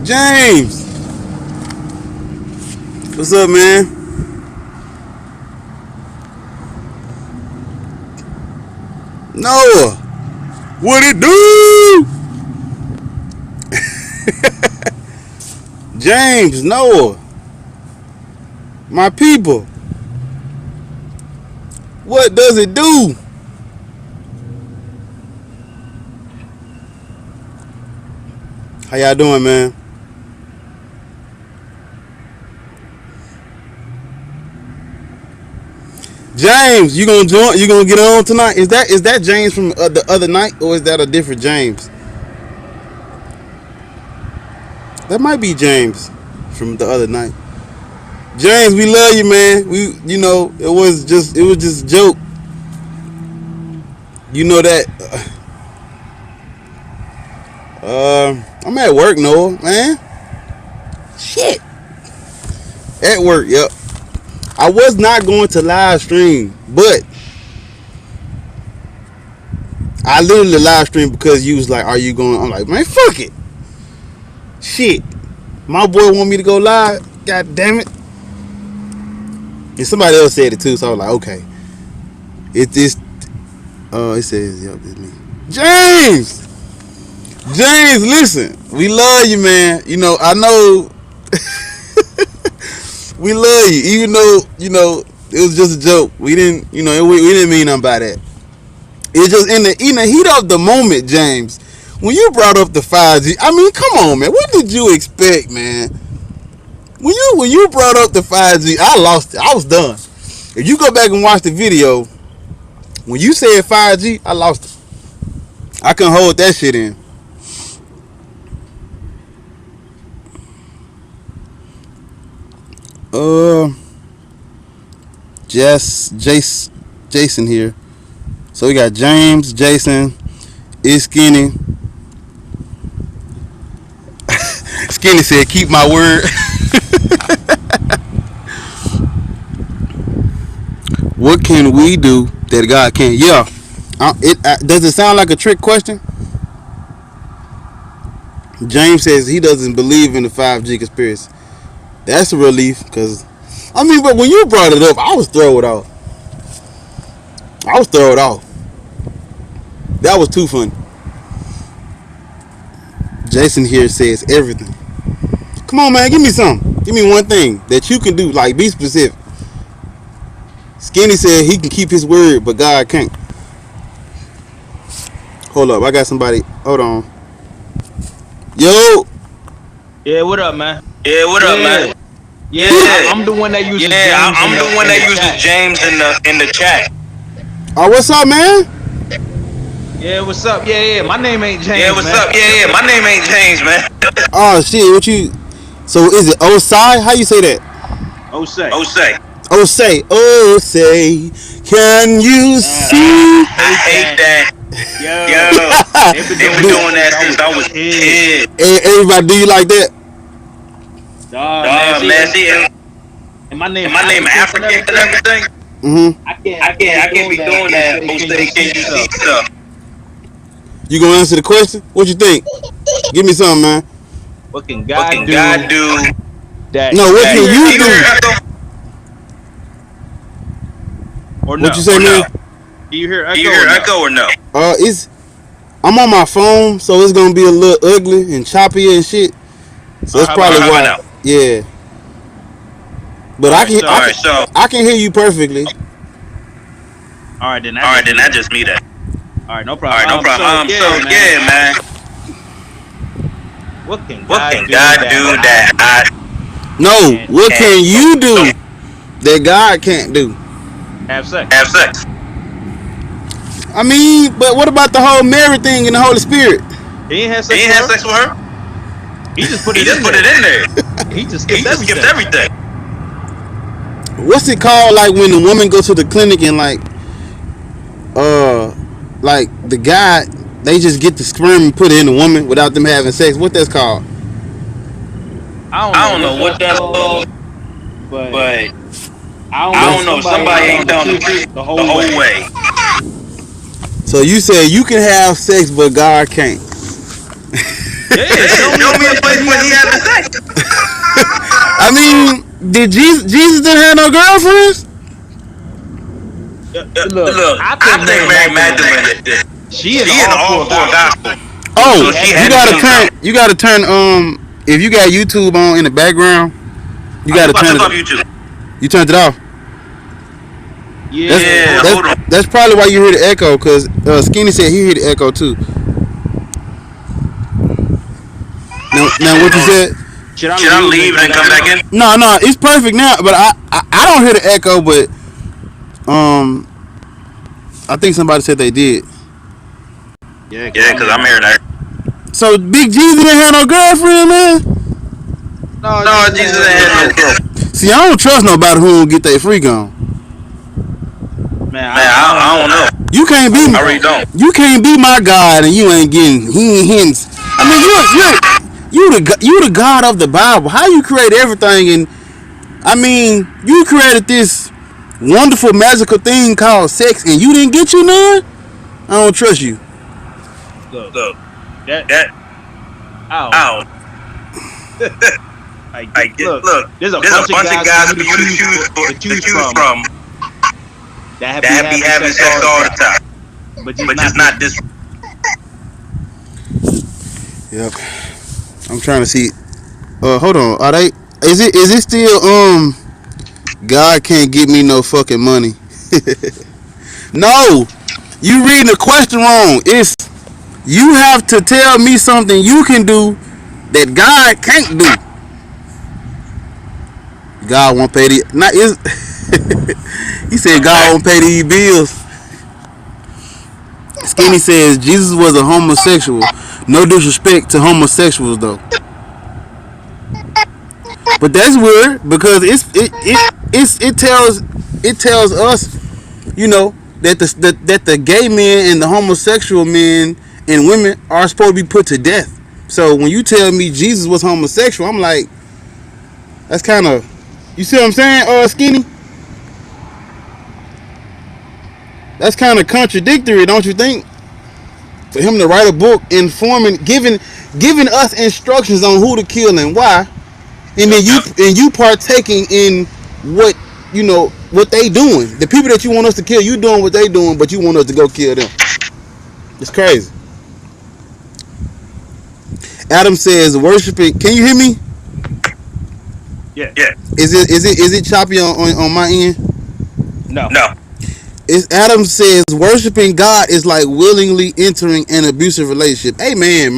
James, what's up, man? Noah, what it do? James, Noah, my people, what does it do? How y'all doing, man? James, you gonna join? You gonna get on tonight? Is that James from the other night, or is that a different James? That might be James from the other night. James, we love you, man. It was just a joke. You know that. I'm at work, Noah, man. Shit, at work. Yep. I was not going to live stream, but I literally live stream because you was like, "Are you going?" I'm like, "Man, fuck it, shit." My boy want me to go live. God damn it! And somebody else said it too, so I was like, "Okay." It this. It says, "Yep, it's me." James, James, listen, we love you, man. I know we love you, even though it was just a joke. We didn't, we didn't mean nothing by that. It's just in the heat of the moment, James. When you brought up the 5G, I mean, come on, man. What did you expect, man? When you brought up the 5G, I lost it. I was done. If you go back and watch the video, when you said 5G, I lost it. I couldn't hold that shit in. Jason here. So we got James, Jason, is Skinny. Skinny said, "Keep my word." What can we do that God can't? Yeah. Does it sound like a trick question? James says he doesn't believe in the 5G conspiracy. That's a relief, because but when you brought it up, I was thrown off. That was too funny. Jason here says everything. Come on, man, give me something. Give me one thing that you can do. Like, be specific. Skinny said he can keep his word, but God can't. Hold up, I got somebody. Hold on. Yo. Yeah, what up, man? Yeah, what up, man? Yeah, I'm the one that uses James. I'm the one that uses James in the chat. Oh, what's up, man? Yeah, what's up? Yeah. My name ain't James. Yeah, what's up? Yeah. My name ain't James, man. Oh shit, what you? So is it Osai? How you say that? Osei. Osei, can you see? I hate that. Yo, they've been doing that since I was a kid. Everybody, do you like that? Man, see, and my name African and everything. I can't be doing that. Osei, can you see stuff? You gonna answer the question? What you think? Give me something, man. What can God do? That no, what can you do? Or no? What you say, man? Do you hear echo or no? I'm on my phone, so it's gonna be a little ugly and choppy and shit. So that's probably why. Yeah. But I can hear you perfectly. All right, then I just me that. All right, no problem. So, man. What can What God can do God that do I that I No, can't what can you do that God can't do? have sex? have sex? I mean, but what about the whole Mary thing and the Holy Spirit? He ain't had He sex ain't with have her. sex with her. He just put He it just in put there. it in there. He just He skipped just skipped everything. everything. What's it called? Like when the woman goes to the clinic and like the guy, they just get the sperm and put it in the woman without them having sex. What that's called? I don't know what that's called, but but I I don't don't know know if if somebody somebody ain't ain't telling the telling the truth truth the the whole whole way. way. So you said you can have sex, but God can't. Yeah, Yeah, show me show a me a place where place he where he having having sex. sex. I mean, did Jesus didn't have no girlfriends? Look, Look, I I think think Mary Mary Magdalene, Magdalene, she in the she in the all all four four gospel, gospel, so Oh, she so had she to you had be to gotta be turn. something. something. You gotta turn. If you got YouTube on in the background, you I gotta took I off turn took off it. YouTube. YouTube. You turned it off. That's Yeah, Yeah, hold that's on. hold on. that's probably why you hear the echo. Cause Skinny said he hear the echo too. Now what you Hold on. said? Should I Should I leave and then leave and come then back come back in? in? No, it's perfect now. But I don't hear the echo. But um, I think somebody said they did. Yeah, cause Yeah, I'm cause hearing I'm her. hearing her. So Big Jesus didn't have no girlfriend, man. No, No, Jesus ain't Jesus had ain't no had no girl. girl. See, I don't trust nobody who won't get their freak on. Man, Man, I don't I know. don't know. You can't I be really I really don't. don't. you can't be my God and you ain't getting he hints. I mean, you the God of the Bible. How you create everything? And I mean, you created this wonderful magical thing called sex, and you didn't get you none. I don't trust you. Look, Look, that that I don't out. know. Like, Like, look, look, there's a there's a bunch of bunch of guys for guys you for you to choose to to choose choose from from that be that be having having sex sex all the all the time, time, but just but not just this not one. this. Yep. I'm trying to see. Hold on. Are they? Is it still God can't get me no fucking money? No, you reading the question wrong. It's you have to tell me something you can do that God can't do. God won't pay the not is he said God won't pay these bills. Skinny says Jesus was a homosexual. No disrespect to homosexuals though. But that's weird because it tells us, you know, that the gay men and the homosexual men and women are supposed to be put to death. So when you tell me Jesus was homosexual, I'm like, that's kind of, you see what I'm saying, Skinny? That's kind of contradictory, don't you think? For him to write a book informing, giving us instructions on who to kill and why, and Yep. then you partaking in what what they doing. The people that you want us to kill, you doing what they doing, but you want us to go kill them. It's crazy. Adam says worshiping. Can you hear me? Yeah. Yeah, Is it choppy on my end? No. no. Adam says worshiping God is like willingly entering an abusive relationship. Amen.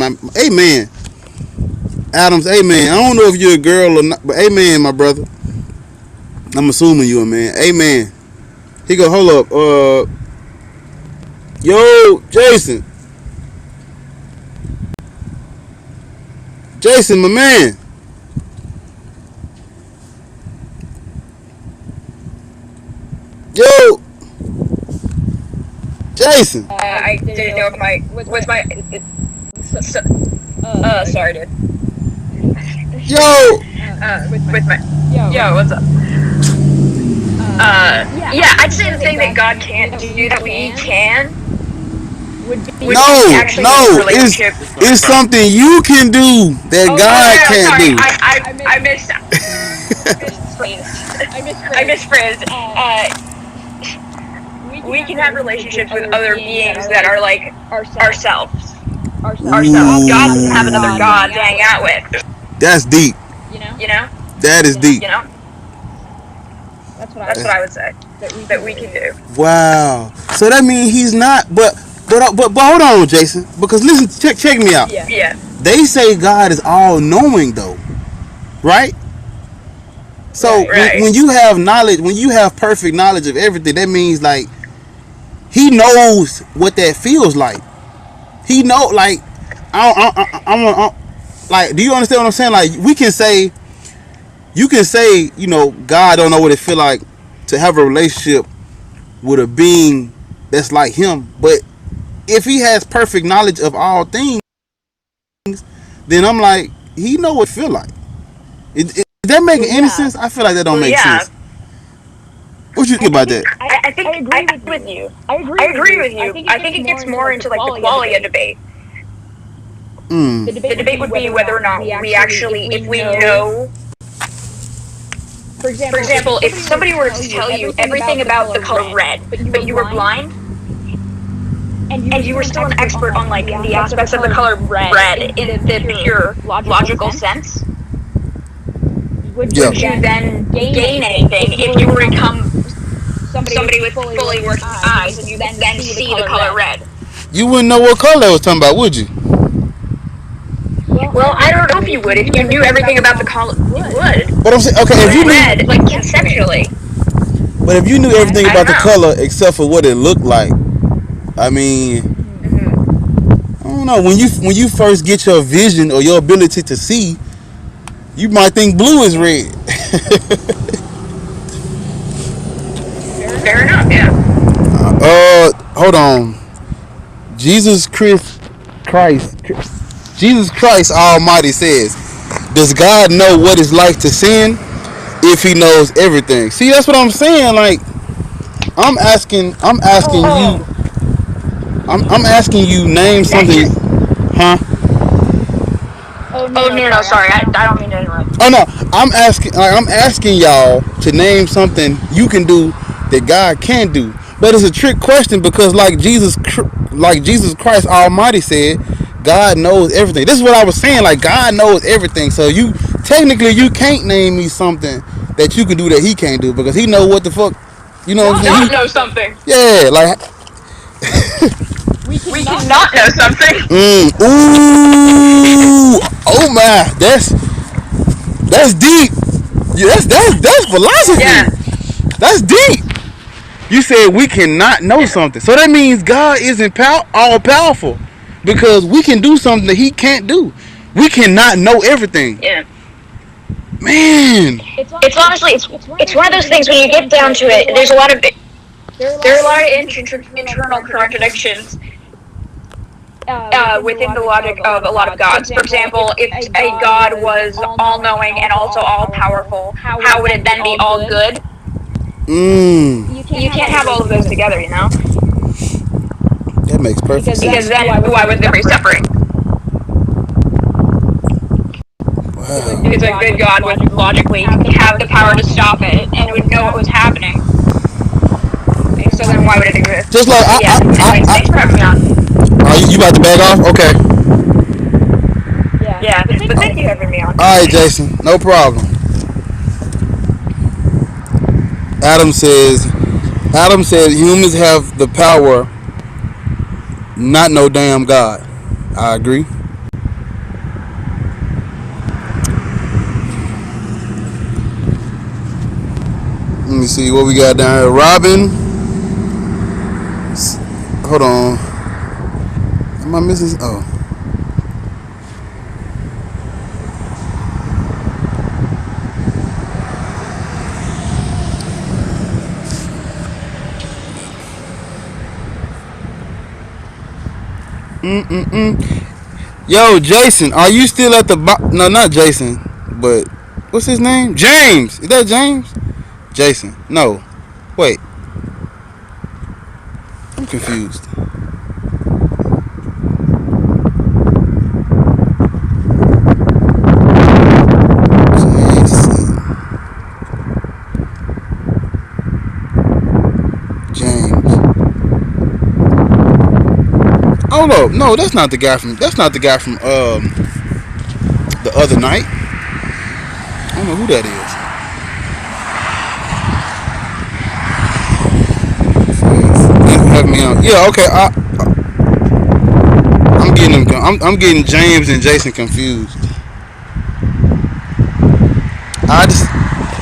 Adams, amen. I don't know if you're a girl or not, but amen, my brother. I'm assuming you a man. Amen. He go, hold up. Yo, Jason. Jason, my man. Yo, Jason. I didn't know if my was my so, sorry dude. Yo. With my what's up? Yeah, I'd say the thing that God can't do that we can would be actually have a No. relationship. It's something you can do that Oh God no, can't sorry, do. I misphrased. I misphrased. We can have relationships with other beings that are like ourselves. God doesn't have another God to hang out with. That's deep. You know? That is deep. You know? That's what I would say that we can do. Wow. So that means he's not. But but hold on, Jason, because listen, check me out. Yeah. They say God is all knowing though, right? So Right. when you have knowledge, when you have perfect knowledge of everything, that means like he knows what that feels like. He know like I like. Do you understand what I'm saying? Like we can say, you can say, you know, God don't know what it feel like to have a relationship with a being that's like him, but if he has perfect knowledge of all things, then I'm like, he know what it feel like. Is that making any sense? I feel like that don't make sense. What you think about that? I agree with you. I agree with you. I think it gets more into like the qualia debate. The debate would be whether or not we actually, if we know. For example, if somebody were to tell you everything about the color red, but you were blind, and you were still an expert on like the aspects of the color red in the pure logical sense, would you then gain anything if you were to become somebody with fully working eyes and you then see the color red? You wouldn't know what color I was talking about, would you? Well, I don't know if you would. If you knew everything about the color, you would. But I'm saying, okay, if you red, like conceptually. But if you knew everything about the color except for what it looked like, I mean, I don't know. When you first get your vision or your ability to see, you might think blue is red. Fair enough, yeah. Hold on. Jesus Christ Almighty says, does God know what it's like to sin if he knows everything? See, that's what I'm saying. Like, I'm asking you name something. Huh? Oh no, sorry. I don't mean to interrupt. Oh no, I'm asking y'all to name something you can do that God can do. But it's a trick question because like Jesus Christ Almighty said, God knows everything. This is what I was saying. Like God knows everything. So you technically you can't name me something that you can do that he can't do because he know what the fuck. You know what I'm saying? He knows something. Yeah, like we cannot know something. Ooh, oh my, that's deep. Yeah, that's philosophy. Yeah. That's deep. You said we cannot know something, so that means God isn't all powerful because we can do something that he can't do. We cannot know everything. Yeah. Man, It's honestly it's one of those things when you get down to it. There are a lot of internal contradictions within the logic of a lot of gods. For example, if a god was all-knowing and also all-powerful, how would it then be all good? You can't have all of those together, you know? That makes perfect sense. Because then why would there be suffering? Wow. Because a good god would logically have the power to stop it and would know what was happening. So then why would it exist? Just like thanks for having me on. You about to back off? Okay. Yeah, but thank you for having me on. Alright, Jason, no problem. Adam says humans have the power, not no damn God. I agree. Let me see what we got down here. Robin. Hold on. Am I missing? Oh. Yo, Jason, are you still at the no, not Jason, but what's his name? James. Is that James? Jason. No. Wait. I'm confused. Oh no, that's not the guy from the other night. I don't know who that is. Thanks for having me on. Yeah, okay. I'm getting them. I'm getting James and Jason confused.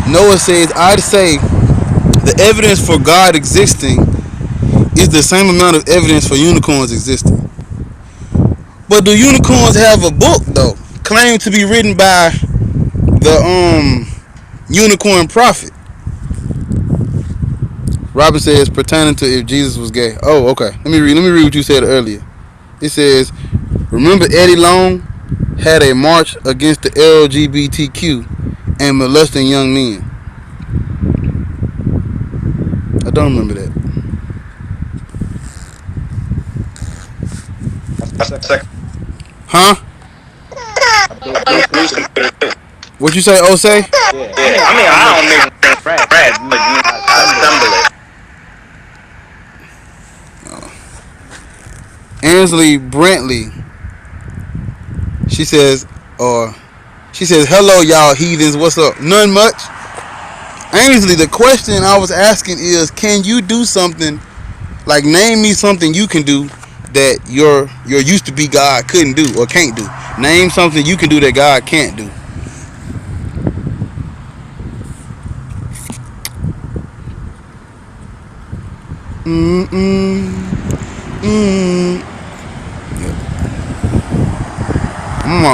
Noah says, I'd say the evidence for God existing is the same amount of evidence for unicorns existing. But do unicorns have a book though, claimed to be written by the unicorn prophet? Robin says pertaining to if Jesus was gay. Oh, okay. Let me read what you said earlier. It says, remember Eddie Long had a march against the LGBTQ and molesting young men. I don't remember that. Huh? What you say, Osei? Yeah, I mean, I don't make Brad, but you assemble it. Ansley Brantley. She says, hello, y'all heathens. What's up? None much. Ainsley, the question I was asking is, can you do something? Like, name me something you can do that your used to be God couldn't do or can't do. Name something you can do that God can't do.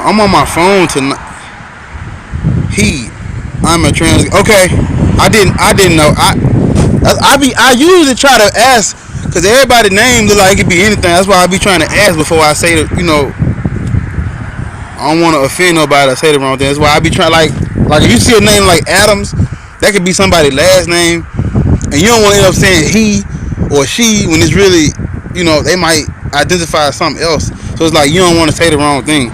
I'm on my phone tonight. I'm a trans. Okay, I didn't know. I usually try to ask because everybody names look like it could be anything. That's why I be trying to ask before I say that. I don't want to offend nobody or say the wrong thing. That's why I be trying like if you see a name like Adams, that could be somebody's last name, and you don't want to end up saying he or she when it's really, they might identify as something else. So it's like you don't want to say the wrong thing.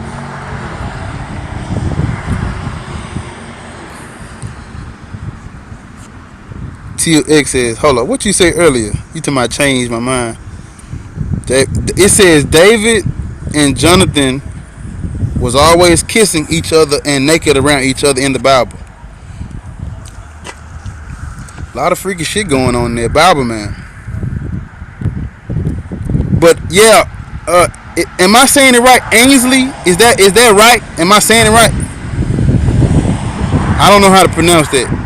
TX says, hold up, what you say earlier? You told me I changed my mind. It says David and Jonathan was always kissing each other and naked around each other in the Bible. A lot of freaky shit going on there, Bible man. But yeah, am I saying it right, Ainsley? Is that right? Am I saying it right? I don't know how to pronounce that.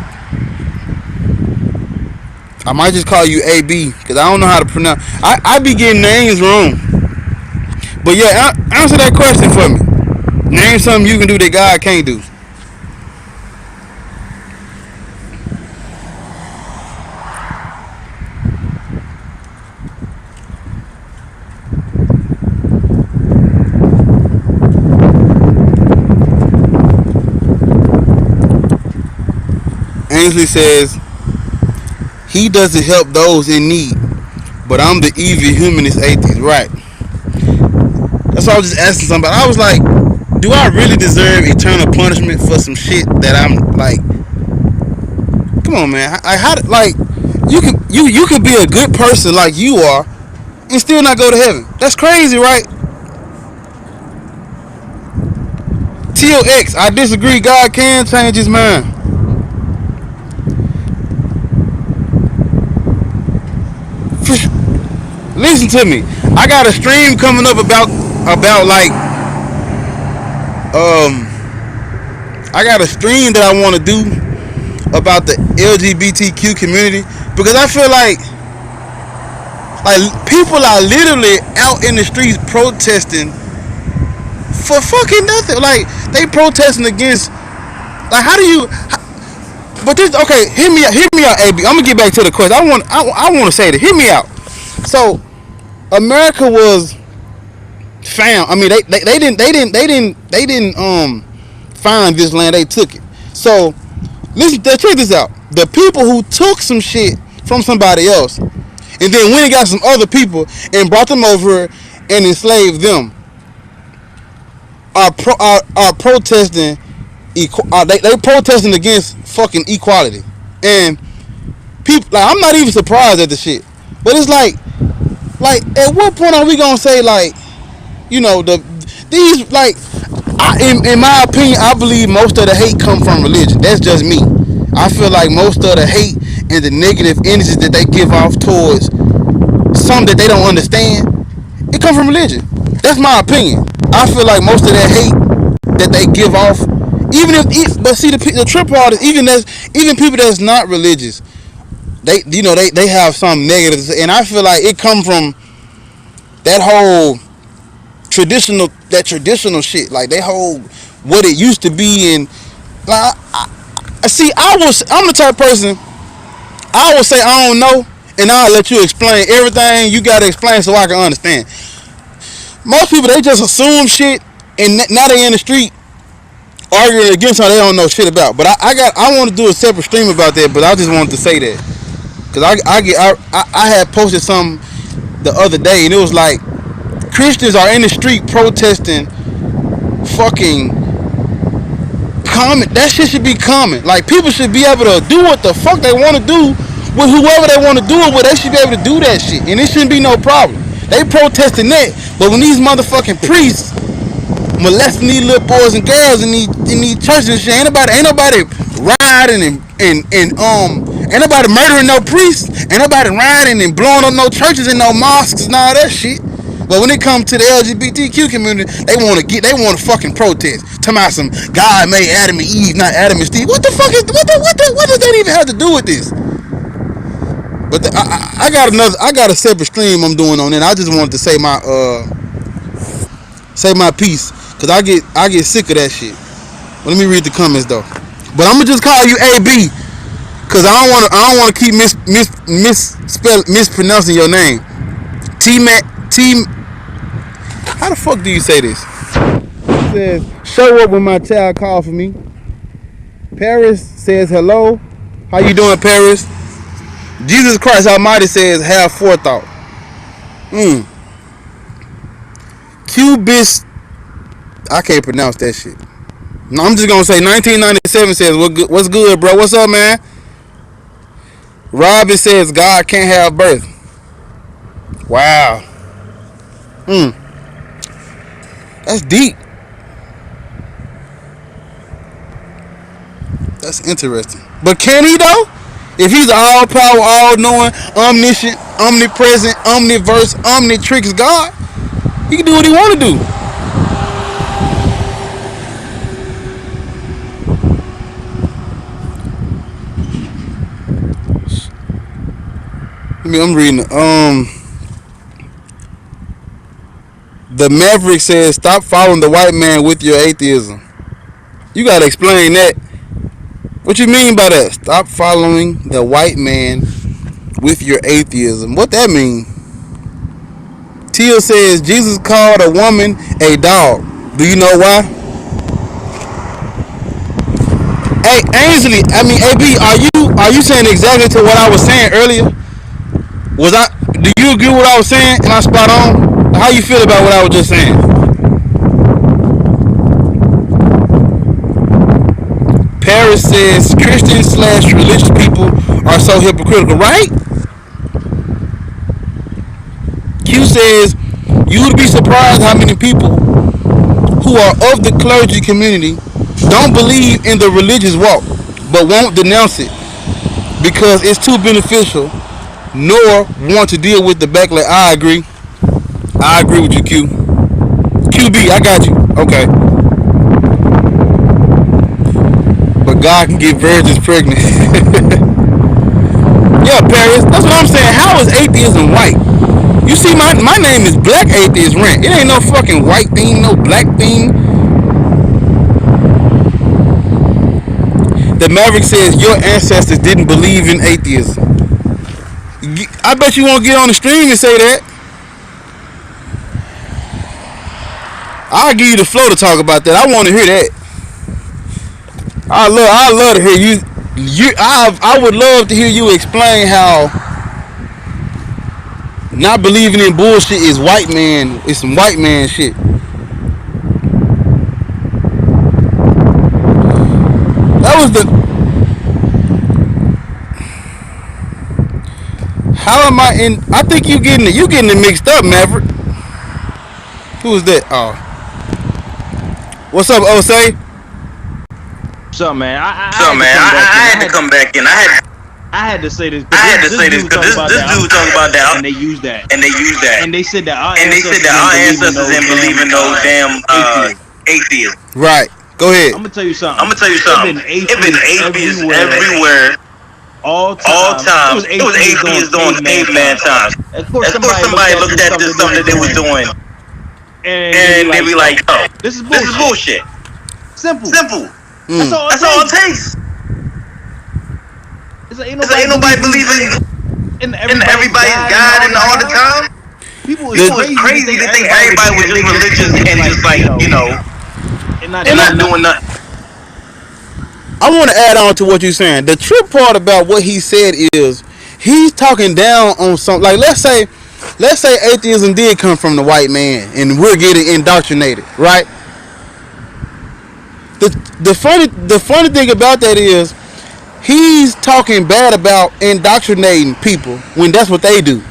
I might just call you AB because I don't know how to pronounce. I be getting names wrong. But yeah, answer that question for me. Name something you can do that God can't do. Ainsley says, he doesn't help those in need, but I'm the evil humanist atheist. Right. That's why I was just asking somebody. I was like, do I really deserve eternal punishment for some shit that I'm like? Come on, man. You could be a good person like you are and still not go to heaven. That's crazy, right? TOX, I disagree. God can change his mind. Listen to me. I got a stream coming up about like I got a stream that I want to do about the LGBTQ community because I feel like people are literally out in the streets protesting for fucking nothing. Like they protesting against but this okay, hear me out, AB. I'm gonna get back to the question. I want to say that. Hear me out. So America was found. I mean, they didn't find this land. They took it. So listen, check this out. The people who took some shit from somebody else and then went and got some other people and brought them over and enslaved them are protesting. They protesting against fucking equality. And people, like, I'm not even surprised at the shit. But it's like at what point are we gonna say in my opinion, I believe most of the hate come from religion. That's just me. I feel like most of the hate and the negative energies that they give off towards some that they don't understand, it come from religion. That's my opinion. I feel like most of that hate that they give off, but see the trip part is even people that's not religious, they have some negatives, and I feel like it come from that whole traditional shit, like they whole what it used to be, and like I'm the type of person I will say I don't know, and I'll let you explain everything you gotta explain so I can understand. Most people they just assume shit, and now they in the street arguing against something they don't know shit about. But I want to do a separate stream about that. But I just wanted to say that because I had posted something the other day, and it was like Christians are in the street protesting fucking common. That shit should be common. Like people should be able to do what the fuck they want to do with whoever they want to do it with. They should be able to do that shit, and it shouldn't be no problem. They protesting that, but when these motherfucking priests molesting these little boys and girls in these churches and shit, ain't nobody riding and ain't nobody murdering no priests, ain't nobody riding and blowing up no churches and no mosques and all that shit. But when it comes to the LGBTQ community, they want to fucking protest. Talking about some God made Adam and Eve, not Adam and Steve. What the fuck is what does that even have to do with this? But I got a separate stream I'm doing on it. I just wanted to say my piece because I get sick of that shit. But let me read the comments though. But I'm gonna just call you AB because I don't want to keep mispronouncing your name. How the fuck do you say this? It says show up when my child called for me. Paris says hello. How you doing, Paris? Jesus Christ Almighty says, have forethought. Cubist, I can't pronounce that shit. No, I'm just gonna say 1997 says, what's good, bro? What's up, man? Robin says, God can't have birth. Wow. That's deep. That's interesting. But can he though? If he's all power, all knowing, omniscient, omnipresent, omniverse, omnitrix God, he can do what he want to do. I'm reading it. The Maverick says, stop following the white man with your atheism. You gotta explain that. What you mean by that? Stop following the white man with your atheism. What that mean? Teal says Jesus called a woman a dog. Do you know why? Hey Ainsley, AB, are you saying exactly to what I was saying earlier? Do you agree with what I was saying? Am I spot on? How you feel about what I was just saying? Paris says Christian/religious people are so hypocritical, right? Q says you would be surprised how many people who are of the clergy community don't believe in the religious walk but won't denounce it because it's too beneficial nor want to deal with the backlash. I agree with you, Q. QB, I got you. Okay. But God can get virgins pregnant. Yeah, Paris, that's what I'm saying. How is atheism white? You see, my name is Black Atheist Rant. It ain't no fucking white thing, no black thing. The Maverick says your ancestors didn't believe in atheism. I bet you won't get on the stream and say that. I'll give you the flow to talk about that. I want to hear that. I love to hear you. I would love to hear you explain how not believing in bullshit is white man. It's some white man shit. That was the. How am I in? I think you getting it mixed up, Maverick. Who is that? Oh. What's up, Osei? What's up, man? I had to come back in. I had to say this I had to because say this because this dude talking about that, and they used that, and they used that, and they said that our and they said that our ancestors didn't believe in no damn atheists. Right. Go ahead. I'm gonna tell you something. It been atheists everywhere. All time. It was atheists during caveman times. Of course, somebody looked at the stuff that they was doing, and they be like, "Yo, this is bullshit." Simple. That's all it takes. Ain't nobody believing in everybody's God and all the time. People is crazy to think everybody was just religious and just like, you know, and not doing nothing. I want to add on to what you're saying. The trip part about what he said is he's talking down on something. Like let's say atheism did come from the white man and we're getting indoctrinated, right? The funny thing about that is he's talking bad about indoctrinating people when that's what they do.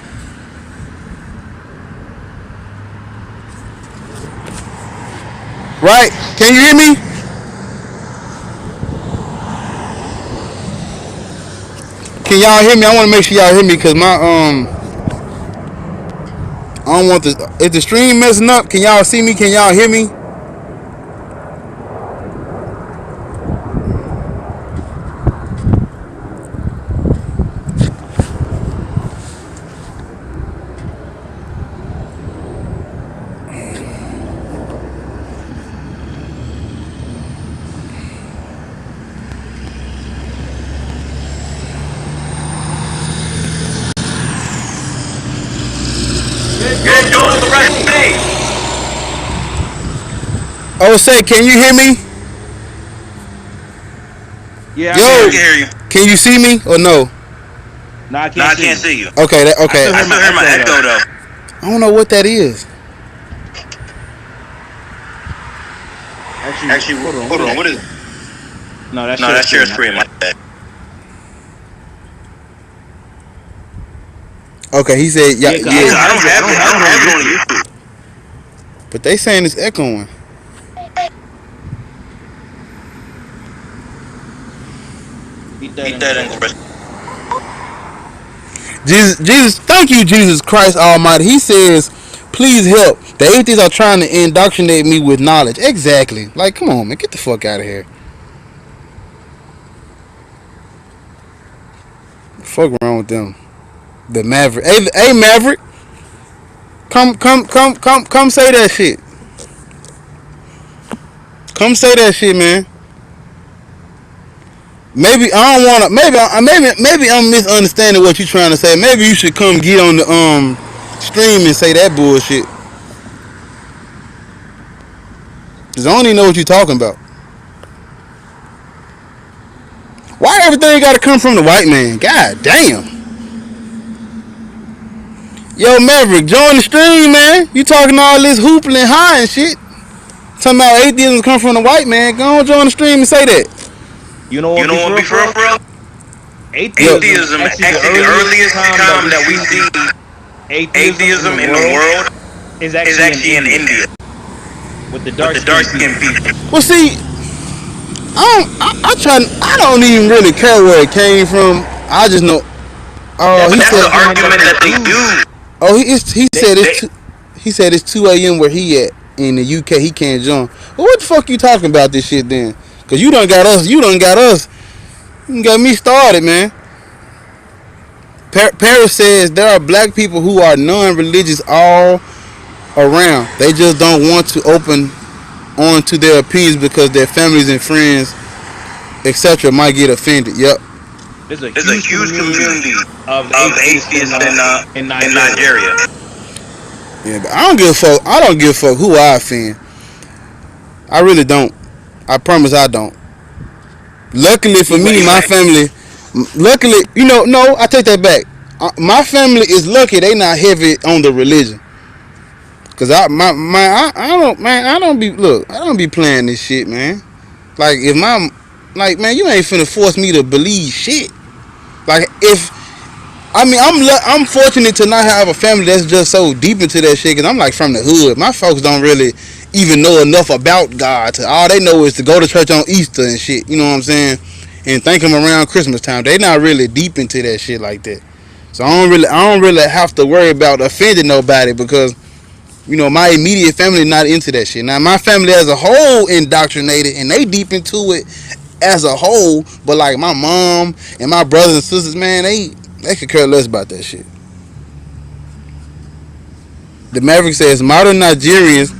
Right? Can you hear me? Can y'all hear me? I want to make sure y'all hear me because my I don't want this. Is the stream messing up? Can y'all see me? Can y'all hear me? You're doing the right thing. Oh, say, can you hear me? Yeah, yo, I can hear you. Can you see me or no? No, I can't see you. Okay, okay. I still hear my echo though. I don't know what that is. Actually, hold on. What is? No, that's your screen. Like that. Okay, he said, yeah. I don't have it on YouTube. But they saying it's echoing. Keep that in. Jesus, thank you, Jesus Christ Almighty. He says, please help. The atheists are trying to indoctrinate me with knowledge. Exactly. Like, come on, man. Get the fuck out of here. Fuck wrong with them. The Maverick. Hey, Maverick. Come say that shit. Come say that shit, man. Maybe I don't wanna. Maybe I'm misunderstanding what you're trying to say. Maybe you should come get on the stream and say that bullshit. Cause I don't even know what you're talking about. Why everything gotta come from the white man? God damn. Yo, Maverick, join the stream, man. You talking all this hooping and high and shit. Talking about atheism come from the white man. Go on, join the stream and say that. You know what be for real? Atheism is actually the earliest time that we see atheism in the world is actually in India. With the dark skinned people. Well, see, I don't even really care where it came from. I just know. That's the argument that they do. Oh, he said it's 2 a.m. where he at in the UK. He can't join. Well, what the fuck you talking about this shit then? Cause you done got us. You done got me started, man. Paris says there are black people who are non-religious all around. They just don't want to open on to their opinions because their families and friends, etc., might get offended. Yep. There's a huge community of atheists in Nigeria. Yeah, but I don't give a fuck. I don't give a fuck who I offend. I really don't. I promise I don't. Luckily for me, my family. Luckily, no, I take that back. My family is lucky they not heavy on the religion. Cause I don't be playing this shit, man. Like man, you ain't finna force me to believe shit. Like I'm fortunate to not have a family that's just so deep into that shit. Cause I'm like from the hood. My folks don't really even know enough about God. All they know is to go to church on Easter and shit. You know what I'm saying? and thank them around Christmas time. They not really deep into that shit like that. So I don't really have to worry about offending nobody because my immediate family not into that shit. Now my family as a whole indoctrinated and they deep into it as a whole, but like my mom and my brothers and sisters, man, they could care less about that shit. The Maverick says modern Nigerians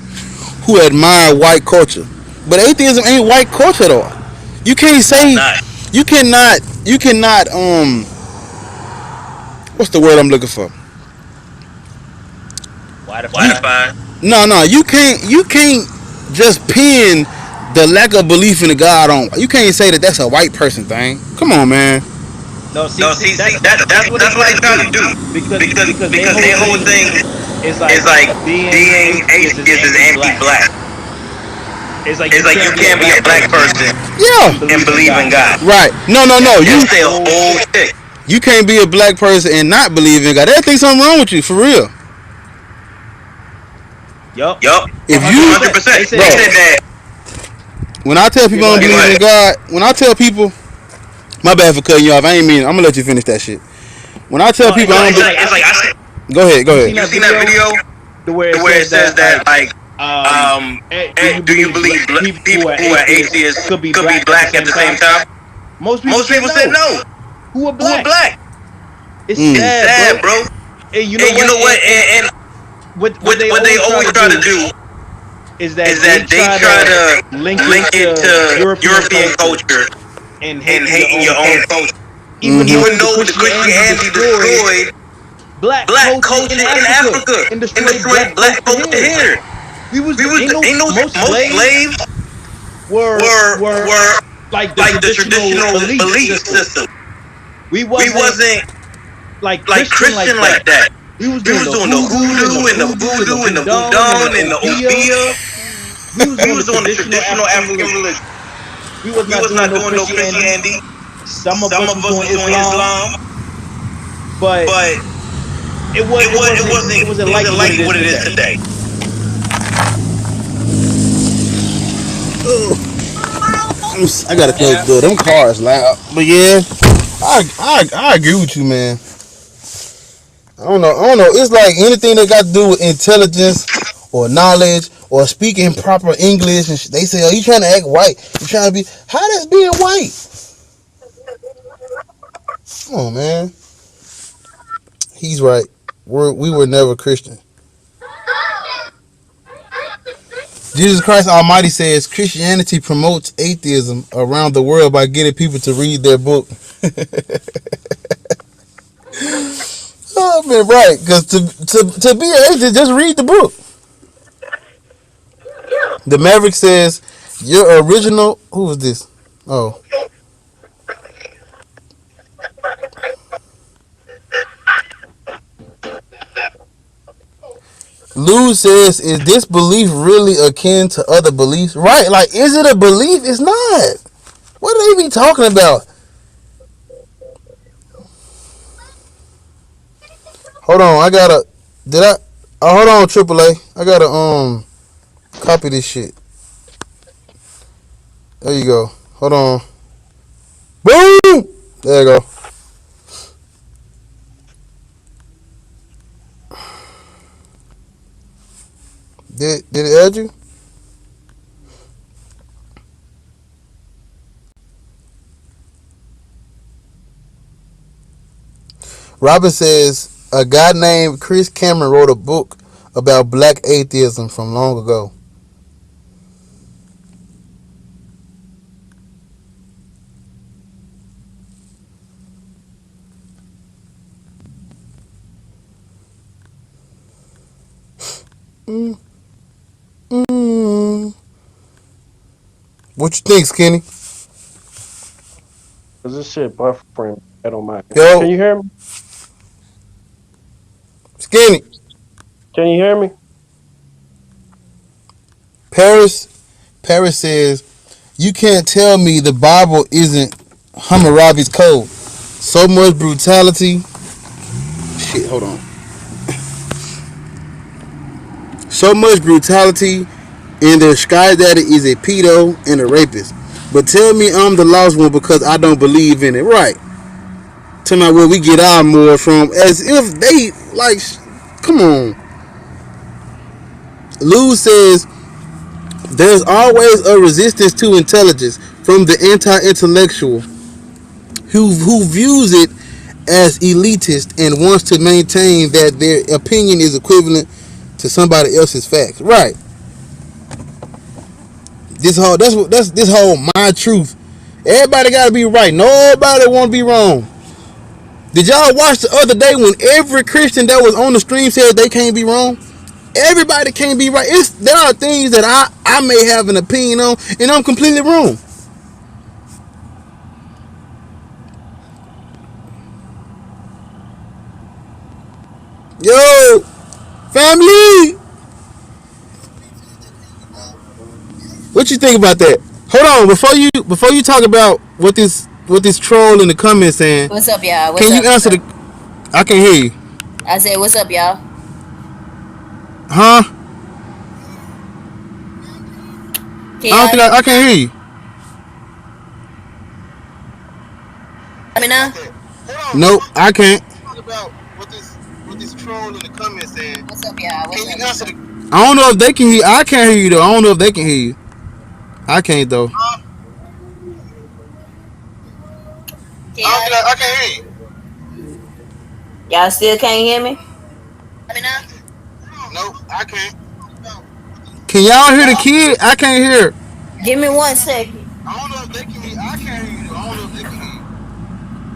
who admire white culture, but atheism ain't white culture though. You can't say you cannot what's the word I'm looking for? No, you can't just pin the lack of belief in the God on. You can't say that that's a white person thing. Come on, man. No, see, that's what they trying to do because their whole thing is like being atheist is anti-black. It's like you can't be a black person and believe in God. Right. No. You say a whole shit. You can't be a black person and not believe in God. They think something wrong with you, for real. Yup. If you 100%. They said that. When I tell people I don't believe in God, when I tell people, my bad for cutting you off. I ain't mean. I'm gonna let you finish that shit. When I tell people I don't believe, go ahead. You seen that video? Where it says that like, do you believe people who are atheists could be black at the same time? Most people said no. Who are black? It's sad, bro. And you know what? And what they always try to do is that they try to link it to European culture and hating your own culture. Even though the Christianity destroyed black culture in Africa and destroyed black culture here. Most slaves were like the traditional belief system. We wasn't like Christian like that. We was doing the hoodoo and the voodoo and the voodoo and the obeah. We was on the traditional African religion. We was not doing no Christianity. Some of us was doing Islam, but it wasn't like what it is today. I gotta close the door. Them cars loud, but yeah, I agree with you, man. I don't know. It's like anything that got to do with intelligence or knowledge or speaking proper English, and they say, "Oh, you trying to act white? You trying to be how that's being white?" Come on, man. He's right. We were never Christian. Jesus Christ Almighty says Christianity promotes atheism around the world by getting people to read their book. Oh man, right? Because to be an atheist, just read the book. The Maverick says your original. Who was this? Oh. Lou says, is this belief really akin to other beliefs? Right, like, is it a belief? It's not. What do they be talking about? Hold on, hold on, AAA. I gotta, copy this shit. There you go. Hold on. Boom! There you go. Did it add you? Robin says a guy named Chris Cameron wrote a book about black atheism from long ago. What you think, Skinny? Cause this shit buffering. I don't mind. Yo. Can you hear me? Skinny. Can you hear me? Paris says, you can't tell me the Bible isn't Hammurabi's code. So much brutality. Shit, hold on. So much brutality, and their sky daddy is a pedo and a rapist. But tell me I'm the lost one because I don't believe in it. Right. Tell me where we get our more from. As if they, like, come on. Lou says, there's always a resistance to intelligence from the anti-intellectual who views it as elitist and wants to maintain that their opinion is equivalent to somebody else's facts. Right. This whole my truth. Everybody gotta be right. Nobody wanna be wrong. Did y'all watch the other day when every Christian that was on the stream said they can't be wrong? Everybody can't be right. There are things that I may have an opinion on and I'm completely wrong. Yo, family, what you think about that? Hold on, before you talk about what this troll in the comments saying. What's up, y'all? Can you answer the? I can hear you. I said, what's up, y'all? Huh? I can't hear you. I mean, now? Nope, I can't. Talk about what this troll in the comments saying. What's up, y'all? Can you answer the? I don't know if they can hear. I can't hear you though. I don't know if they can hear you. I can't though. I can't hear you. Y'all still can't hear me? I mean, nope, I can't. Can y'all hear the kid? I can't hear. Give me 1 second. I don't know if they can hear. I can't hear you. I don't know if they can hear you.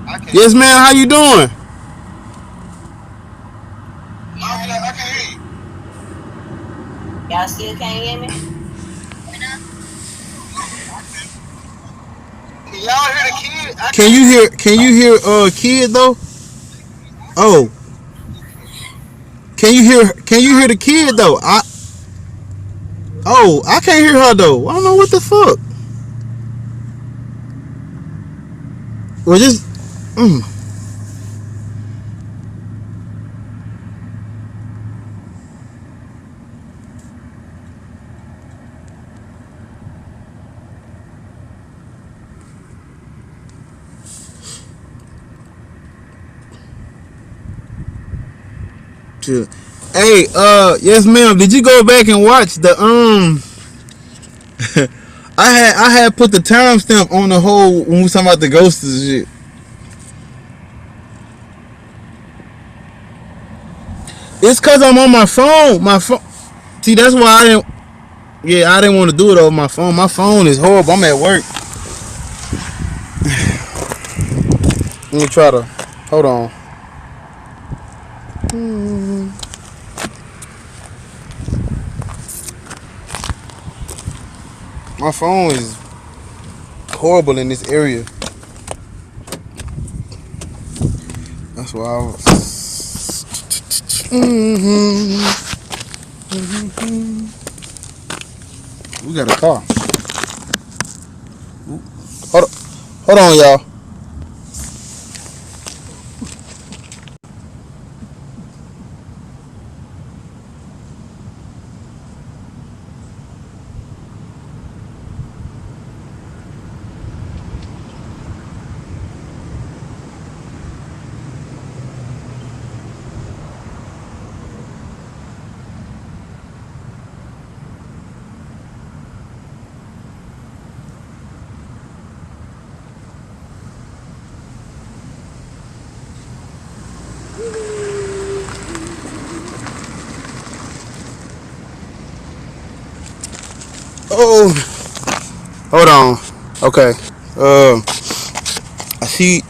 I can't. Yes, ma'am. How you doing? I can't hear you. Y'all still can't hear me? Can y'all hear the kid? Can you hear kid though? Oh. Can you hear the kid though? I can't hear her though. I don't know what the fuck. Well, just Hey, yes, ma'am. Did you go back and watch the I had put the timestamp on the whole when we talking about the ghosts and shit. It's cause I'm on my phone. See, that's why I didn't. Yeah, I didn't want to do it over my phone. My phone is horrible. I'm at work. Let me try to. Hold on. My phone is horrible in this area. That's why I was. We got a car. Hold on, y'all. Oh, hold on. Okay. I see.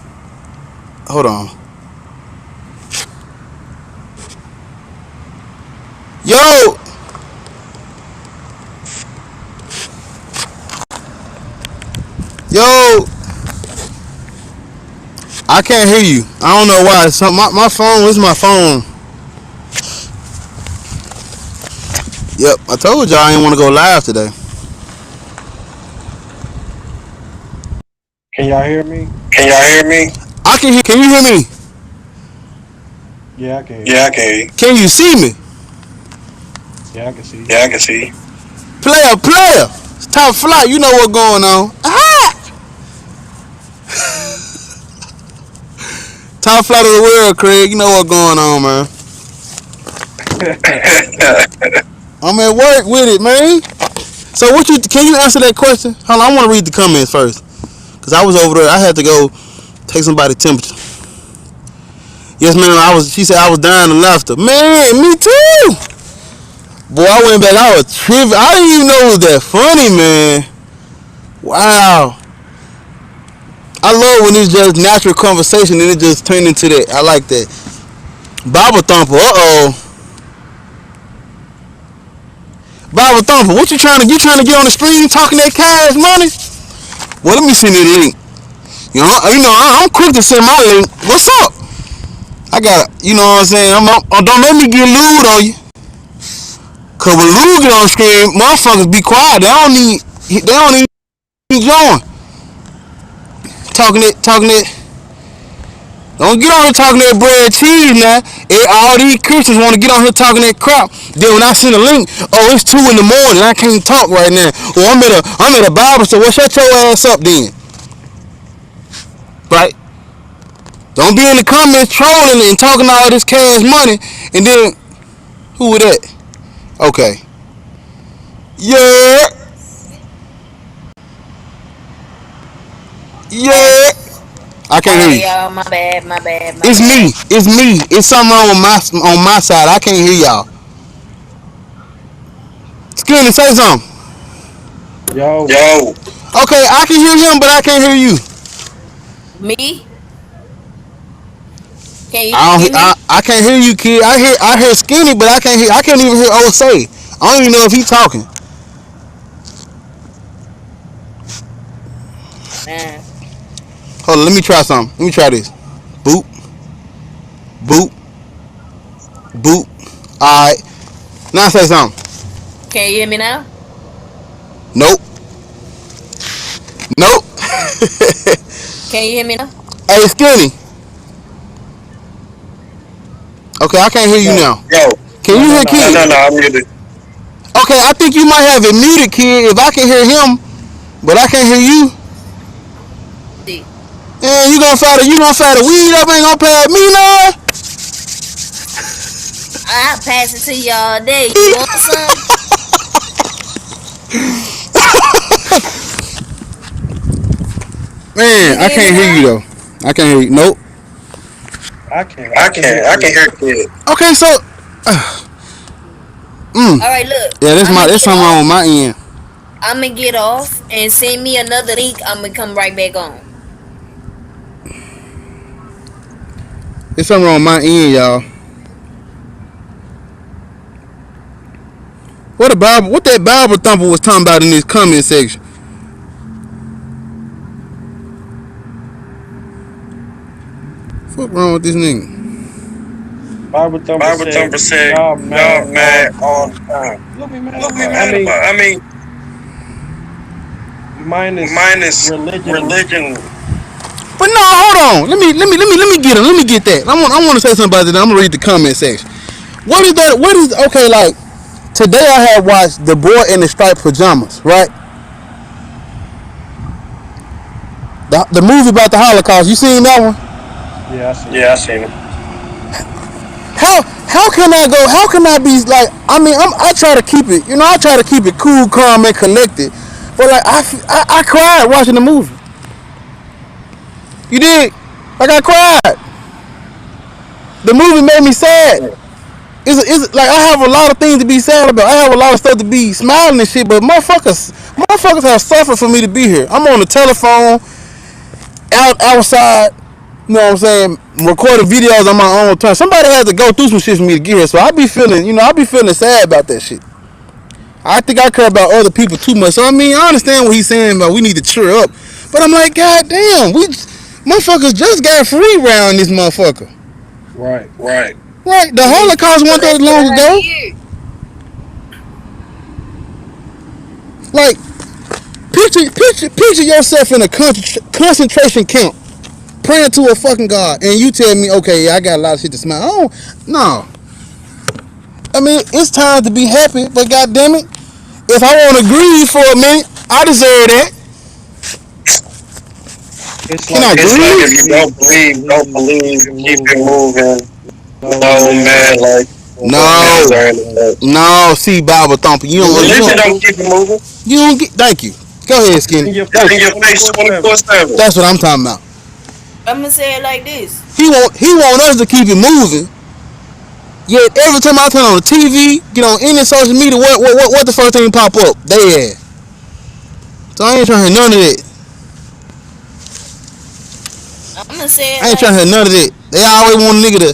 Hold on. Yo. Yo. I can't hear you. I don't know why. My phone. Where's my phone? Yep. I told y'all I didn't want to go live today. Can y'all hear me? I can hear. Can you hear me? Yeah, I can. Yeah, I can hear you. Can you see me? Yeah, I can see. Yeah, I can see you. Player. It's top flight. You know what's going on. Ah! top flight of the world, Craig. You know what's going on, man. I'm at work with it, man. So can you answer that question? Hold on, I want to read the comments first. Because I was over there. I had to go take somebody's temperature. Yes, ma'am. She said I was dying of laughter. Man, me too. Boy, I went back. I was tripping. I didn't even know it was that funny, man. Wow. I love when it's just natural conversation and it just turned into that. I like that. Bible Thumper, Bible Thumper, what you trying to get on the stream talking that cash money? Well, let me send you the link. I'm quick to send my link. What's up? I got, you know what I'm saying? Don't let me get lewd on you. Cause when lewd get on the stream, motherfuckers be quiet. They don't even join. Talking it. Don't get on here talking that bread and cheese now. All these Christians want to get on here talking that crap. Then when I send a link, it's 2 in the morning. I can't talk right now. Well, I'm at a Bible, so shut your ass up then. Right? Don't be in the comments trolling and talking all this cash money. And then, who was that? Okay. Yeah. I can't hear you. Y'all, my bad. It's me. It's something wrong on my side. I can't hear y'all. Skinny, say something. Yo. Okay, I can hear him, but I can't hear you. Me? Can you hear me? I can't hear you, kid. I hear Skinny, but I can't even hear Osei. I don't even know if he's talking. Man. Hold on, let me try something. Let me try this. Boop. Alright. Now say something. Can you hear me now? Nope. Can you hear me now? Hey, Skinny. Okay, I can't hear you now. Can you hear Kid? No, I'm muted. Okay, I think you might have it muted, Kid. If I can hear him, but I can't hear you. See. And you gonna fire the weed up, ain't gonna pass me now? I'll pass it to you all day. You want some? Man, I can't hear you though. I can't hear you. Nope. I can hear Kid. Okay, so. Alright, look. Yeah, that's something wrong with my end. I'm gonna get off and send me another link. I'm gonna come right back on. There's something wrong with my end, y'all. What that Bible Thumper was talking about in this comment section? What's wrong with this nigga? Bible Thumper said, y'all mad all the time. Look me mad about. I mean, minus religion. But no, hold on. Let me get him. Let me get that. I want to say something about that. I'm gonna read the comment section. What is that? Okay? Like today, I had watched The Boy in the Striped Pajamas. Right. The movie about the Holocaust. You seen that one? Yeah, I seen it. How can I go? How can I be like? I mean, I try to keep it. I try to keep it cool, calm, and collected. But like, I cried watching the movie. You did? Like I cried. The movie made me sad. It's like I have a lot of things to be sad about. I have a lot of stuff to be smiling and shit. But motherfuckers have suffered for me to be here. I'm on the telephone, outside. You know what I'm saying? Recording videos on my own time. Somebody had to go through some shit for me to get here. So I be feeling sad about that shit. I think I care about other people too much. So I mean, I understand what he's saying about we need to cheer up. But I'm like, God damn, motherfuckers just got free round this motherfucker. Right. The Holocaust wasn't that long ago. Like, picture yourself in a concentration camp, praying to a fucking God, and you tell me, okay, I got a lot of shit to smile. No. I mean, it's time to be happy, but goddamn it, if I want to grieve for a minute, I deserve that. It's Can like I if It's you like don't if grieve? you believe, don't believe, keep don't believe, keep it moving. moving. No No man, man, like like No, concerned concerned about about no. See, Bible thumper. religion don't keep it moving. You don't get. Thank you. Go ahead, Skinny. in your It's in face your face 24/7. 24/7. That's what I'm talking about. I'm gonna say it like this. He want us to keep it moving. Yet every time I turn on the TV, get on any social media, what the first thing pop up? They ass. So I ain't trying to hear none of that. I'm gonna say it I ain't trying like to hear none of that. They always want a nigga to.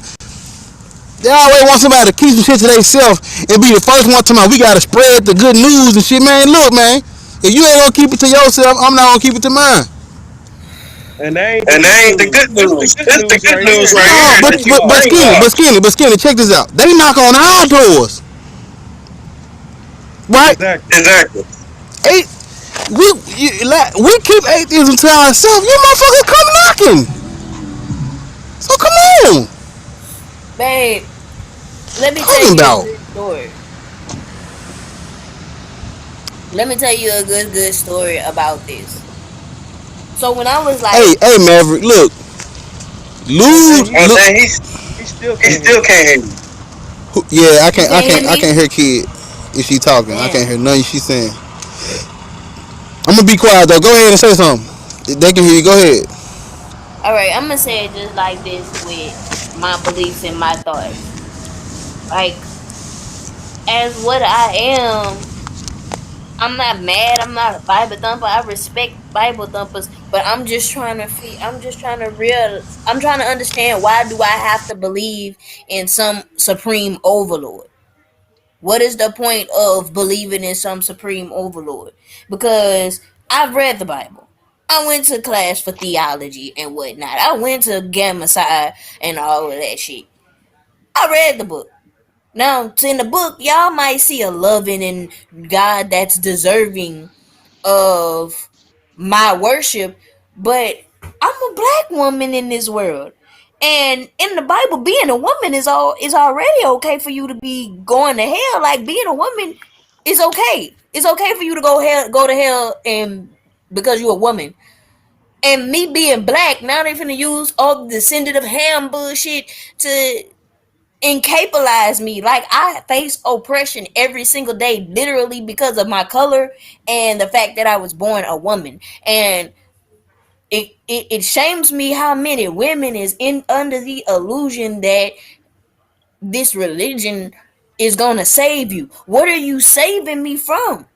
They always want somebody to keep some shit to themselves and be the first one to talk about we gotta spread the good news and shit, man. Look, man, if you ain't gonna keep it to yourself, I'm not gonna keep it to mine. And that ain't the And good that ain't the news. good This the news. good This the news good right news here right that you No, here but that you bring but but up. bring skinny, up. check this out. They knock on our doors, right? Exactly. Exactly. Eight, we keep atheism to ourselves. You motherfuckers come knocking. So come on, babe, let me tell talking you a about. good story. Let me tell you a good story about this. So when I was like, Hey Maverick, look, Oh dang, lose, Oh look. dang, he still he can't hear still you. can't hear you. Yeah, you can't hear I me? can't hear kid if she talking. I can't hear Damn. nothing she saying. I'm gonna be quiet though. Go ahead and say something. They can hear you. Go ahead. All right, I'm gonna say it just like this with my beliefs and my thoughts. Like, as what I am, I'm not mad. I'm not a Bible thumper. I respect Bible thumpers, but I'm just trying to real. I'm trying to understand why do I have to believe in some supreme overlord? What is the point of believing in some supreme overlord? Because I've read the Bible. I went to class for theology and whatnot. I went to Gamma Psi and all of that shit. I read the book. Now, in the book, y'all might see a loving and God that's deserving of my worship, but I'm a black woman in this world. And in the Bible, being a woman is already okay for you to be going to hell. Like being a woman is okay. It's okay for you to go to hell and because you're a woman. And me being black, now they're finna use all the descendant of Ham bullshit to incapabilize me. Like I face oppression every single day, literally because of my color and the fact that I was born a woman. And it shames me how many women is in under the illusion that this religion is gonna save you. What are you saving me from?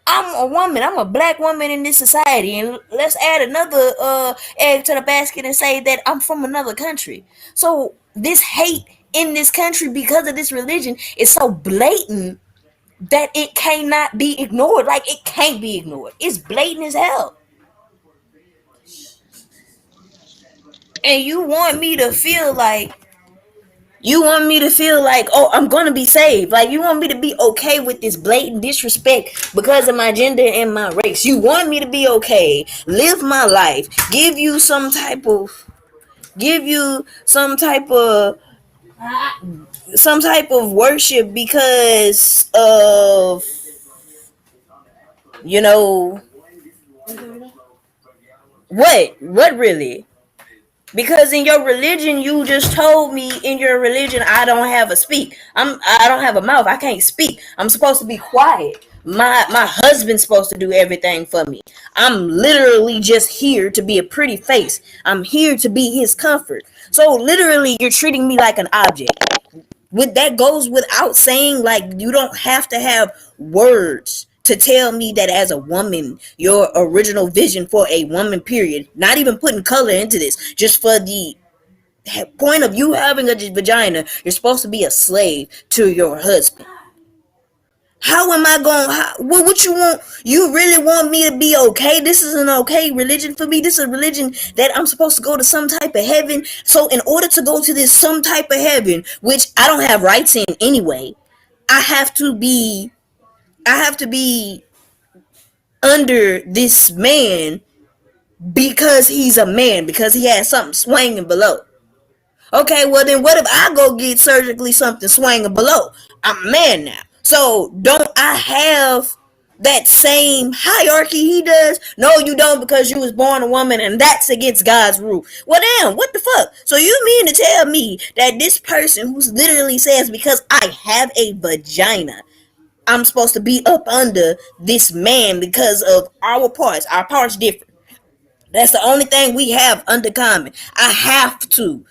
I'm a woman. I'm a black woman in this society, and let's add another egg to the basket and say that I'm from another country. So this hate in this country because of this religion is so blatant that it cannot be ignored. Like it can't be ignored. It's blatant as hell. And you want me to feel like, oh, I'm gonna be saved. Like you want me to be okay with this blatant disrespect because of my gender and my race. You want me to be okay, live my life, give you some type of worship because of you know what really? Because in your religion, you just told me in your religion I don't have a speak. I don't have a mouth. I can't speak. I'm supposed to be quiet. My husband's supposed to do everything for me. I'm literally just here to be a pretty face. I'm here to be his comfort. So literally you're treating me like an object. With that goes without saying, like you don't have to have words to tell me that as a woman, your original vision for a woman, period, not even putting color into this, just for the point of you having a vagina, you're supposed to be a slave to your husband. How am I going? What you want? You really want me to be okay? This is an okay religion for me. This is a religion that I'm supposed to go to some type of heaven. So, in order to go to this some type of heaven, which I don't have rights in anyway, I have to be. I have to be under this man because he's a man because he has something swinging below. Okay, well then what if I go get surgically something swinging below? I'm a man now. So don't I have that same hierarchy he does? No, you don't, because you was born a woman and that's against God's rule. Well, damn, what the fuck? So you mean to tell me that this person who literally says because I have a vagina, I'm supposed to be up under this man because of our parts? Our parts differ. That's the only thing we have under common. I have to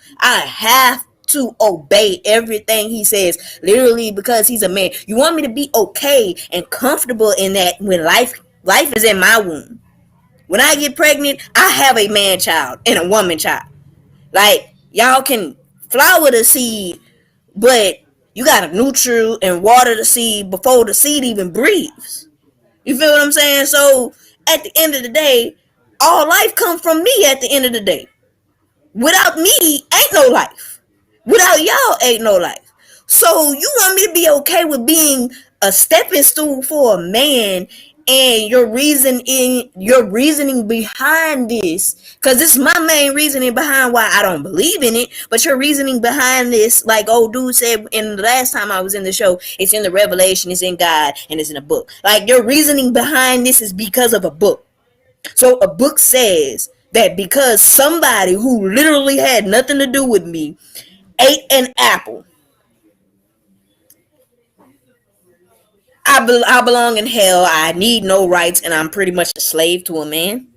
obey everything he says, literally because he's a man. You want me to be okay and comfortable in that when life is in my womb. When I get pregnant, I have a man child and a woman child. Like, y'all can flower the seed, but you gotta nurture and water the seed before the seed even breathes. You feel what I'm saying? So at the end of the day, all life comes from me at the end of the day. Without me, ain't no life. Without y'all, ain't no life. So you want me to be okay with being a stepping stool for a man, and your reasoning behind this, because this is my main reasoning behind why I don't believe in it, but your reasoning behind this, like old dude said in the last time I was in the show, it's in the revelation, it's in God, and it's in a book. Like, your reasoning behind this is because of a book. So a book says that because somebody who literally had nothing to do with me ate an apple, I belong in hell, I need no rights, and I'm pretty much a slave to a man.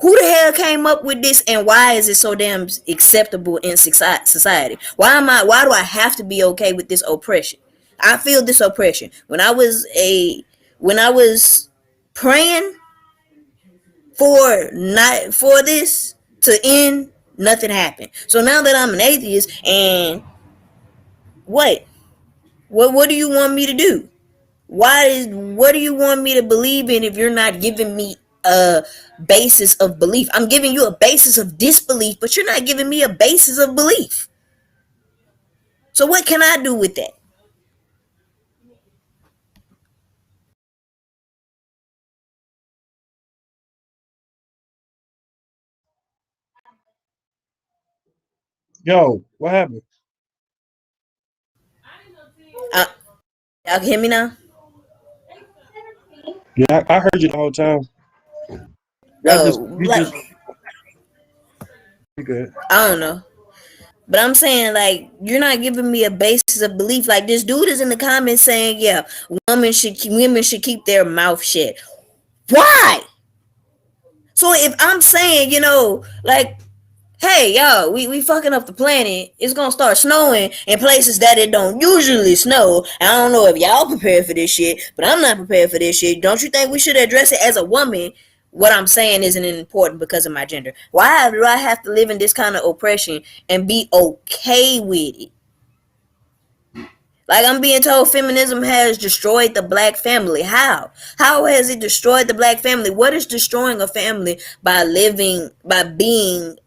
Who the hell came up with this, and why is it so damn acceptable in society? Why do I have to be okay with this oppression? I feel this oppression. When I was praying for this to end, nothing happened. So now that I'm an atheist, and what? What do you want me to do? What do you want me to believe in if you're not giving me a basis of belief? I'm giving you a basis of disbelief, but you're not giving me a basis of belief. So what can I do with that? Yo, what happened? Uh, y'all can hear me now? Yeah, I heard you the whole time. Y'all just, you Like, just, you good. I don't know. But I'm saying, like, you're not giving me a basis of belief. Like, this dude is in the comments saying, yeah, women should keep their mouth shut. Why? So if I'm saying, like, hey, yo, we fucking up the planet, it's gonna start snowing in places that it don't usually snow. I don't know if y'all prepared for this shit, but I'm not prepared for this shit. Don't you think we should address it as a woman? What I'm saying isn't important because of my gender. Why do I have to live in this kind of oppression and be okay with it? Like, I'm being told feminism has destroyed the black family. How? How has it destroyed the black family? What is destroying a family by being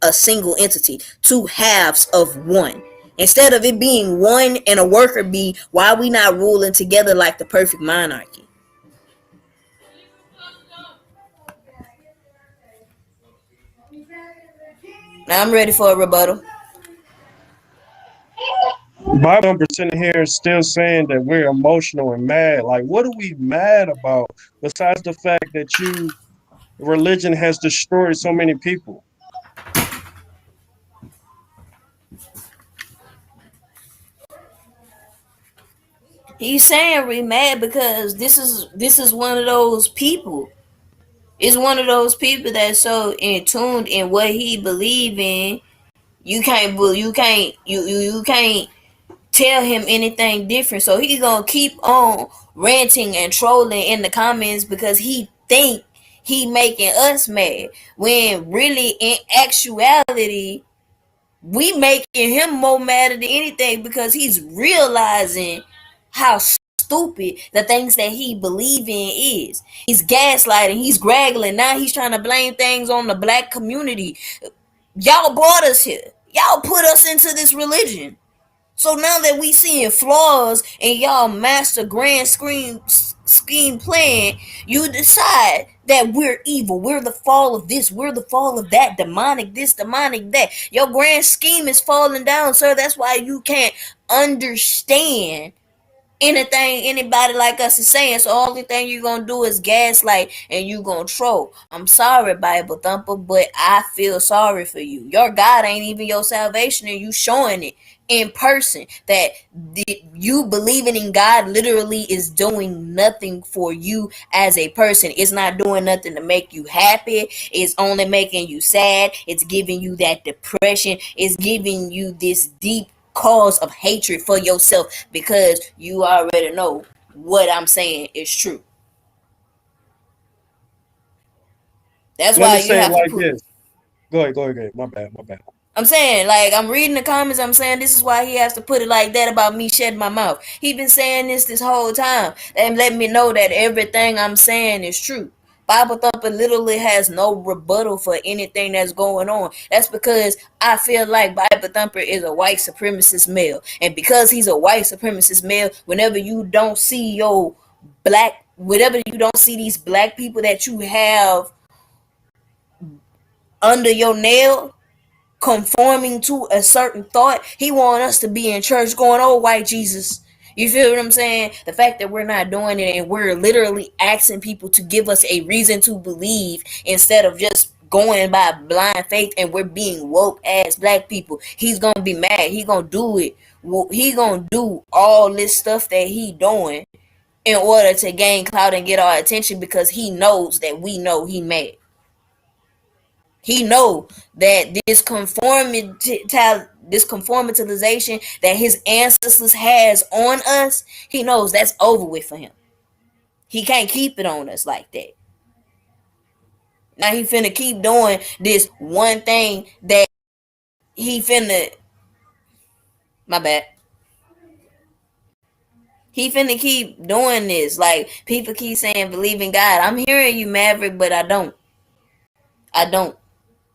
a single entity, two halves of one? Instead of it being one and a worker bee, why are we not ruling together like the perfect monarchy? Now I'm ready for a rebuttal. Bible percent here is still saying that we're emotional and mad. Like, what are we mad about besides the fact that religion has destroyed so many people? He's saying we mad because this is one of those people. It's one of those people that's so in tuned in what he believe in. You can't tell him anything different. So he's gonna keep on ranting and trolling in the comments because he think he making us mad. When really in actuality, we making him more mad than anything because he's realizing how stupid the things that he believe in is. He's gaslighting, he's graggling. Now he's trying to blame things on the black community. Y'all brought us here. Y'all put us into this religion. So now that we seeing flaws in y'all master grand scheme plan, you decide that we're evil. We're the fall of this. We're the fall of that. Demonic this, demonic that. Your grand scheme is falling down, sir. That's why you can't understand anything anybody like us is saying. So only thing you're gonna do is gaslight and you gonna troll. I'm sorry, Bible Thumper, but I feel sorry for you. Your God ain't even your salvation, and you showing it in person that you believing in God literally is doing nothing for you as a person. It's not doing nothing to make you happy. It's only making you sad. It's giving you that depression. It's giving you this deep cause of hatred for yourself because you already know what I'm saying is true. That's Let why me you say it have to like put. this. Go ahead. My bad. I'm saying, like, I'm reading the comments. I'm saying this is why he has to put it like that about me shedding my mouth. He been saying this whole time and letting me know that everything I'm saying is true. Bible Thumper literally has no rebuttal for anything that's going on. That's because I feel like Bible Thumper is a white supremacist male. And because he's a white supremacist male, whenever you don't see your whenever you don't see these black people that you have under your nail, conforming to a certain thought, he want us to be in church going, oh, white Jesus. You feel what I'm saying? The fact that we're not doing it and we're literally asking people to give us a reason to believe instead of just going by blind faith, and we're being woke ass black people. He's gonna be mad. He gonna do it. He gonna do all this stuff that he doing in order to gain clout and get our attention because he knows that we know he mad. He know that this conformitization that his ancestors has on us, he knows that's over with for him. He can't keep it on us like that. Now he finna keep doing this one thing that he finna my bad. He finna keep doing this. Like, people keep saying believe in God. I'm hearing you, Maverick, but I don't. I don't.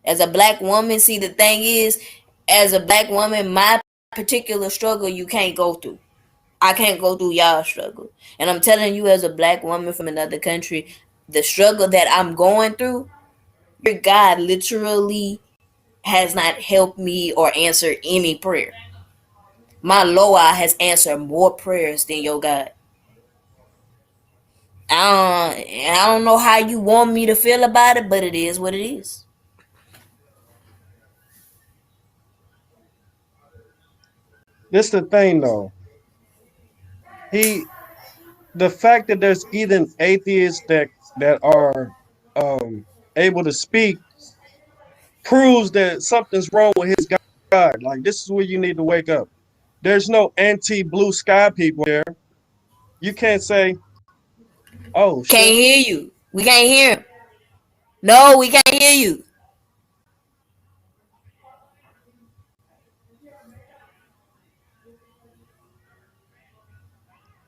As a black woman, see, the thing is, as a black woman, my particular struggle you can't go through. I can't go through y'all struggle. And I'm telling you, as a black woman from another country, the struggle that I'm going through, your God literally has not helped me or answered any prayer. My Loa has answered more prayers than your God. I don't know how you want me to feel about it, but it is what it is. This the thing though. The fact that there's even atheists that are able to speak proves that something's wrong with his God. Like, this is where you need to wake up. There's no anti-blue sky people there. You can't say, "Oh Can't shit." hear you. We can't hear him. No, we can't hear you.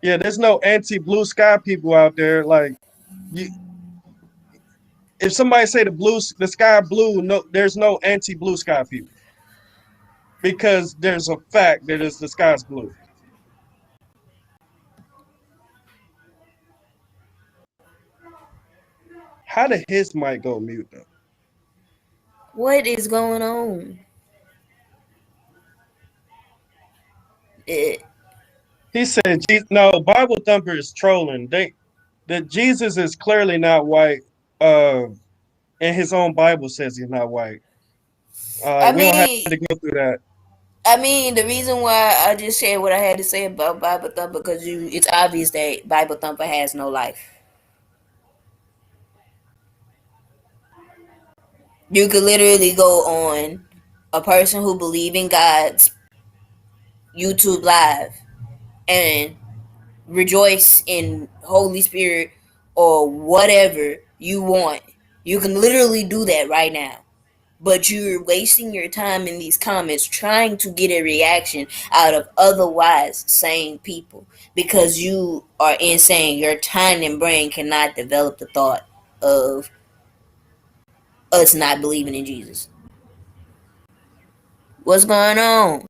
Yeah, there's no anti-blue sky people out there. Like, you, if somebody say the sky blue, no, there's no anti-blue sky people because there's a fact that the sky's blue. How did his mic go mute though? What is going on? It, He said, "No, Bible Thumper is trolling. That Jesus is clearly not white. Uh, and his own Bible says he's not white. I We don't have mean, to go through that. the reason why I just said what I had to say about Bible Thumper because it's obvious that Bible Thumper has no life. You could literally go on a person who believe in God's YouTube live and rejoice in Holy Spirit or whatever you want. You can literally do that right now. But you're wasting your time in these comments trying to get a reaction out of otherwise sane people because you are insane. Your tiny brain cannot develop the thought of us not believing in Jesus. What's going on?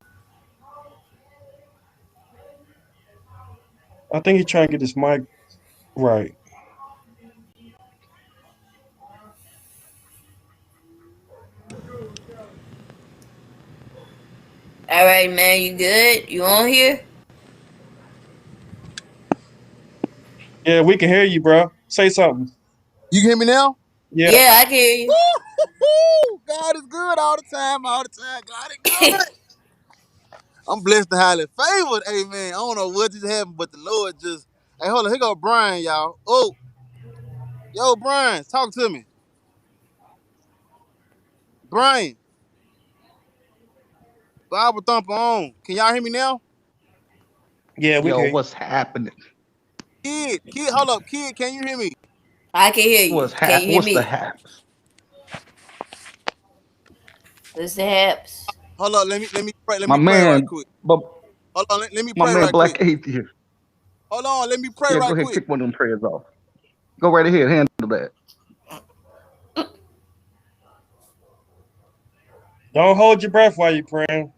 I think he's trying to get his mic right. All right, man, you good? You on here? Yeah, we can hear you, bro. Say something. You can hear me now? Yeah. Yeah, I can hear you. Woo! God is good all the time, all the time. God is good. I'm blessed and highly favored. Amen. I don't know what just happened, but the Lord just. Hey, hold on. Here go Brian, y'all. Oh, yo, Brian, talk to me. Brian, Bible thumper on. Can y'all hear me now? Yeah, we can Yo, hear you. what's happening? Kid, hold up. Kid, can you hear me? I can hear you. Can you hear What's the me? hap? What's the haps? Hold up. Let me pray. Let My me pray right man, quick. but Hold on. Let me my pray man, right quick. Black Atheist. Hold on. Let me pray Yeah, go right ahead, quick. kick one of them prayers off. Go right ahead, handle that. Don't hold your breath while you praying.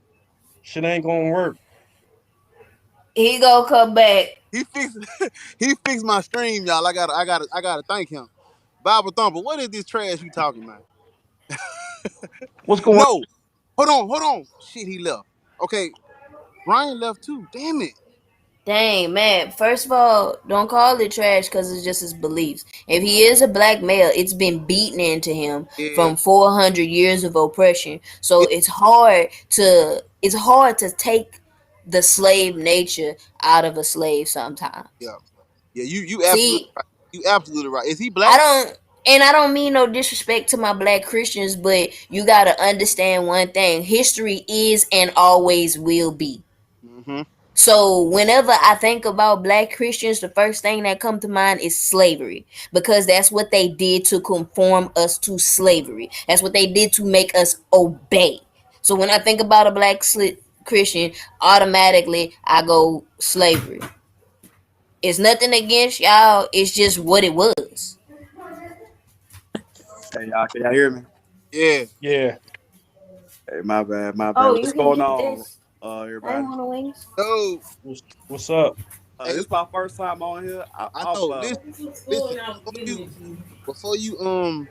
Shit ain't gonna work. He gonna come back. He fixed he fixed my stream, y'all. I gotta thank him. Bible thumper, what is this trash you talking about? What's going? No. Hold on. Shit, he left. Okay, Brian left too. Damn it. Dang, man. First of all, don't call it trash because it's just his beliefs. If he is a black male, it's been beaten into him Yeah. from 400 years of oppression. So Yeah. it's hard to take the slave nature out of a slave sometimes. Yeah. Yeah. You absolutely See, right. You absolutely right. Is he I black? don't, and I don't mean no disrespect to my black Christians, but you got to understand one thing: history is and always will be. Mm-hmm. So whenever I think about black Christians, the first thing that come to mind is slavery, because that's what they did to conform us to slavery. That's what they did to make us obey. So when I think about a Christian, automatically I go slavery. It's nothing against y'all. It's just what it was. Hey, y'all, can y'all hear me? Yeah. Yeah. Hey, my bad, my bad. Oh, you What's can going get on, this. I everybody? ain't want to wings. No. What's up? Hey, This is my first time on here. I know. Listen, before you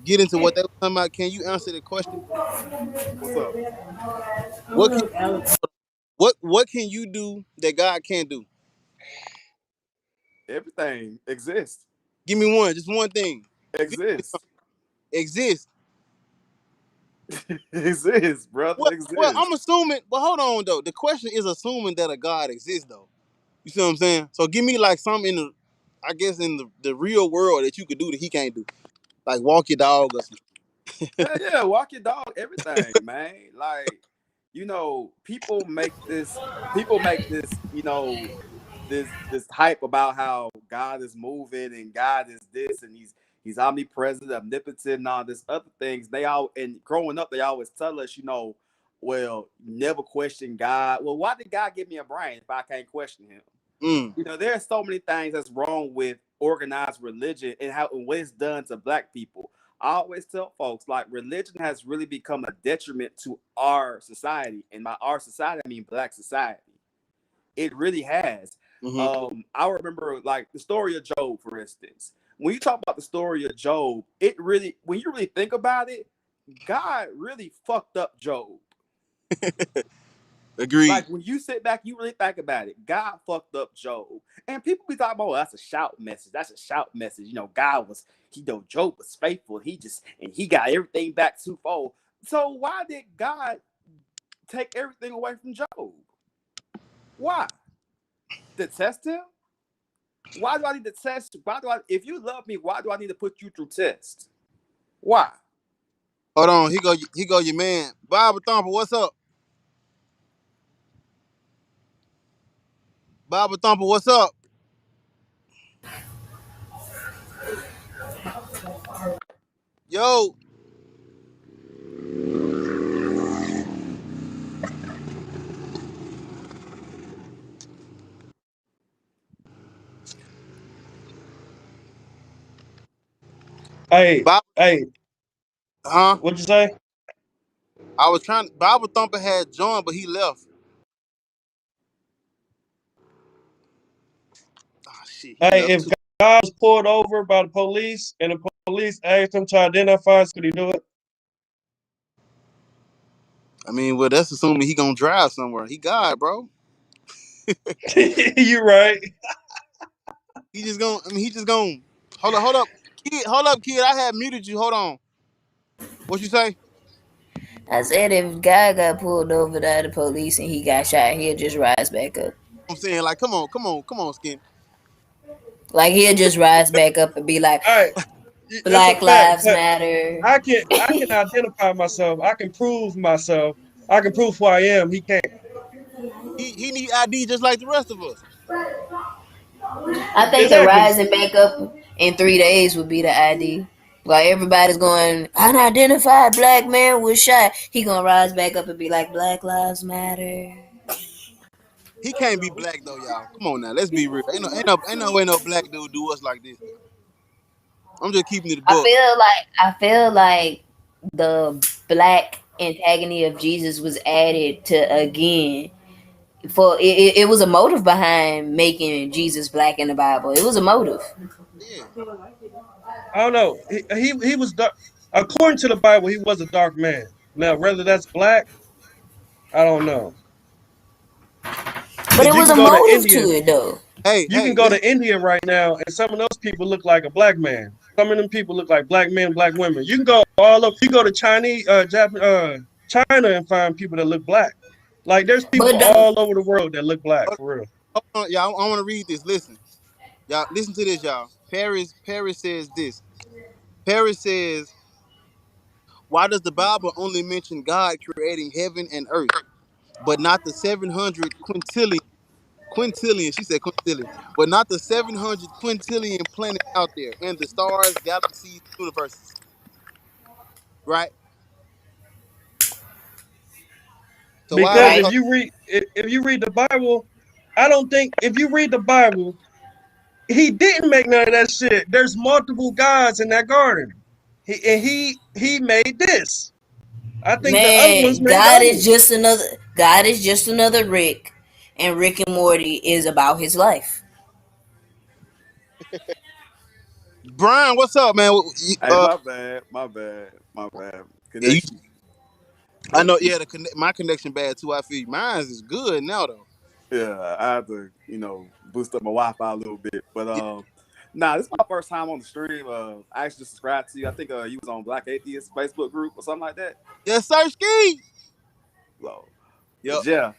get into what they were talking about, can you answer the question? what's up? What can what can you do that God can't do? Everything exists. Give me one, just one thing. Exists. Exist. Exists, brother. Well, Exists. I'm assuming, but hold on though. The question is assuming that a God exists though. You see what I'm saying? So give me like something in the, I guess in the real world that you could do that he can't do. Like walk your dog or something. Yeah, yeah. Walk your dog. Everything, man. Like, people make this. People make this. This hype about how God is moving and God is this and he's omnipresent, omnipotent, and all this other things. They all and growing up, they always tell us, well, never question God. Well, why did God give me a brain if I can't question him? Mm. There are so many things that's wrong with organized religion and what it's done to black people. I always tell folks like religion has really become a detriment to our society. And by our society, I mean black society. It really has. Mm-hmm. I remember like the story of Job, for instance. When you talk about the story of Job, when you really think about it, God really fucked up Job. Agreed. Like when you sit back, you really think about it. God fucked up Job, and people be talking about, oh, that's a shout message. That's a shout message. Job was faithful. He got everything back twofold. So why did God take everything away from Job? Why? To test him? Why do I need to test? If you love me, why do I need to put you through tests? Why? Hold on. He go your man. Bible Thumper, what's up? Bible Thumper, what's up? Yo. Hey, Bible, hey, huh? what'd you say? I was trying. Bible Thumper had joined, but he left. Ah, shit, he Hey, left if too. God was pulled over by the police and the police asked him to identify, could he do I mean, well, that's assuming he gonna drive somewhere. He God, bro. it? You right. He just gonna. I mean, he just gonna. Hold up, kid. Hold up, kid. I had muted you. Hold on. What you say? I said if guy got pulled over by the police and he got shot, he'll just rise back up. I'm saying like, come on, skin. Like he'll just rise back up and be like, All right, that's a Black fact. Lives But Matter. I can identify myself. I can prove myself. I can prove who I am. He can't. He need ID just like the rest of us. I think the Exactly. rising back up in 3 days would be the ID. Like everybody's going, unidentified black man was shot. He gonna rise back up and be like, Black Lives Matter. He can't be black though, y'all. Come on now, let's be real. Ain't no way no black dude do us like this. I'm just keeping it a book. I feel like the black antagonist of Jesus was added to again for it was a motive behind making Jesus black in the Bible. It was a motive. Yeah. I don't know. He was dark. According to the Bible, he was a dark man. Now, whether that's black, I don't know. But it Because you was can a go to motive to India. it though. Hey, You can go to India right now, and some of those people look like a black man. Some of them people look like black men, black women. You can go all up. You go to China, and find people that look black. Like there's But people all over the world that look black for real. hold on, y'all. I want to read this. Listen, y'all. Listen to this, y'all. Paris says this. Paris says, why does the Bible only mention God creating heaven and earth, but not the 700 quintillion? Quintillion, she said quintillion, but not the 700 quintillion planets out there and the stars, galaxies, universes, right? So why are Because we right. talking? if you read the Bible, I don't think if you read the Bible, he didn't make none of that shit. There's multiple gods in that garden. He made this. I think the other ones Man, made God is others. just another Rick, and Rick and Morty is about his life. Brian, what's up, man? Hey, my bad. Yeah, you. Connection. I know. Yeah, my connection bad too. I feel mine is good now though. Yeah, I have to, boost up my Wi-Fi a little bit. But Yeah. nah, this is my first time on the stream. I actually just subscribed to you. I think you was on Black Atheist Facebook group or something like that. Yes, sir, ski. So, Yep. but yeah.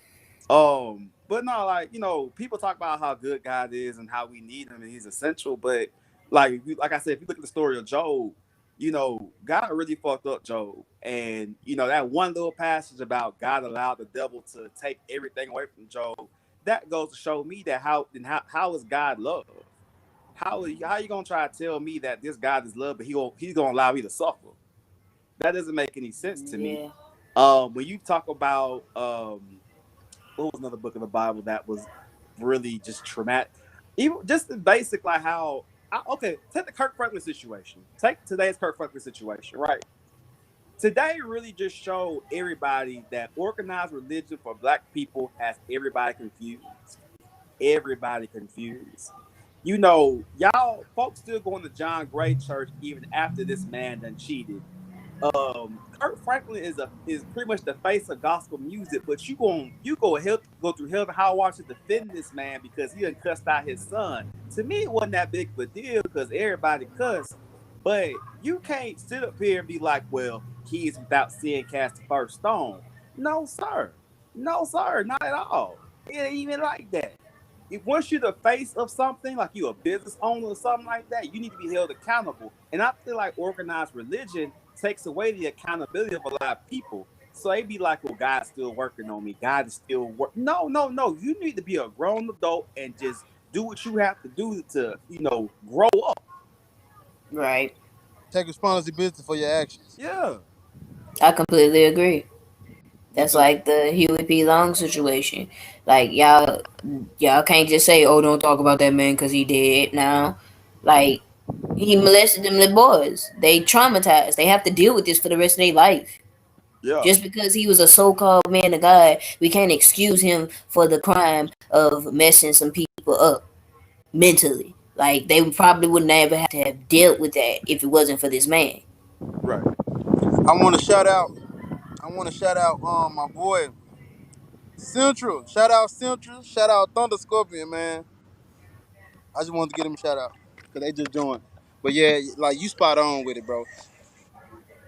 But no, like, people talk about how good God is and how we need him and he's essential. But like I said, if you look at the story of Job, God really fucked up Job. And that one little passage about God allowed the devil to take everything away from Job, that goes to show me that how is God love? How you gonna try to tell me that this God is love, but he's gonna allow me to suffer? That doesn't make any sense to me. Yeah. When you talk about what was another book of the Bible that was really just traumatic, even just the basic like how okay, take the Kirk Franklin situation. Take today's Kirk Franklin situation, right? Today really just showed everybody that organized religion for black people has everybody confused. Everybody confused. Y'all folks still going to John Gray Church even after this man done cheated. Kirk Franklin is pretty much the face of gospel music, but you go through hell and high water to defend this man because he done cussed out his son. To me, it wasn't that big of a deal because everybody cussed, but you can't sit up here and be like, well, kids without sin cast the first stone. No, sir. No, sir, not at all. It ain't even like that. If once you're the face of something, like you're a business owner or something like that, you need to be held accountable. And I feel like organized religion takes away the accountability of a lot of people. So they be like, well, God's still working on me. God is still working. No. You need to be a grown adult and just do what you have to do to, grow up. Right. Take responsibility for your actions. Yeah. I completely agree. That's Because like the Huey P. Long situation. Like y'all can't just say, "Oh, don't talk about that man because he dead." Now, like he molested them little boys. They traumatized. They have to deal with this for the rest of their life. Yeah. Just because he was a so-called man of God, we can't excuse him for the crime of messing some people up mentally. Like they probably wouldn't ever have to have dealt with that if it wasn't for this man. Right. I want to shout out. My boy Central. Shout out Central. Shout out Thunder Scorpion, man. I just wanted to give them a shout out because they just joined. But yeah, like you spot on with it, bro.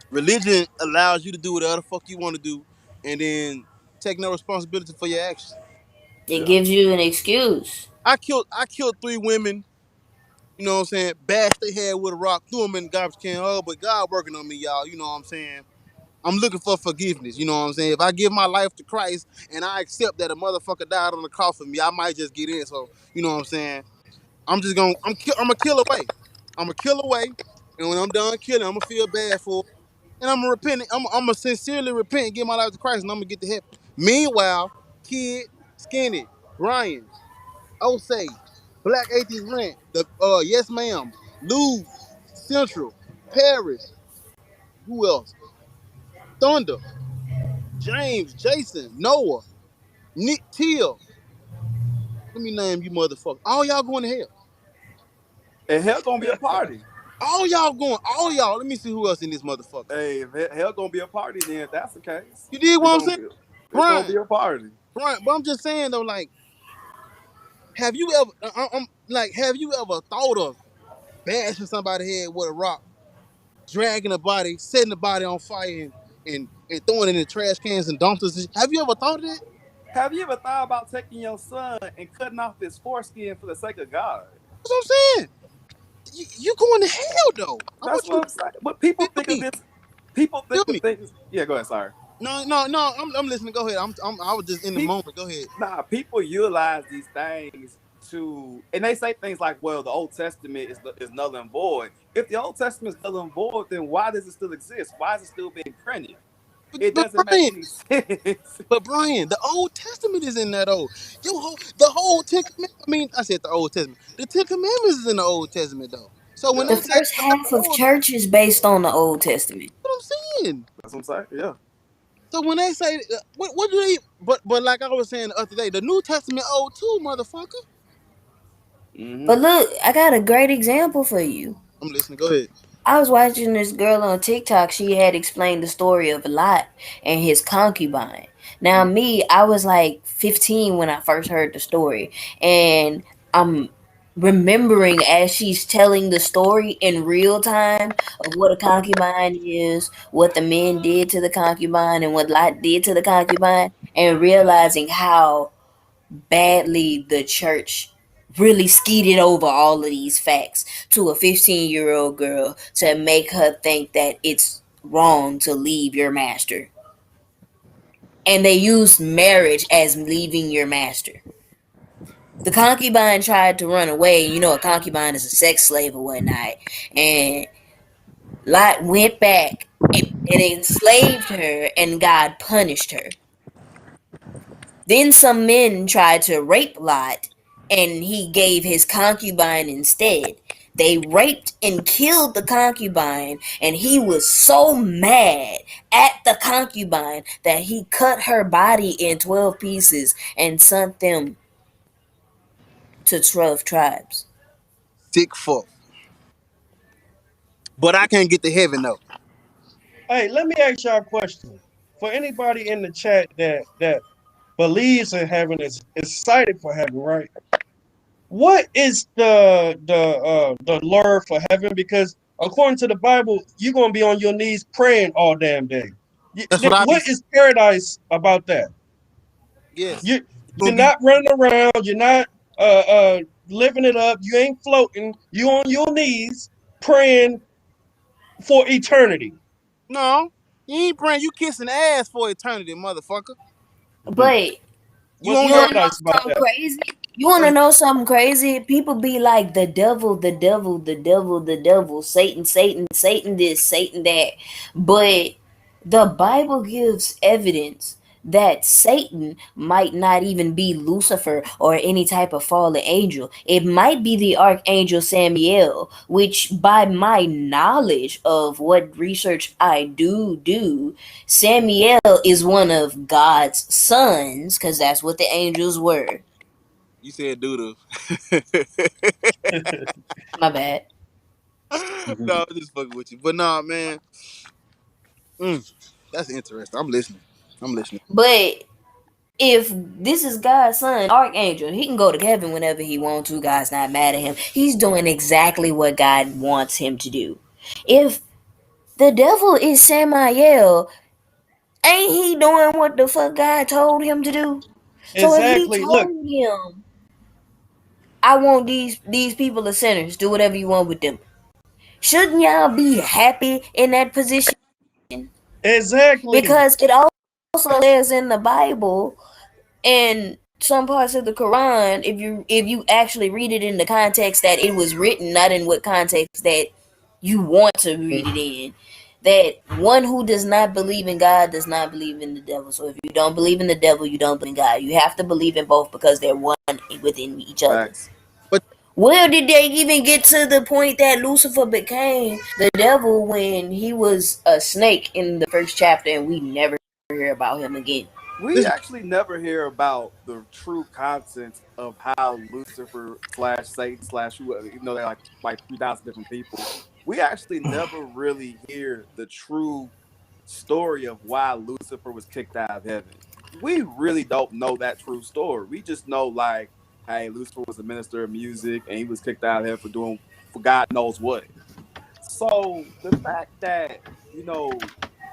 Religion allows you to do whatever the fuck you want to do, and then take no responsibility for your actions. It gives you an excuse. I killed 3 women. You know what I'm saying? Bashed their head with a rock, threw them in the garbage can. Oh, but God working on me, y'all. You know what I'm saying? I'm looking for forgiveness. You know what I'm saying? If I give my life to Christ and I accept that a motherfucker died on the cross for me, I might just get in. So you know what I'm saying? I'm a kill away. I'm a kill away, and when I'm done killing, I'm gonna feel bad for it, and I'm gonna repent. I'm gonna sincerely repent and give my life to Christ, and I'm gonna get to heaven. Meanwhile, Kid, Skinny, Brian, Osage, Black Atheist Rant, the Yes Ma'am, Luz, Central, Paris, who else? Thunder, James, Jason, Noah, Nick Teal. Let me name you motherfuckers. All y'all going to hell. And hell gonna be a party. All y'all. Let me see who else in this motherfucker. Hey, hell gonna be a party then if that's the case. You did what I'm saying? It's gonna be a party. Brian, but I'm just saying though, like, have you ever thought of bashing somebody's head with a rock, dragging a body, setting the body on fire, and throwing it in trash cans and dumpsters? Have you ever thought of that? Have you ever thought about taking your son and cutting off his foreskin for the sake of God? That's what I'm saying. You going to hell though. That's what I'm saying. But people think of this. People think of things. Yeah, go ahead. Sorry. No. I'm listening. Go ahead. I was just in the moment. Go ahead. Nah, people utilize these things and they say things like, "Well, the Old Testament is null and void." If the Old Testament is null and void, then why does it still exist? Why is it still being printed? It doesn't make any sense. But Brian, the Old Testament is in that old. The whole Ten Commandments. I mean, I said the Old Testament. The Ten Commandments is in the Old Testament though. So when The they say first half of church is based on the Old Testament. what I'm saying. That's what I'm saying. Yeah. So when they say what do they? But like I was saying the other day, the New Testament old too, motherfucker. Mm-hmm. But look, I got a great example for you. I'm listening. Go ahead. I was watching this girl on TikTok. She had explained the story of Lot and his concubine. Now, me, I was like 15 when I first heard the story. And I'm remembering as she's telling the story in real time of what a concubine is, what the men did to the concubine, and what Lot did to the concubine, and realizing how badly the church really skeeted over all of these facts to a 15-year-old girl to make her think that it's wrong to leave your master. And they used marriage as leaving your master. The concubine tried to run away. You know, a concubine is a sex slave or whatnot. And Lot went back and enslaved her, and God punished her. Then some men tried to rape Lot, and he gave his concubine instead. They raped and killed the concubine, and he was so mad at the concubine that he cut her body in 12 pieces and sent them to 12 tribes. Sick fuck. But I can't get to heaven though. Hey, let me ask y'all a question. For anybody in the chat that believes in heaven, is excited for heaven, right? What is the lure for heaven? Because according to the Bible, you're gonna be on your knees praying all damn day. That's what is paradise about that? Yes. You're not running around. You're not living it up. You ain't floating. You on your knees praying for eternity. No, you ain't praying. You kissing ass for eternity, motherfucker. But you want to know something crazy? You want to know something crazy? People be like, the devil, the devil, the devil, the devil, Satan, Satan, Satan this, Satan that. But the Bible gives evidence that Satan might not even be Lucifer or any type of fallen angel. It might be the archangel Samiel, which by my knowledge of what research I do, Samiel is one of God's sons, because that's what the angels were. You said doodle. My bad. No, I'm just fucking with you. But nah, man. That's interesting. I'm listening. But if this is God's son, Archangel, he can go to heaven whenever he wants to. God's not mad at him. He's doing exactly what God wants him to do. If the devil is Samael, ain't he doing what the fuck God told him to do? So if he Exactly. Look, told him, I want these people as sinners, do whatever you want with them, shouldn't y'all be happy in that position? exactly. Because it also says in the Bible and some parts of the Quran, if you actually read it in the context that it was written, not in what context that you want to read it in, that one who does not believe in God does not believe in the devil. So if you don't believe in the devil, you don't believe in God. You have to believe in both because they're one within each other. Facts. Where did they even get to the point that Lucifer became the devil when he was a snake in the first chapter and we never hear about him again? We actually never hear about the true contents of how Lucifer / Satan / whoever, even though they're like 3,000 different people. We actually never really hear the true story of why Lucifer was kicked out of heaven. We really don't know that true story. We just know, like, hey, Lucifer was a minister of music and he was kicked out of heaven for doing for God knows what. So the fact that, you know,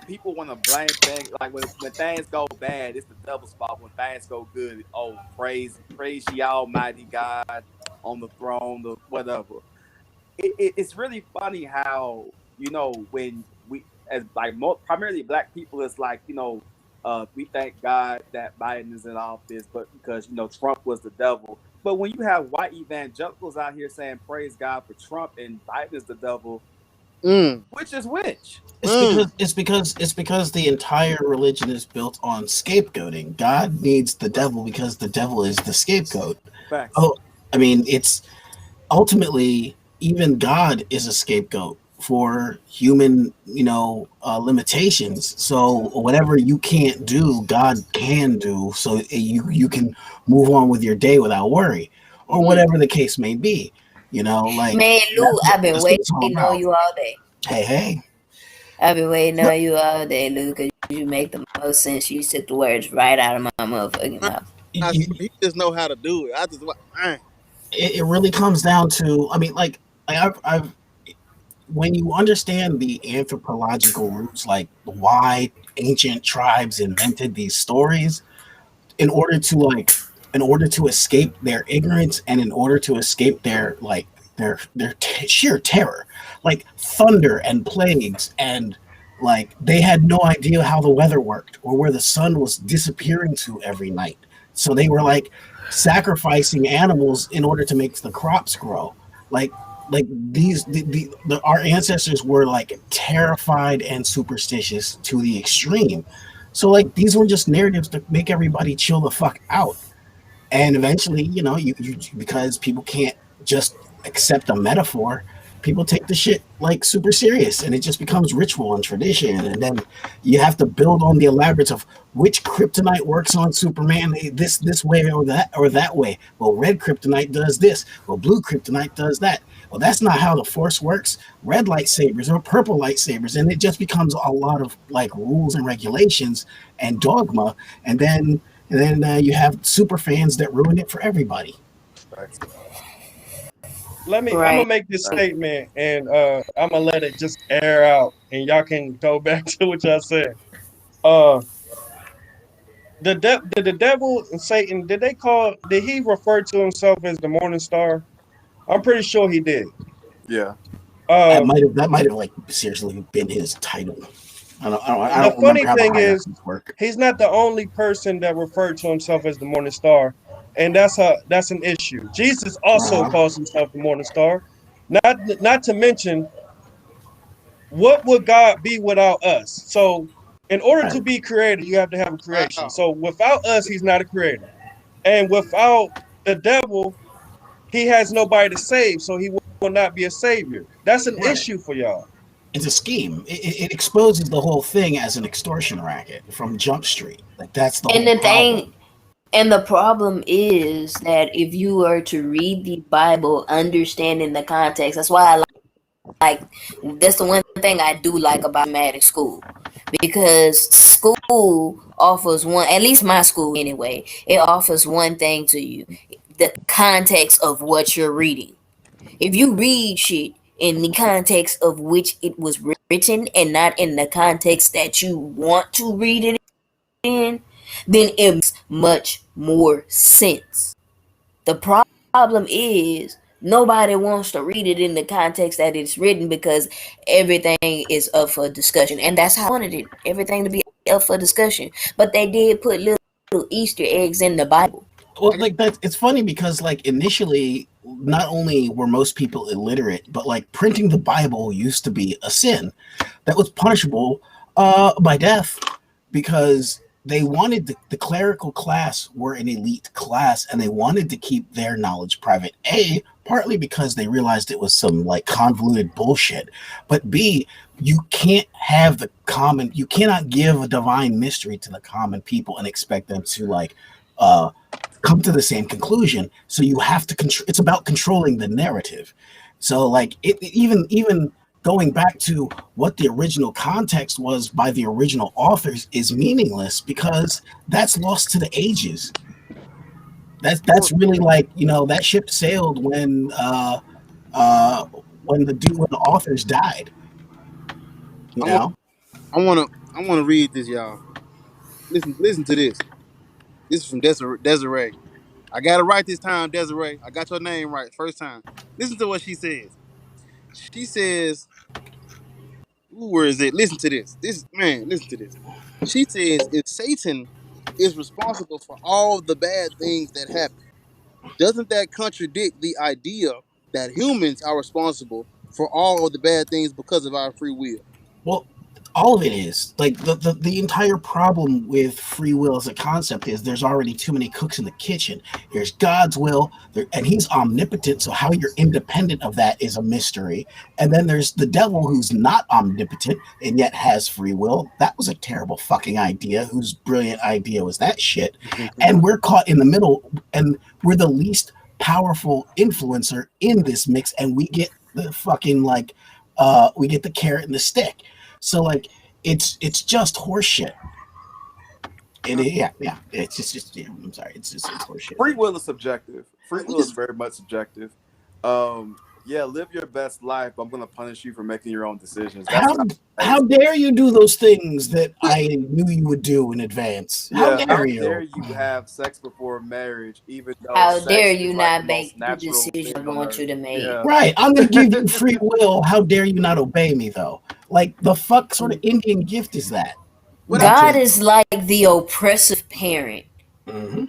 people want to blame things like when things go bad, it's the devil's fault. When things go good, oh, praise ye Almighty God on the throne, the whatever. It's really funny how, you know, when we as like primarily black people, it's like, you know, we thank God that Biden is in office, but because, you know, Trump was the devil. But when you have white evangelicals out here saying praise God for Trump and Biden is the devil, which is which? It's because the entire religion is built on scapegoating. God needs the devil because the devil is the scapegoat. Facts. Oh, I mean, it's ultimately even God is a scapegoat for human, limitations. So whatever you can't do, God can do. So you can move on with your day without worry, or whatever the case may be. Like, man, Lou, I've been waiting on you all day. Hey. I've been waiting on you all day, Lou, because you make the most sense. You took the words right out of my motherfucking mouth. He just know how to do it. It really comes down to, I mean, like I've when you understand the anthropological roots, like why ancient tribes invented these stories, in order to escape their ignorance and in order to escape their sheer terror, like thunder and plagues, and like they had no idea how the weather worked or where the sun was disappearing to every night. So they were like sacrificing animals in order to make the crops grow. Like our ancestors were like terrified and superstitious to the extreme. So like these were just narratives to make everybody chill the fuck out. And eventually, you because people can't just accept a metaphor, people take the shit like super serious, and it just becomes ritual and tradition. And then you have to build on the elaborates of which kryptonite works on Superman this way or that way. Well, red kryptonite does this. Well, blue kryptonite does that. Well, that's not how the Force works. Red lightsabers or purple lightsabers, and it just becomes a lot of like rules and regulations and dogma. And then you have super fans that ruin it for everybody. I'm gonna make this statement, and I'm gonna let it just air out, and y'all can go back to what y'all said. Did the devil and Satan, did he refer to himself as the morning star? I'm pretty sure he did. Yeah. That might have like seriously been his title. I don't the funny remember thing is, he's not the only person that referred to himself as the morning star, and that's an issue. Jesus also calls himself the morning star. Not to mention, what would God be without us? So, in order to be created, you have to have a creation. So, without us, he's not a creator, and without the devil, he has nobody to save. So, he will not be a savior. That's an issue for y'all. It's a scheme. It exposes the whole thing as an extortion racket from Jump Street. Like that's the whole problem. And the problem is that if you were to read the Bible, understanding the context, that's why I like that's the one thing I do like about Mathematics School. because school offers one, at least my school anyway, it offers one thing to you: the context of what you're reading. If you read shit in the context of which it was written and not in the context that you want to read it in, then it makes much more sense. The problem is nobody wants to read it in the context that it's written because everything is up for discussion. And that's how I wanted it, everything to be up for discussion. But they did put little Easter eggs in the Bible. Well, like that, it's funny because like initially, not only were most people illiterate, but like printing the Bible used to be a sin that was punishable by death because they wanted the clerical class were an elite class and they wanted to keep their knowledge private. A, partly because they realized it was some like convoluted bullshit, but B, you can't have you cannot give a divine mystery to the common people and expect them to like come to the same conclusion. So you have to it's about controlling the narrative. So like even going back to what the original context was by the original authors is meaningless because that's lost to the ages. That's really like, you know, that ship sailed when the authors died. You know? I wanna read this, y'all. Listen to this. This is from Desiree. I got it right this time, Desiree. I got your name right first time. Listen to what she says. She says, ooh, where is it? Listen to this. Listen to this. She says, if Satan is responsible for all the bad things that happen, doesn't that contradict the idea that humans are responsible for all of the bad things because of our free will? Well, all of it is like the entire problem with free will as a concept is there's already too many cooks in the kitchen. There's God's will, and he's omnipotent, so how you're independent of that is a mystery. And then there's the devil, who's not omnipotent and yet has free will. That was a terrible fucking idea. Whose brilliant idea was that shit? And we're caught in the middle, and we're the least powerful influencer in this mix, and we get the fucking like we get the carrot and the stick. So like it's just horseshit. Yeah. It's just yeah, I'm sorry. It's horseshit. Free will is subjective. Free will is very much subjective. Yeah, live your best life, but I'm gonna punish you for making your own decisions. How dare you do those things that I knew you would do in advance? How dare you? How dare you have sex before marriage, even though how dare you not make the decision I want you to make? Yeah. Right. I'm gonna give you free will. How dare you not obey me though? Like the fuck sort of Indian gift is that? God is like the oppressive parent. Mm-hmm.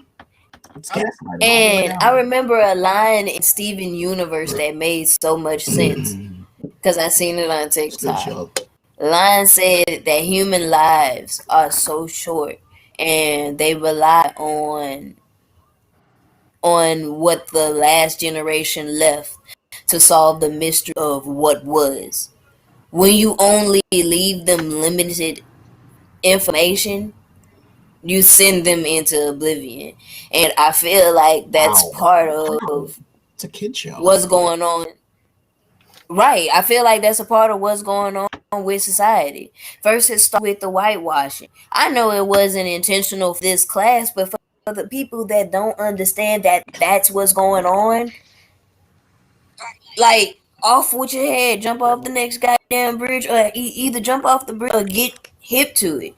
And I remember a line in Steven Universe that made so much sense because I seen it on TikTok. Line said that human lives are so short and they rely on what the last generation left to solve the mystery of what was. When you only leave them limited information, you send them into oblivion. And I feel like that's part of it's a kid show. What's going on. Right. I feel like that's a part of what's going on with society. First, it started with the whitewashing. I know it wasn't intentional for this class, but for the people that don't understand that that's what's going on, like, off with your head, jump off the next goddamn bridge, or either jump off the bridge or get hip to it.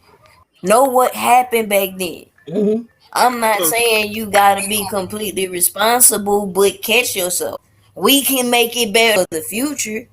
Know what happened back then. Mm-hmm. I'm not saying you gotta be completely responsible, but catch yourself. We can make it better for the future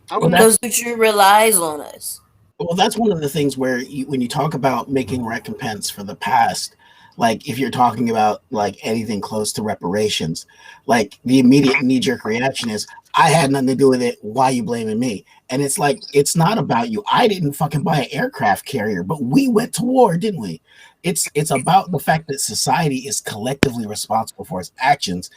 because the future relies on us. Well, that's one of the things where when you talk about making recompense for the past, like if you're talking about like anything close to reparations, like the immediate knee-jerk reaction is, I had nothing to do with it. Why are you blaming me? And it's like, it's not about you. I didn't fucking buy an aircraft carrier, but we went to war, didn't we? It's about the fact that society is collectively responsible for its actions,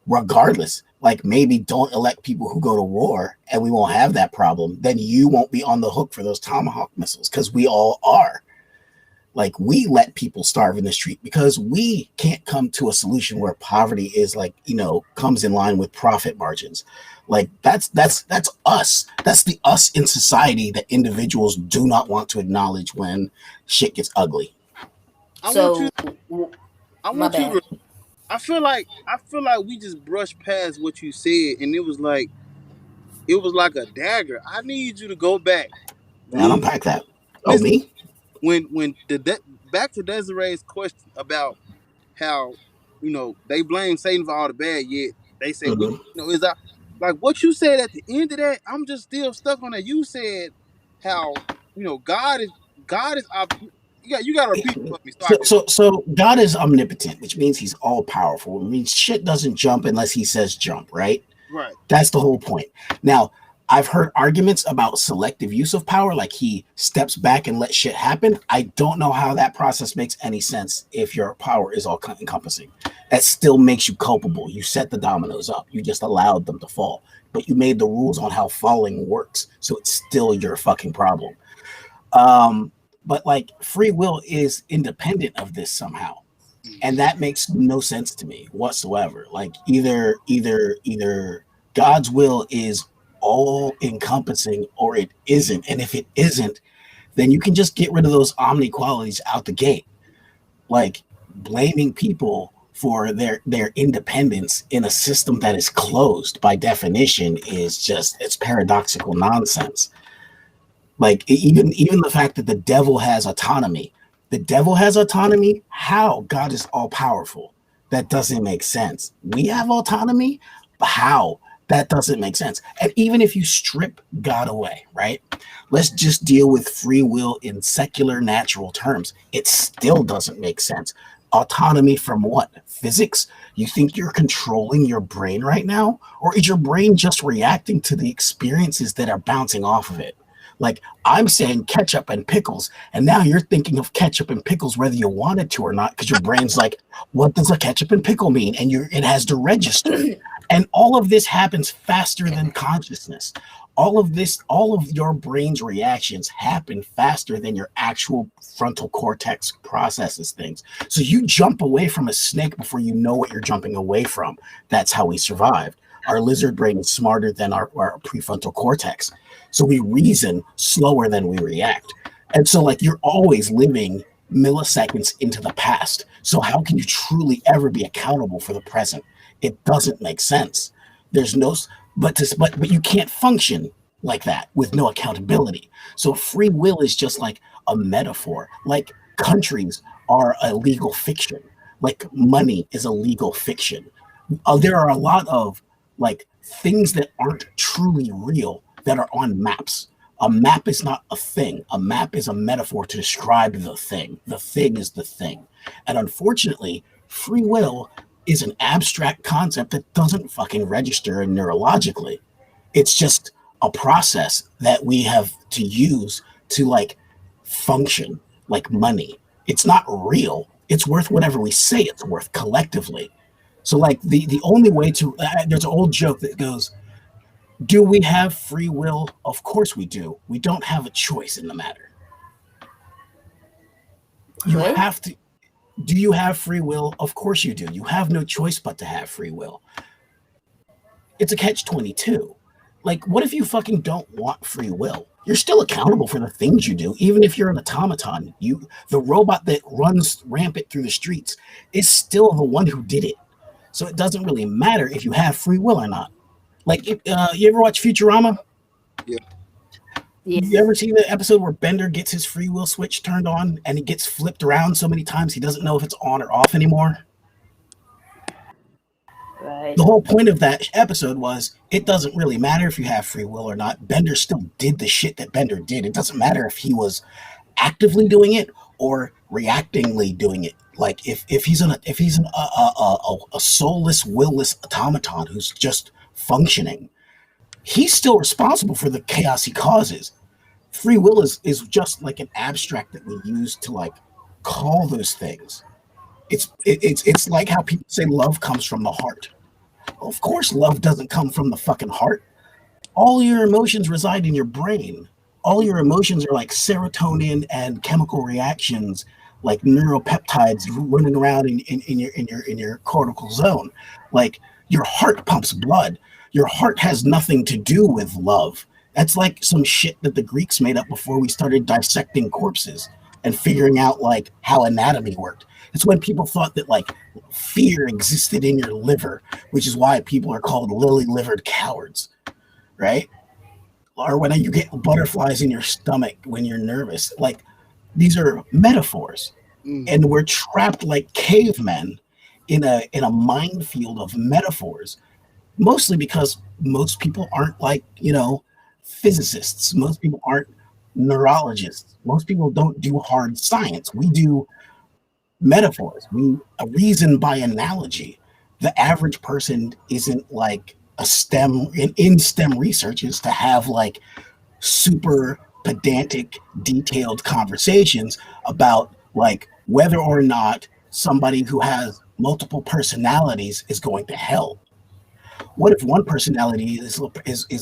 regardless. Like maybe don't elect people who go to war and we won't have that problem. Then you won't be on the hook for those Tomahawk missiles because we all are. Like, we let people starve in the street because we can't come to a solution where poverty is like, comes in line with profit margins. Like, that's us. That's the us in society that individuals do not want to acknowledge when shit gets ugly. I want you to. I feel like we just brushed past what you said, and it was like a dagger. I need you to go back. And unpack that. Oh, me? When back to Desiree's question about how they blame Satan for all the bad, yet they say is that like what you said at the end of that. I'm just still stuck on that. You said how God is you got to repeat it for me. So God is omnipotent, which means he's all powerful. It means shit doesn't jump unless he says jump, right? Right. That's the whole point. Now, I've heard arguments about selective use of power, like he steps back and lets shit happen. I don't know how that process makes any sense if your power is all encompassing. That still makes you culpable. You set the dominoes up. You just allowed them to fall. But you made the rules on how falling works. So it's still your fucking problem. But like free will is independent of this somehow. And that makes no sense to me whatsoever. Like either God's will is all encompassing or it isn't. And if it isn't, then you can just get rid of those omni qualities out the gate. Like blaming people for their independence in a system that is closed by definition is just, it's paradoxical nonsense. Like even the fact that the devil has autonomy. The devil has autonomy? How? God is all powerful. That doesn't make sense. We have autonomy? How? That doesn't make sense. And even if you strip God away, right? Let's just deal with free will in secular natural terms. It still doesn't make sense. Autonomy from what? Physics? You think you're controlling your brain right now? Or is your brain just reacting to the experiences that are bouncing off of it? Like I'm saying ketchup and pickles, and now you're thinking of ketchup and pickles whether you wanted to or not, because your brain's like, what does a ketchup and pickle mean? And it has to register. And all of this happens faster than consciousness. All of your brain's reactions happen faster than your actual frontal cortex processes things. So you jump away from a snake before you know what you're jumping away from. That's how we survived. Our lizard brain is smarter than our prefrontal cortex. So we reason slower than we react. And so like you're always living milliseconds into the past. So how can you truly ever be accountable for the present? It doesn't make sense. There's no, but you can't function like that with no accountability. So free will is just like a metaphor. Like countries are a legal fiction. Like money is a legal fiction. There are a lot of like things that aren't truly real that are on maps. A map is not a thing. A map is a metaphor to describe the thing. The thing is the thing. And unfortunately, free will is an abstract concept that doesn't fucking register neurologically. It's just a process that we have to use to like function, like money. It's not real. It's worth whatever we say it's worth collectively. So like the only way to, there's an old joke that goes, do we have free will? Of course we do. We don't have a choice in the matter. You have to. Do you have free will? Of course you do. You have no choice but to have free will. It's a catch-22. Like, what if you fucking don't want free will? You're still accountable for the things you do, even if you're an automaton. The robot that runs rampant through the streets is still the one who did it. So it doesn't really matter if you have free will or not. Like, you ever watch Futurama? Yeah. You ever see the episode where Bender gets his free will switch turned on and it gets flipped around so many times he doesn't know if it's on or off anymore? Right. The whole point of that episode was it doesn't really matter if you have free will or not. Bender still did the shit that Bender did. It doesn't matter if he was actively doing it or reactingly doing it. Like if he's a soulless, willless automaton who's just functioning, he's still responsible for the chaos he causes. Free will is just like an abstract that we use to like call those things. It's like how people say love comes from the heart. Of course, love doesn't come from the fucking heart. All your emotions reside in your brain. All your emotions are like serotonin and chemical reactions like neuropeptides running around in your cortical zone. Like your heart pumps blood. Your heart has nothing to do with love. That's like some shit that the Greeks made up before we started dissecting corpses and figuring out like how anatomy worked. It's when people thought that like fear existed in your liver, which is why people are called lily-livered cowards, right? Or when you get butterflies in your stomach when you're nervous. Like these are metaphors, and we're trapped like cavemen in a minefield of metaphors. Mostly because most people aren't like physicists. Most people aren't neurologists. Most people don't do hard science. We do metaphors. We reason by analogy. The average person isn't like a STEM in STEM research is to have like super pedantic, detailed conversations about like whether or not somebody who has multiple personalities is going to hell. What if one personality is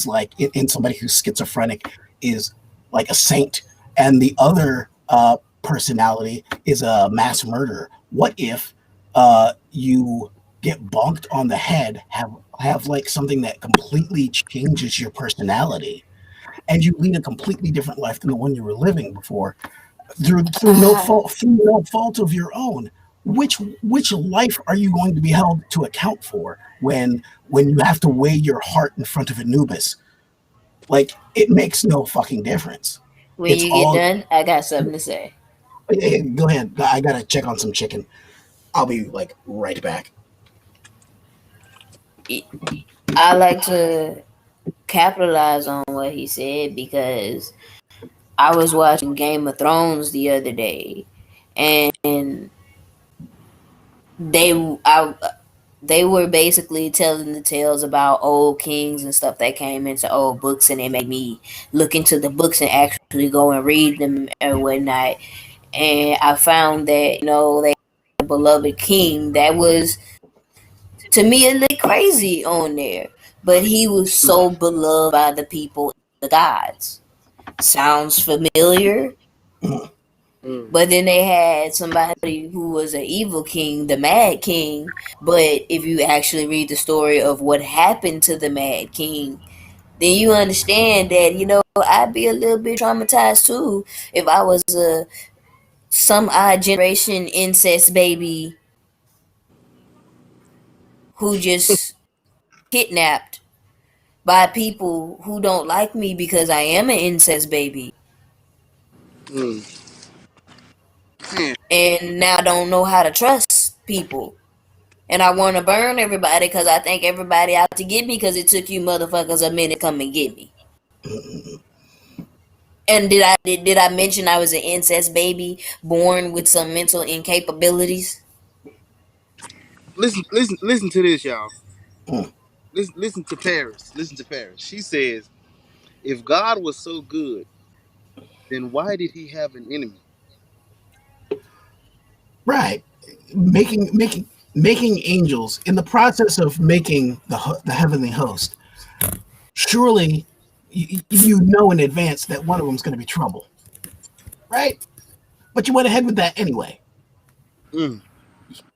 like in somebody who's schizophrenic is like a saint, and the other personality is a mass murderer? What if you get bonked on the head, have like something that completely changes your personality, and you lead a completely different life than the one you were living before, through no fault of your own? Which life are you going to be held to account for when you have to weigh your heart in front of Anubis? Like, it makes no fucking difference. When you get done, I got something to say. Hey, go ahead. I gotta check on some chicken. I'll be like right back. I like to capitalize on what he said because I was watching Game of Thrones the other day, and they were basically telling the tales about old kings and stuff that came into old books, and they made me look into the books and actually go and read them and whatnot. And I found that they had a beloved king that was, to me, a little crazy on there, but he was so beloved by the people, the gods. Sounds familiar? But then they had somebody who was an evil king, the Mad King. But if you actually read the story of what happened to the Mad King, then you understand that, I'd be a little bit traumatized too if I was some odd generation incest baby who just kidnapped by people who don't like me because I am an incest baby. And now I don't know how to trust people. And I want to burn everybody because I think everybody out to get me because it took you motherfuckers a minute to come and get me. And did I mention I was an incest baby born with some mental incapabilities? Listen to this, y'all. Listen to Paris. Listen to Paris. She says, if God was so good, then why did he have an enemy? Right. Making angels in the process of making the heavenly host. Surely you know in advance that one of them is going to be trouble, right? But you went ahead with that anyway.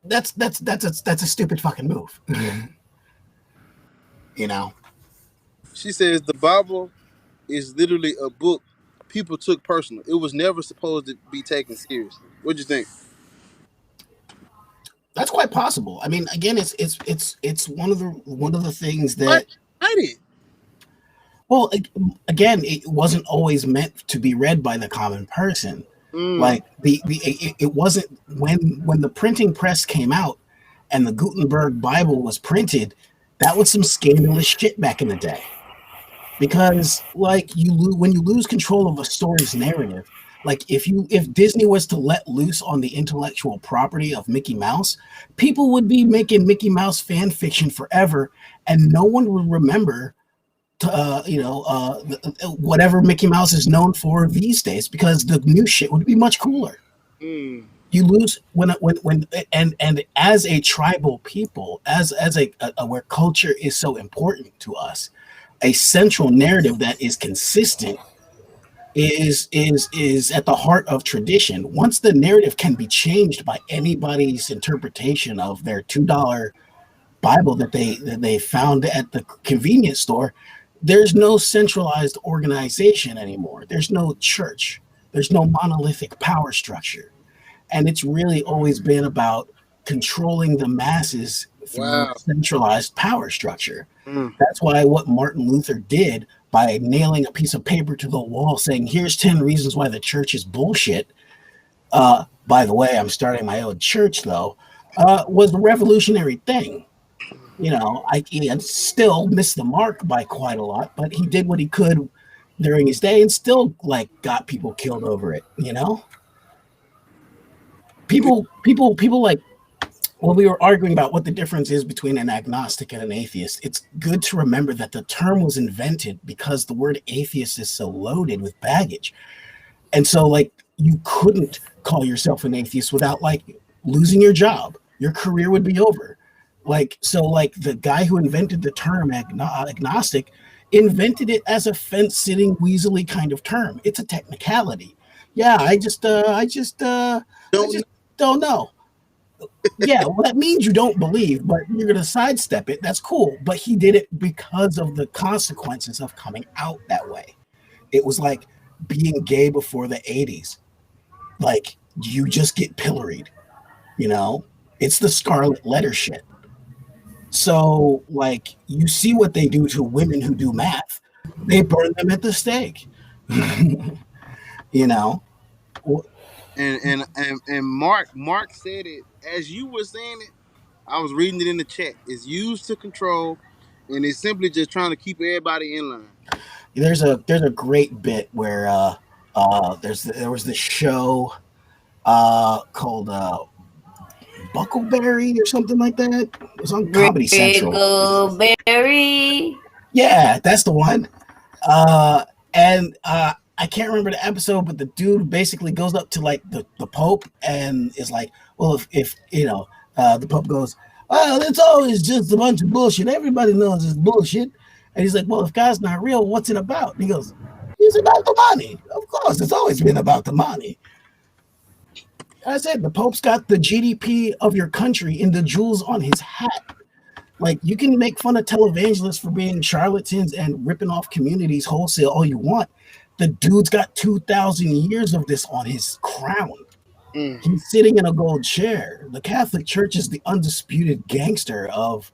That's a stupid fucking move. She says the Bible is literally a book people took personal. It was never supposed to be taken seriously. What do you think? That's quite possible. I mean, again, it's one of the things that I did. Well, again, it wasn't always meant to be read by the common person. Like it wasn't when the printing press came out and the Gutenberg Bible was printed. That was some scandalous shit back in the day. Because like when you lose control of a story's narrative, like if Disney was to let loose on the intellectual property of Mickey Mouse, people would be making Mickey Mouse fan fiction forever, and no one would remember whatever Mickey Mouse is known for these days, because the new shit would be much cooler. You lose when as a tribal people, as a where culture is so important to us, a central narrative that is consistent is at the heart of tradition. Once the narrative can be changed by anybody's interpretation of their $2 Bible that they found at the convenience store, there's no centralized organization anymore. There's no church. There's no monolithic power structure. And it's really always been about controlling the masses through centralized power structure. That's why what Martin Luther did by nailing a piece of paper to the wall saying, here's 10 reasons why the church is bullshit. By the way, I'm starting my own church, though, was a revolutionary thing. You know, he still missed the mark by quite a lot, but he did what he could during his day and still, like, got people killed over it, you know? People like, when we were arguing about what the difference is between an agnostic and an atheist, it's good to remember that the term was invented because the word atheist is so loaded with baggage. And so, like, you couldn't call yourself an atheist without, like, losing your job. Your career would be over. Like, so, like, the guy who invented the term agnostic invented it as a fence-sitting, weaselly kind of term. It's a technicality. Yeah, I just don't know. Yeah, well, that means you don't believe, but you're going to sidestep it. That's cool. But he did it because of the consequences of coming out that way. It was like being gay before the 80s. Like, you just get pilloried, you know? It's the scarlet letter shit. So, like, you see what they do to women who do math. They burn them at the stake. You know? And Mark said it as you were saying it. I was reading it in the chat. It's used to control, and it's simply just trying to keep everybody in line. There's a great bit where there was this show called Buckleberry or something like that. It was on Comedy Central. Buckleberry. Yeah, that's the one. And I can't remember the episode, but the dude basically goes up to, like, the Pope and is like, well, if you know, the Pope goes, well, it's always just a bunch of bullshit. Everybody knows it's bullshit. And he's like, well, if God's not real, what's it about? And he goes, it's about the money. Of course, it's always been about the money. I said, the Pope's got the GDP of your country in the jewels on his hat. Like, you can make fun of televangelists for being charlatans and ripping off communities wholesale all you want. The dude's got 2,000 years of this on his crown. He's sitting in a gold chair. The Catholic Church is the undisputed gangster of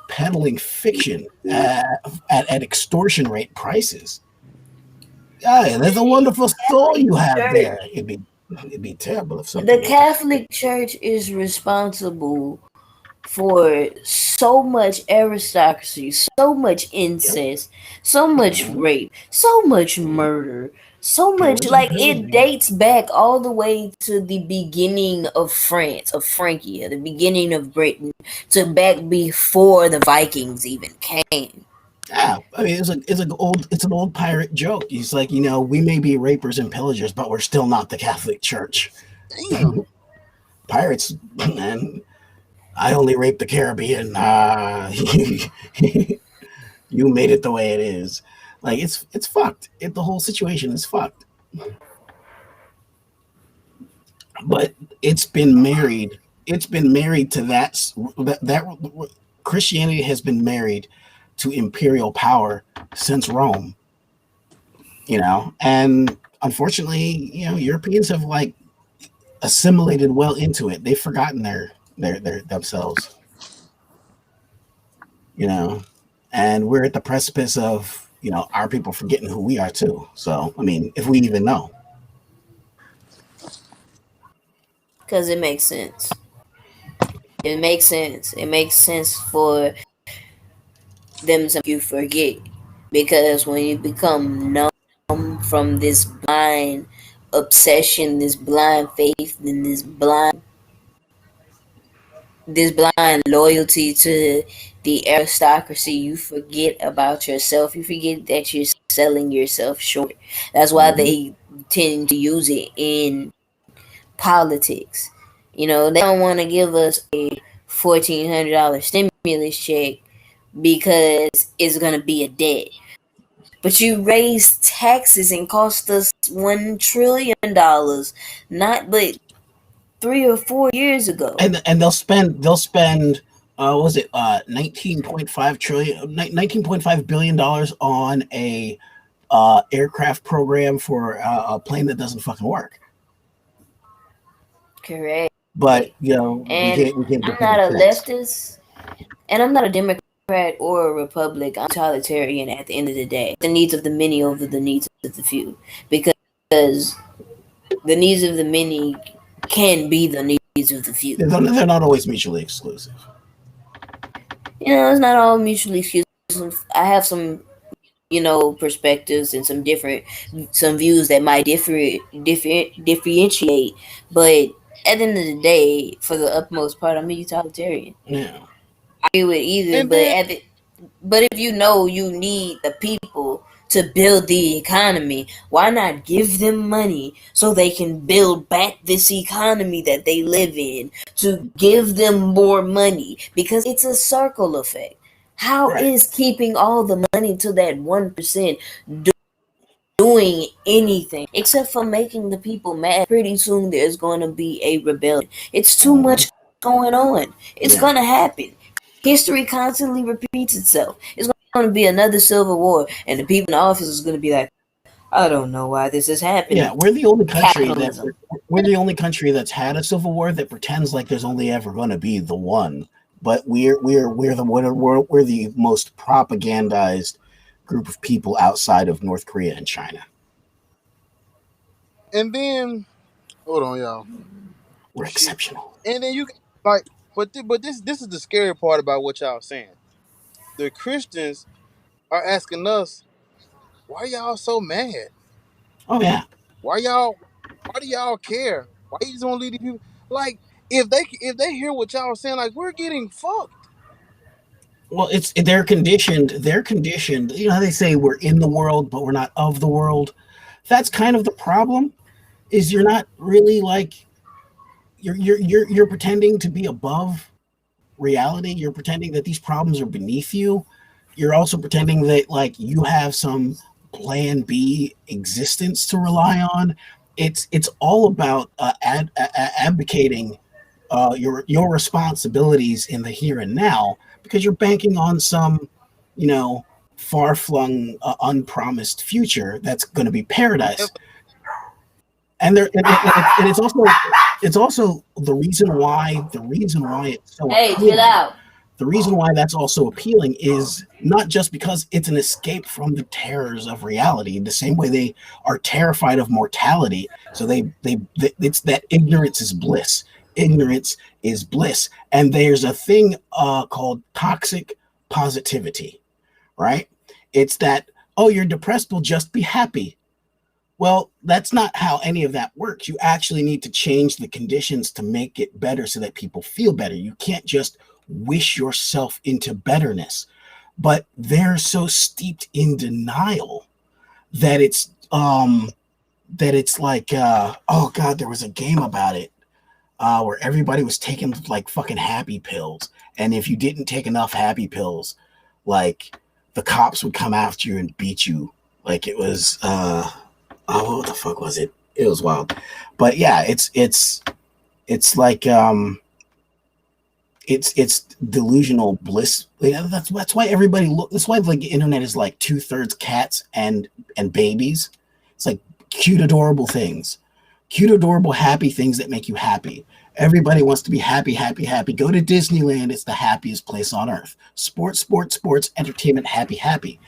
peddling fiction at extortion rate prices. Yeah, there's a wonderful soul you have there. It'd be terrible if something. The Catholic Church is responsible for so much aristocracy, so much incest, so much rape, so much murder, so much, like, it dates back all the way to the beginning of France, of Francia, the beginning of Britain, to back before the Vikings even came. Yeah, I mean, it's an old pirate joke. He's like, you know, we may be rapers and pillagers, but we're still not the Catholic Church. Pirates, man. I only rape the Caribbean. You made it the way it is. Like, it's fucked. The whole situation is fucked. But it's been married. It's been married to that Christianity has been married to imperial power since Rome. You know, and unfortunately, you know, Europeans have, like, assimilated well into it. They've forgotten their themselves, you know, and we're at the precipice of, you know, our people forgetting who we are too. So, I mean, if we even know. Because it makes sense. It makes sense. It makes sense for them to you forget. Because when you become numb from this blind obsession, this blind faith, and this blind loyalty to the aristocracy, you forget about yourself. You forget that you're selling yourself short. That's why they tend to use it in politics. You know, they don't want to give us a $1,400 stimulus check because it's going to be a debt. But you raised taxes and cost us $1 trillion, not but 3 or 4 years ago. And they'll spend what was it 19.5 billion dollars on a aircraft program for a plane that doesn't fucking work. Correct. But you know, and I'm not a leftist, and I'm not a Democrat or a Republican. I'm totalitarian at the end of the day. The needs of the many over the needs of the few, because the needs of the many can be the needs of the few. They're not always mutually exclusive. You know, it's not all mutually exclusive. I have some, you know, perspectives and some views that might differentiate, but at the end of the day, for the utmost part, I'm a utilitarian. Yeah. I agree with either, but if you know you need the people to build the economy, why not give them money so they can build back this economy that they live in? To give them more money, because it's a circle effect. How is keeping all the money to that 1% doing anything except for making the people mad? Pretty soon there's going to be a rebellion. It's too much going on. It's going to happen. History constantly repeats itself. It's going to be another civil war, and the people in the office is going to be like, I don't know why this is happening. Yeah, we're the only country that's had a civil war that pretends like there's only ever going to be the one. But we're the most propagandized group of people outside of North Korea and China. And then, hold on, y'all. We're exceptional. And then you like, but this is the scary part about what y'all saying. The Christians are asking us, why y'all so mad? Oh yeah. Why do y'all care? Why you just want to leave these people? Like, if they hear what y'all saying, like, we're getting fucked. Well, they're conditioned. You know how they say we're in the world, but we're not of the world. That's kind of the problem. Is you're not really like you're pretending to be above reality. You're pretending that these problems are beneath you. You're also pretending that like you have some plan B existence to rely on. It's all about abdicating your responsibilities in the here and now, because you're banking on some, you know, far-flung, unpromised future that's going to be paradise. And it's also the reason why it's so Hey, appealing. chill out. The reason why that's also appealing is not just because it's an escape from the terrors of reality, the same way they are terrified of mortality. So it's that ignorance is bliss. Ignorance is bliss. And there's a thing called toxic positivity, right? It's that, oh, you're depressed, well, just be happy. Well, that's not how any of that works. You actually need to change the conditions to make it better so that people feel better. You can't just wish yourself into betterness. But they're so steeped in denial that it's like oh god, there was a game about it where everybody was taking like fucking happy pills, and if you didn't take enough happy pills, like the cops would come after you and beat you. Like it was what the fuck was it? It was wild. But yeah, it's like it's delusional bliss. That's why everybody that's why like the internet is like 2/3 cats and babies. It's like cute, adorable things. Cute, adorable, happy things that make you happy. Everybody wants to be happy, happy, happy. Go to Disneyland. It's the happiest place on earth. Sports, entertainment, happy, happy.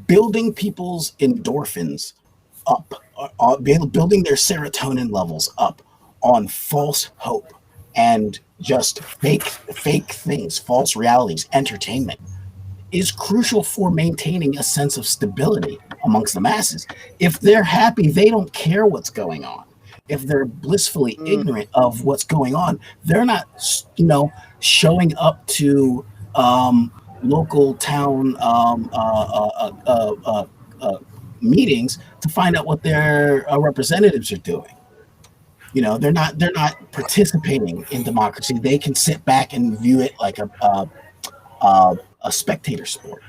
Building people's endorphins up, building their serotonin levels up on false hope and just fake things, false realities, entertainment, is crucial for maintaining a sense of stability amongst the masses. If they're happy, they don't care what's going on. If they're blissfully ignorant of what's going on, they're not, showing up to local town meetings to find out what their representatives are doing. They're not participating in democracy. They can sit back and view it like a spectator sport.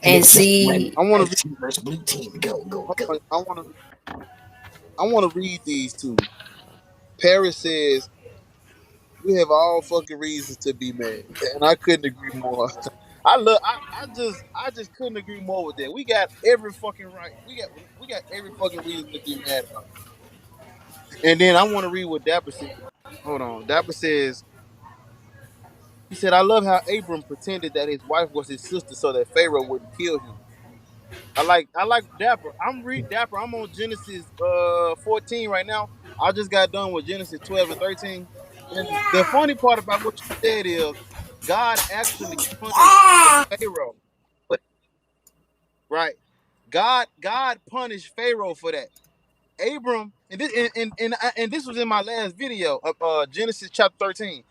And And it's just see, I want red to. team versus blue team. Go, go, go. I want to. I want to read these two. Paris says we have all fucking reasons to be mad, and I couldn't agree more. I just couldn't agree more with that. We got every fucking right. We got every fucking reason to be mad about it. And then I want to read what Dapper said. Hold on. Dapper says he said I love how Abram pretended that his wife was his sister so that Pharaoh wouldn't kill him. I like Dapper. I'm read Dapper. I'm on Genesis 14 right now. I just got done with Genesis 12 and 13. And the funny part about what you said is God actually punished Pharaoh. But right. God punished Pharaoh for that. Abram, and this was in my last video of Genesis chapter 13.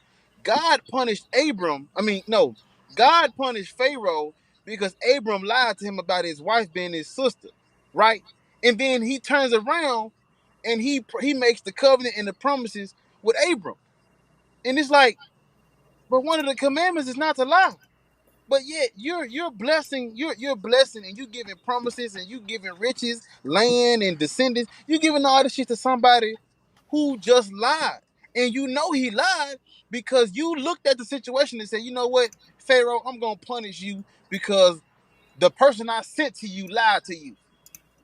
God punished Abram. I mean, no, God punished Pharaoh because Abram lied to him about his wife being his sister, right? And then he turns around and he makes the covenant and the promises with Abram. And it's like, but one of the commandments is not to lie. But yet you're blessing, you're blessing, and you giving promises, and you giving riches, land, and descendants. You giving all this shit to somebody who just lied, and you know he lied because you looked at the situation and said, you know what, Pharaoh, I'm gonna punish you because the person I sent to you lied to you.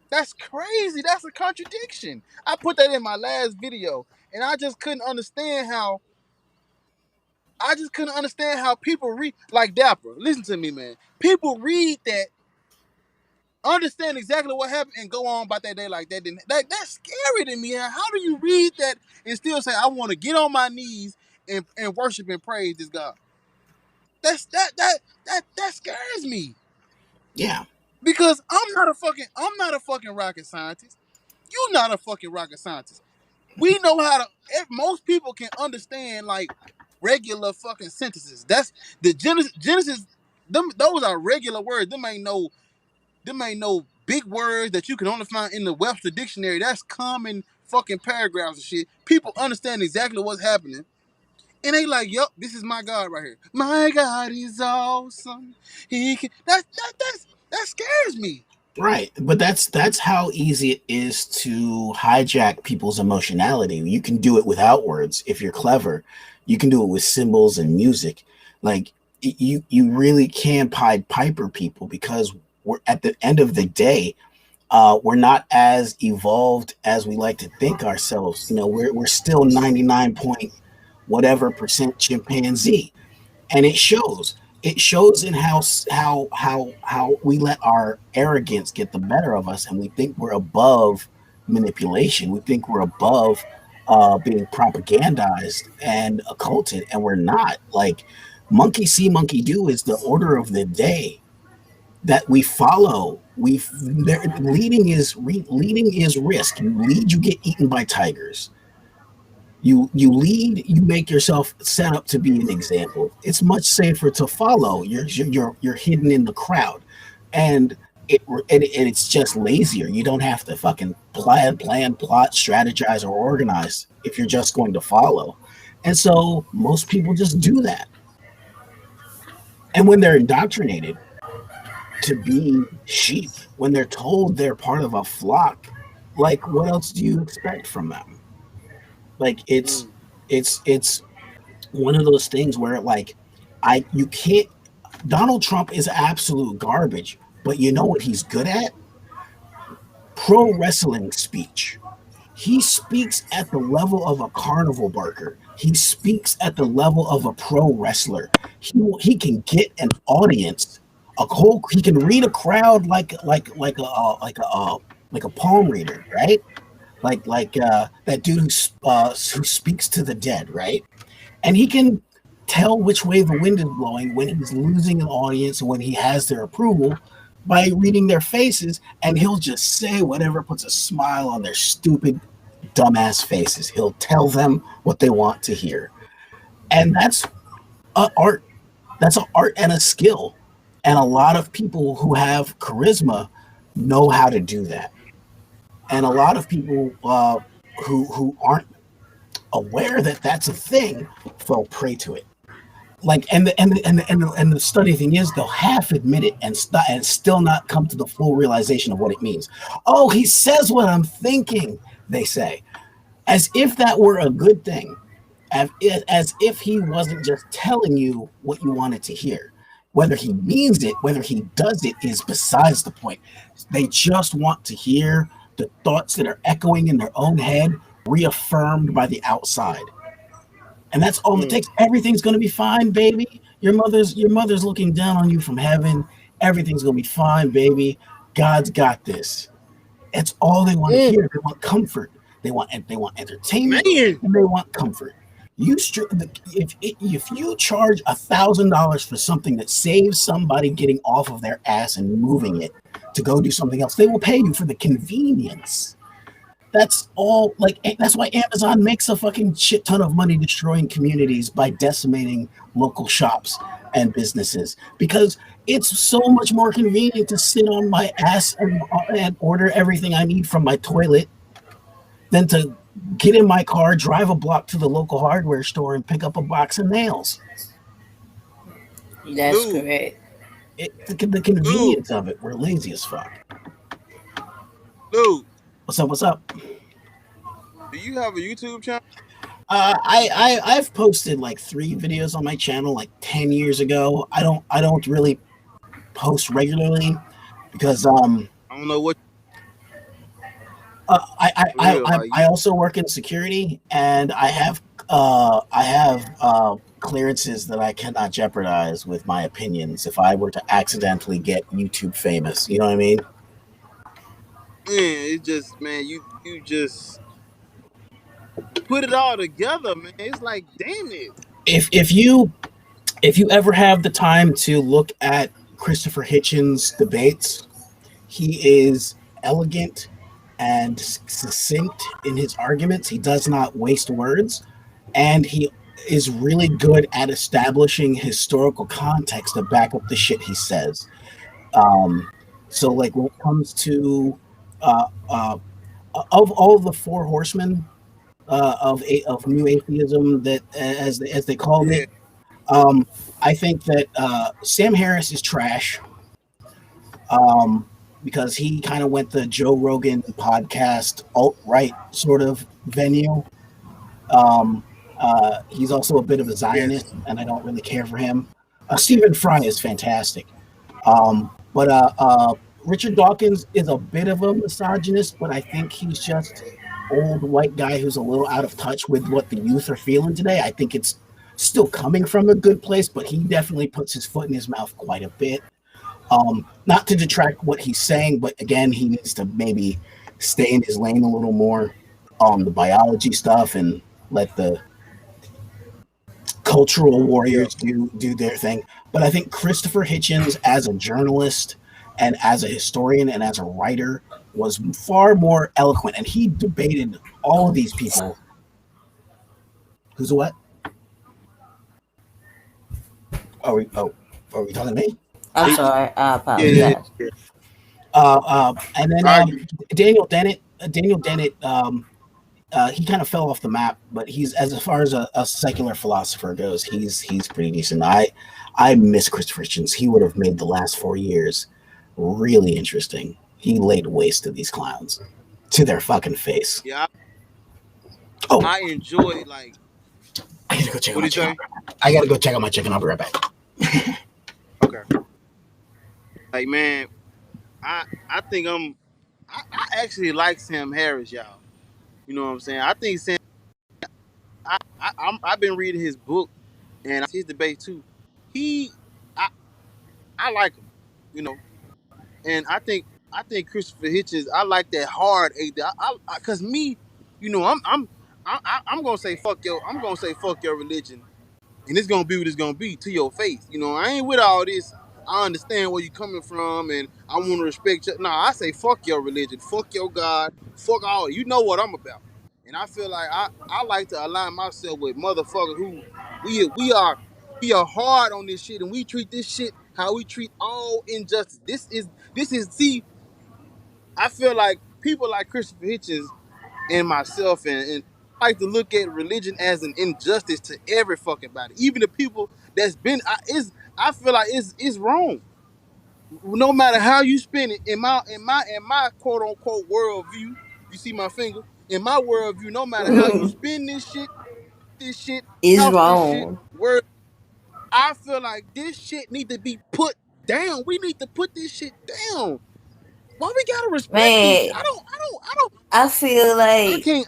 That's crazy. That's a contradiction. I put that in my last video, and I just couldn't understand how. People read like Dapper. Listen to me, man. People read that, understand exactly what happened, and go on about that day like that. That's scary to me. How do you read that and still say I want to get on my knees and worship and praise this God? That scares me. Yeah. Because I'm not a fucking rocket scientist. You're not a fucking rocket scientist. We know how to. Most people can understand like regular fucking sentences. That's the Genesis. Those are regular words. Them ain't no big words that you can only find in the Webster dictionary. That's common fucking paragraphs and shit. People understand exactly what's happening, and they like, yup, this is my God right here. My God is awesome. He can. That scares me. Right, but that's how easy it is to hijack people's emotionality. You can do it without words if you're clever. You can do it with symbols and music. Like you really can Pied Piper people because we're at the end of the day, we're not as evolved as we like to think ourselves. You know, we're still 99 point whatever percent chimpanzee, and it shows. It shows in how we let our arrogance get the better of us, and we think we're above manipulation. We think we're above being propagandized and occulted, and we're not. Like monkey see, monkey do is the order of the day that we follow. Leading is risk. You lead, you get eaten by tigers. You lead, you make yourself set up to be an example. It's much safer to follow. You're hidden in the crowd, and it's just lazier. You don't have to fucking plan, plot, strategize, or organize if you're just going to follow. And so most people just do that. And when they're indoctrinated to be sheep, when they're told they're part of a flock, like what else do you expect from them? Like it's one of those things where like you can't. Donald Trump is absolute garbage, but you know what he's good at? Pro wrestling speech. He speaks at the level of a carnival barker. He speaks at the level of a pro wrestler. He can get an audience, he can read a crowd like a palm reader, right? Like that dude who speaks to the dead, right? And he can tell which way the wind is blowing when he's losing an audience and when he has their approval by reading their faces, and he'll just say whatever puts a smile on their stupid, dumbass faces. He'll tell them what they want to hear, and that's a art. That's an art and a skill, and a lot of people who have charisma know how to do that. And a lot of people who aren't aware that that's a thing fall prey to it. Like, and the study thing is, they'll half admit it and still not come to the full realization of what it means. Oh, he says what I'm thinking, they say, as if that were a good thing, as if he wasn't just telling you what you wanted to hear. Whether he means it, whether he does it, is besides the point. They just want to hear the thoughts that are echoing in their own head reaffirmed by the outside. And that's all it takes. Everything's gonna be fine, baby. Your mother's looking down on you from heaven. Everything's gonna be fine, baby. God's got this. That's all they want to hear. They want comfort. They want entertainment, and they want comfort. If you charge $1,000 for something that saves somebody getting off of their ass and moving it to go do something else, they will pay you for the convenience. That's all. Like, that's why Amazon makes a fucking shit ton of money destroying communities by decimating local shops and businesses, because it's so much more convenient to sit on my ass and order everything I need from my toilet than to get in my car, drive a block to the local hardware store, and pick up a box of nails. That's correct. The convenience of it, we're lazy as fuck. Dude, What's up? do you have a YouTube channel? I've posted like 3 videos on my channel like 10 years ago. I don't really post regularly because I don't know what. I also work in security, and I have clearances that I cannot jeopardize with my opinions if I were to accidentally get YouTube famous. You know what I mean? Man, it just, man, you just put it all together, man. It's like, damn it. If you ever have the time to look at Christopher Hitchens' debates, he is elegant and succinct in his arguments. He does not waste words, and he is really good at establishing historical context to back up the shit he says. So, like, when it comes to of all the 4 horsemen of new atheism, that as they called it, I think that Sam Harris is trash. Because he kind of went the Joe Rogan podcast alt-right sort of venue. He's also a bit of a Zionist, and I don't really care for him. Stephen Fry is fantastic. But Richard Dawkins is a bit of a misogynist, but I think he's just old white guy who's a little out of touch with what the youth are feeling today. I think it's still coming from a good place, but he definitely puts his foot in his mouth quite a bit. Not to detract what he's saying, but again, he needs to maybe stay in his lane a little more on the biology stuff and let the cultural warriors do their thing. But I think Christopher Hitchens, as a journalist and as a historian and as a writer, was far more eloquent, and he debated all of these people. Who's a what? Are we talking to me? I'm sorry. I apologize. And then Daniel Dennett. He kind of fell off the map, but he's, as far as a secular philosopher goes, he's pretty decent. I miss Christopher Hitchens. He would have made the last 4 years really interesting. He laid waste to these clowns, to their fucking face. Yeah. Oh, I enjoy, like. I gotta go check What on my did you say? chicken. I gotta go check on my chicken. I'll be right back. Okay. Like, man, I think I actually like Sam Harris, y'all. You know what I'm saying? I think Sam. I've been reading his book and his debate too. I like him, you know, and I think Christopher Hitchens. I like that hard cause me, you know, I'm gonna say fuck your religion, and it's gonna be what it's gonna be to your face. You know, I ain't with all this. I understand where you coming from, and I want to respect you. No, I say fuck your religion, fuck your God, fuck all. You know what I'm about, and I feel like I like to align myself with motherfuckers who we are hard on this shit, and we treat this shit how we treat all injustice. This is see. I feel like people like Christopher Hitchens and myself and like to look at religion as an injustice to every fucking body, even the people that's been. I feel like it's wrong. No matter how you spin it, in my quote unquote worldview, you see my finger. In my worldview, no matter how you spin this shit, Is couch this shit, wrong. word. I feel like this shit need to be put down. We need to put this shit down. Why we gotta respect this shit? Man, I feel I like can't.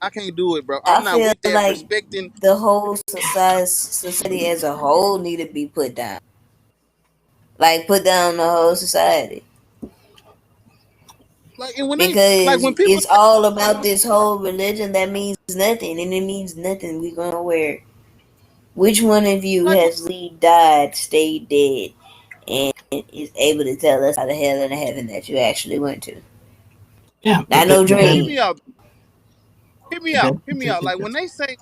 I can't do it, bro. I'm not with that respecting. the whole society as a whole need to be put down. Like put down the whole society. Like, and when Because when people it's all about this whole religion that means nothing, and it means nothing. We're gonna wear. Which one of you like has died, stayed dead, and is able to tell us how the hell in the heaven that you actually went to? Yeah, Not no hear dream. me out. Hear me out. Hear me out. Like when they say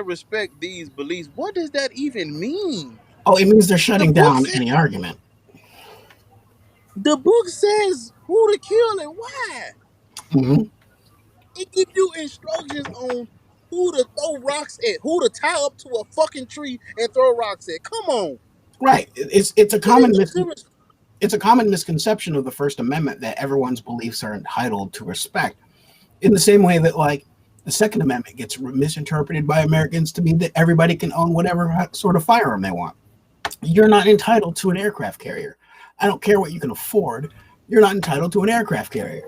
respect these beliefs, what does that even mean? Oh, it means they're The shutting book down says, any argument. the book says who to kill and why. Hmm. It gives you instructions on who to throw rocks at, who to tie up to a fucking tree and throw rocks at. Come on. Right. It's a You common need to it's a common misconception of the First Amendment that everyone's beliefs are entitled to respect. In the same way that, like, the Second Amendment gets misinterpreted by Americans to mean that everybody can own whatever sort of firearm they want. You're not entitled to an aircraft carrier. I don't care what you can afford. You're not entitled to an aircraft carrier.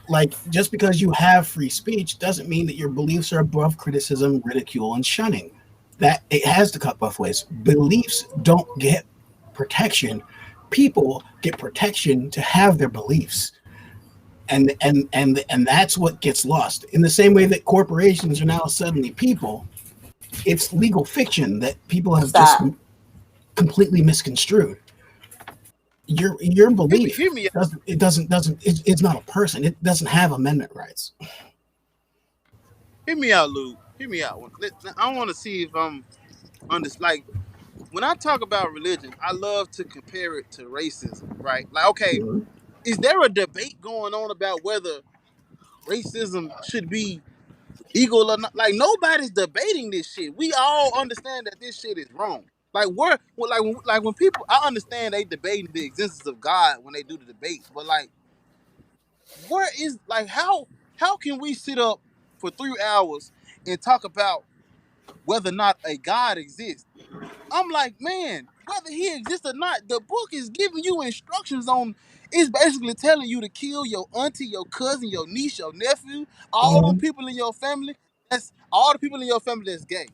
Like, just because you have free speech doesn't mean that your beliefs are above criticism, ridicule, and shunning. That it has to cut both ways. Beliefs don't get protection. People get protection to have their beliefs. And that's what gets lost. In the same way that corporations are now suddenly people, it's legal fiction that people have just completely misconstrued. Your belief hear me out. it's not a person. It doesn't have amendment rights. Hear me out, Lou. Hear me out. I want to see if I'm on this. Like, when I talk about religion, I love to compare it to racism, right? Like, okay, is there a debate going on about whether racism should be legal or not? Like, nobody's debating this shit. We all understand that this shit is wrong. Like, when people, I understand they debating the existence of God when they do the debate, but like, where is, like, how can we sit up for 3 hours and talk about whether or not a God exists? I'm like, man, whether he exists or not, the book is giving you instructions on. It's basically telling you to kill your auntie, your cousin, your niece, your nephew, all them people in your family. That's all the people in your family that's gay.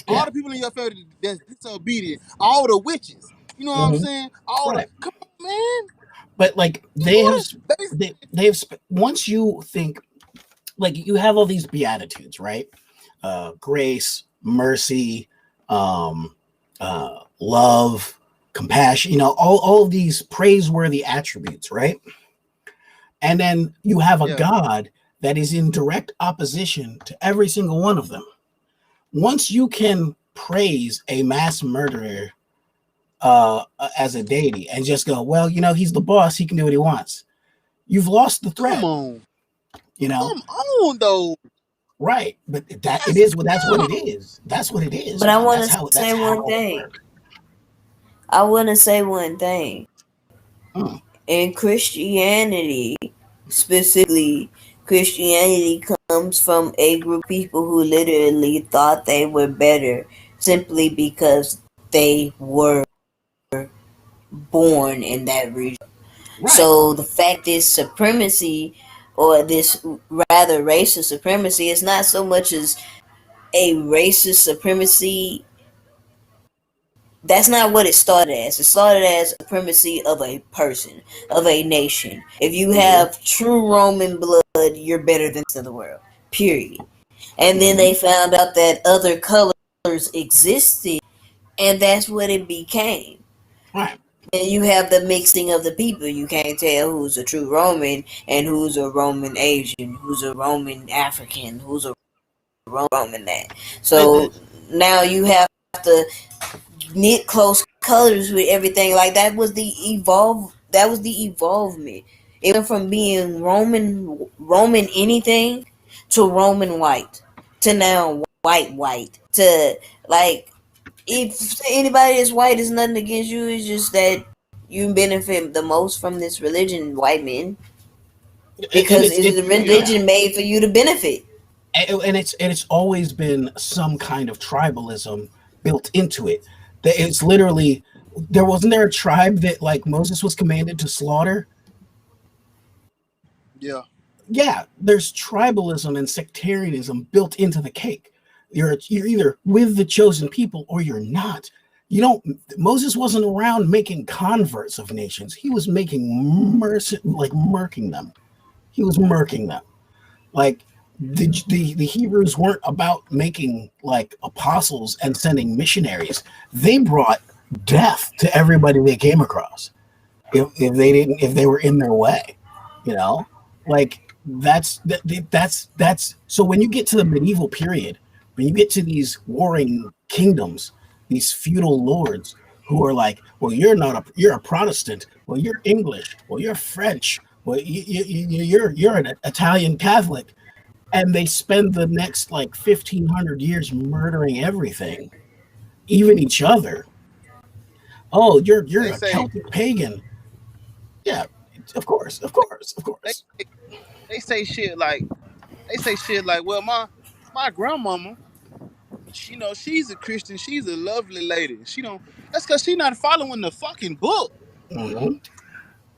All the people in your family that's disobedient. All the witches. You know what I'm saying? Right. Come on, man. But like they have once you think, like, you have all these beatitudes, right? Grace, mercy, love, compassion, you know, all of these praiseworthy attributes, right? And then you have a God that is in direct opposition to every single one of them. Once you can praise a mass murderer as a deity and just go, well, you know, he's the boss, he can do what he wants, you've lost the thread. Come on. You know? Come on, though. Right. But that's what it is. That's what it is. But I want to say one thing. I want to say one thing. In Christianity, specifically, Christianity comes from a group of people who literally thought they were better simply because they were born in that region. Right. So the fact is supremacy, or this rather racist supremacy, is not so much as a racist supremacy. That's not what it started as. It started as supremacy of a person, of a nation. If you have true Roman blood, you're better than the world. Period. And then they found out that other colors existed, and that's what it became. Right. And you have the mixing of the people. You can't tell who's a true Roman and who's a Roman Asian, who's a Roman African, who's a Roman that. So now you have to knit close colors with everything. Like, that was the evolvement. It went from being Roman anything to Roman white to now white to like if anybody that's white is nothing against you, it's just that you benefit the most from this religion, white men, because it's the religion made for you to benefit. And it's always been some kind of tribalism built into it. That it's literally wasn't there a tribe that like Moses was commanded to slaughter? Yeah. Yeah, there's tribalism and sectarianism built into the cake. You're either with the chosen people or you're not. Moses wasn't around making converts of nations. He was making murking them. He was murking them. Like the Hebrews weren't about making like apostles and sending missionaries. They brought death to everybody they came across. If they were in their way, like that's so when you get to the medieval period, when you get to these warring kingdoms, these feudal lords who are like, well, you're a Protestant, well, you're English, well, you're French, well, you're an Italian Catholic, and they spend the next like 1,500 years murdering everything, even each other. Oh, you're a Celtic pagan. Yeah, of course. They say shit like, well, my grandmama, she's a Christian. She's a lovely lady. That's because she's not following the fucking book. Mm-hmm.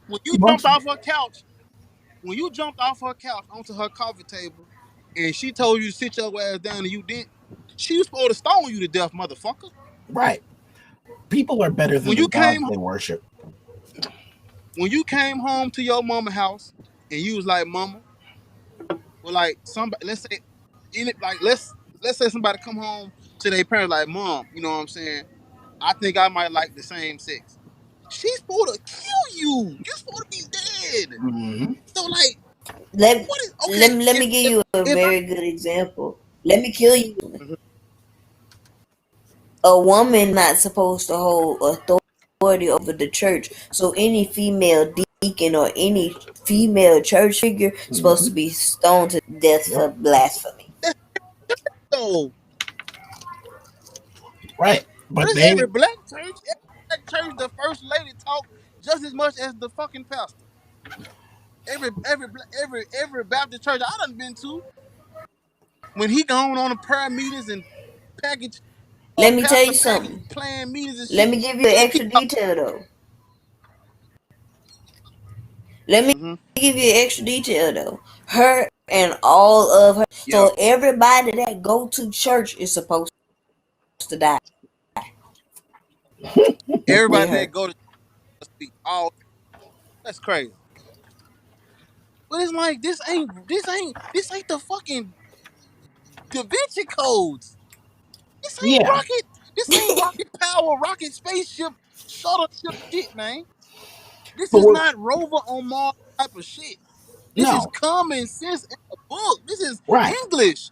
When you jumped off her couch onto her coffee table, and she told you to sit your ass down and you didn't, she was supposed to stone you to death, motherfucker. Right. People are better than the gods they worship. When you came home to your mama house and you was like, mama, well, like somebody, let's say somebody come home to their parents like, mom, you know what I'm saying? I think I might like the same sex. She's supposed to kill you. You're supposed to be dead. Mm-hmm. So like, let me give you a very good example. Let me kill you. Mm-hmm. A woman not supposed to hold authority over the church. So any female deacon or any female church figure is supposed to be stoned to death for blasphemy. So, right. But every black church, the first lady talk just as much as the fucking pastor. Every Baptist church I done been to, when he gone on the prayer meetings and package. Let me tell you something. Playing meetings and shit. Let me give you an extra detail though. Let me give you an extra detail though. Her and all of her. Yep. So everybody that go to church is supposed to die. Everybody that go to church all. That's crazy. But it's like this ain't the fucking Da Vinci codes. This ain't rocket. This ain't rocket power, rocket spaceship, shuttle ship shit, man. This is not Rover on Mars type of shit. This is common sense in a book. This is English.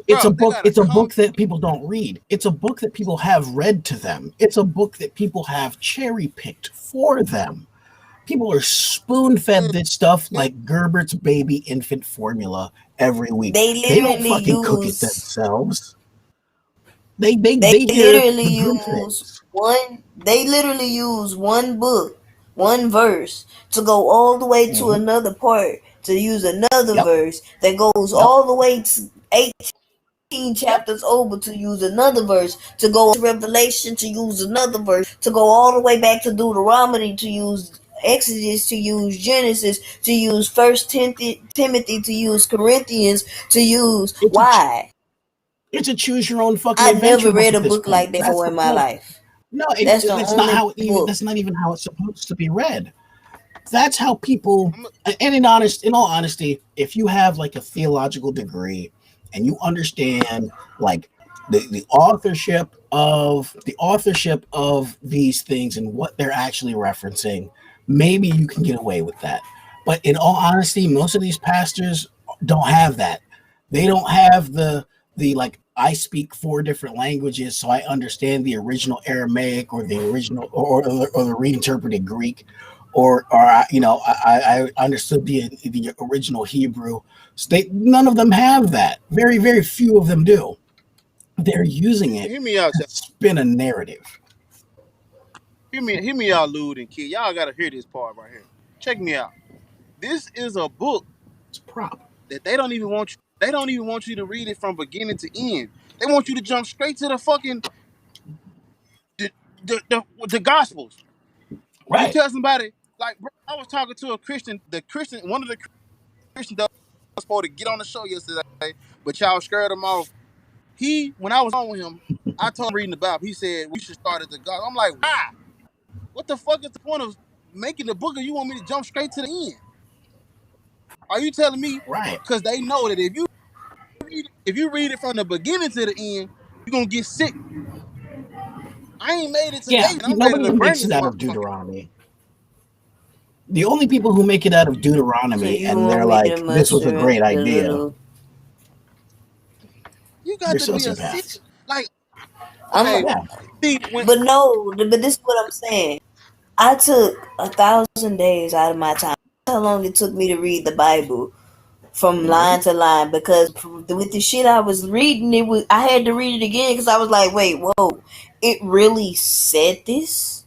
It's a book that people don't read. It's a book that people have read to them. It's a book that people have cherry picked for them. People are spoon fed this stuff like Gerbert's baby infant formula every week. They don't fucking cook it themselves. They literally use one book, one verse to go all the way to another part to use another verse that goes all the way to 18 chapters over to use another verse, to go to Revelation to use another verse, to go all the way back to Deuteronomy to use Exodus, to use Genesis, to use First Timothy, to use Corinthians, to use why? It's a choose your own fucking. I've never read a book like that before in my life. No, that's not how. That's not even how it's supposed to be read. That's how people. And in all honesty, if you have like a theological degree and you understand like the authorship of these things and what they're actually referencing, maybe you can get away with that. But in all honesty, most of these pastors don't have that. They don't have the like, I speak 4 different languages, so I understand the original Aramaic or the original or the reinterpreted Greek, or I understood the original Hebrew. None of them have that. Very, very few of them do. They're using it Hear me out, to spin a narrative. hear me out, Lude and Kid. Y'all gotta hear this part right here. Check me out. This is a book It's a prop. that they don't even want you. They don't even want you to read it from beginning to end. They want you to jump straight to the fucking the Gospels. Right. You tell somebody like, bro, I was talking to a Christian. One of the Christians that was supposed to get on the show yesterday, but y'all scared him off. When I was on with him, I told him reading the Bible. He said we should start at the Gospel. I'm like, why? What the fuck is the point of making the book? Or you want me to jump straight to the end? Are you telling me? Right. Because they know that if you read it from the beginning to the end, you're gonna get sick. I ain't made it today. Yeah, I'm nobody ready to makes bring it out of Deuteronomy. The only people who make it out of Deuteronomy and they're like, this was a great idea. You got to be a sick. Like, but this is what I'm saying. I took 1,000 days out of my time. That's how long it took me to read the Bible from line to line, because with the shit I was reading, I had to read it again because I was like, wait, whoa, it really said this?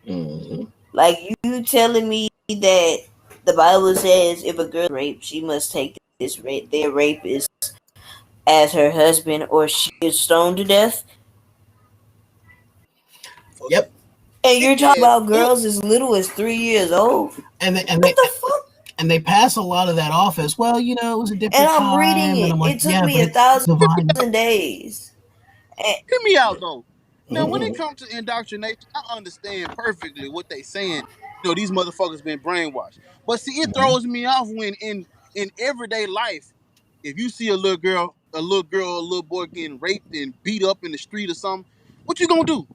Mm-hmm. Like, you telling me that the Bible says if a girl is raped, she must take their rapist as her husband or she is stoned to death? Yep. And you're talking about girls as little as 3 years old? And they pass a lot of that off as, well, it was a different time. And I'm reading it. Like, it took me 1,000 days. Hear me out, though. Now, when it comes to indoctrination, I understand perfectly what they saying. These motherfuckers been brainwashed. But see, it throws me off when in everyday life, if you see a little girl, a little boy getting raped and beat up in the street or something, what you gonna do?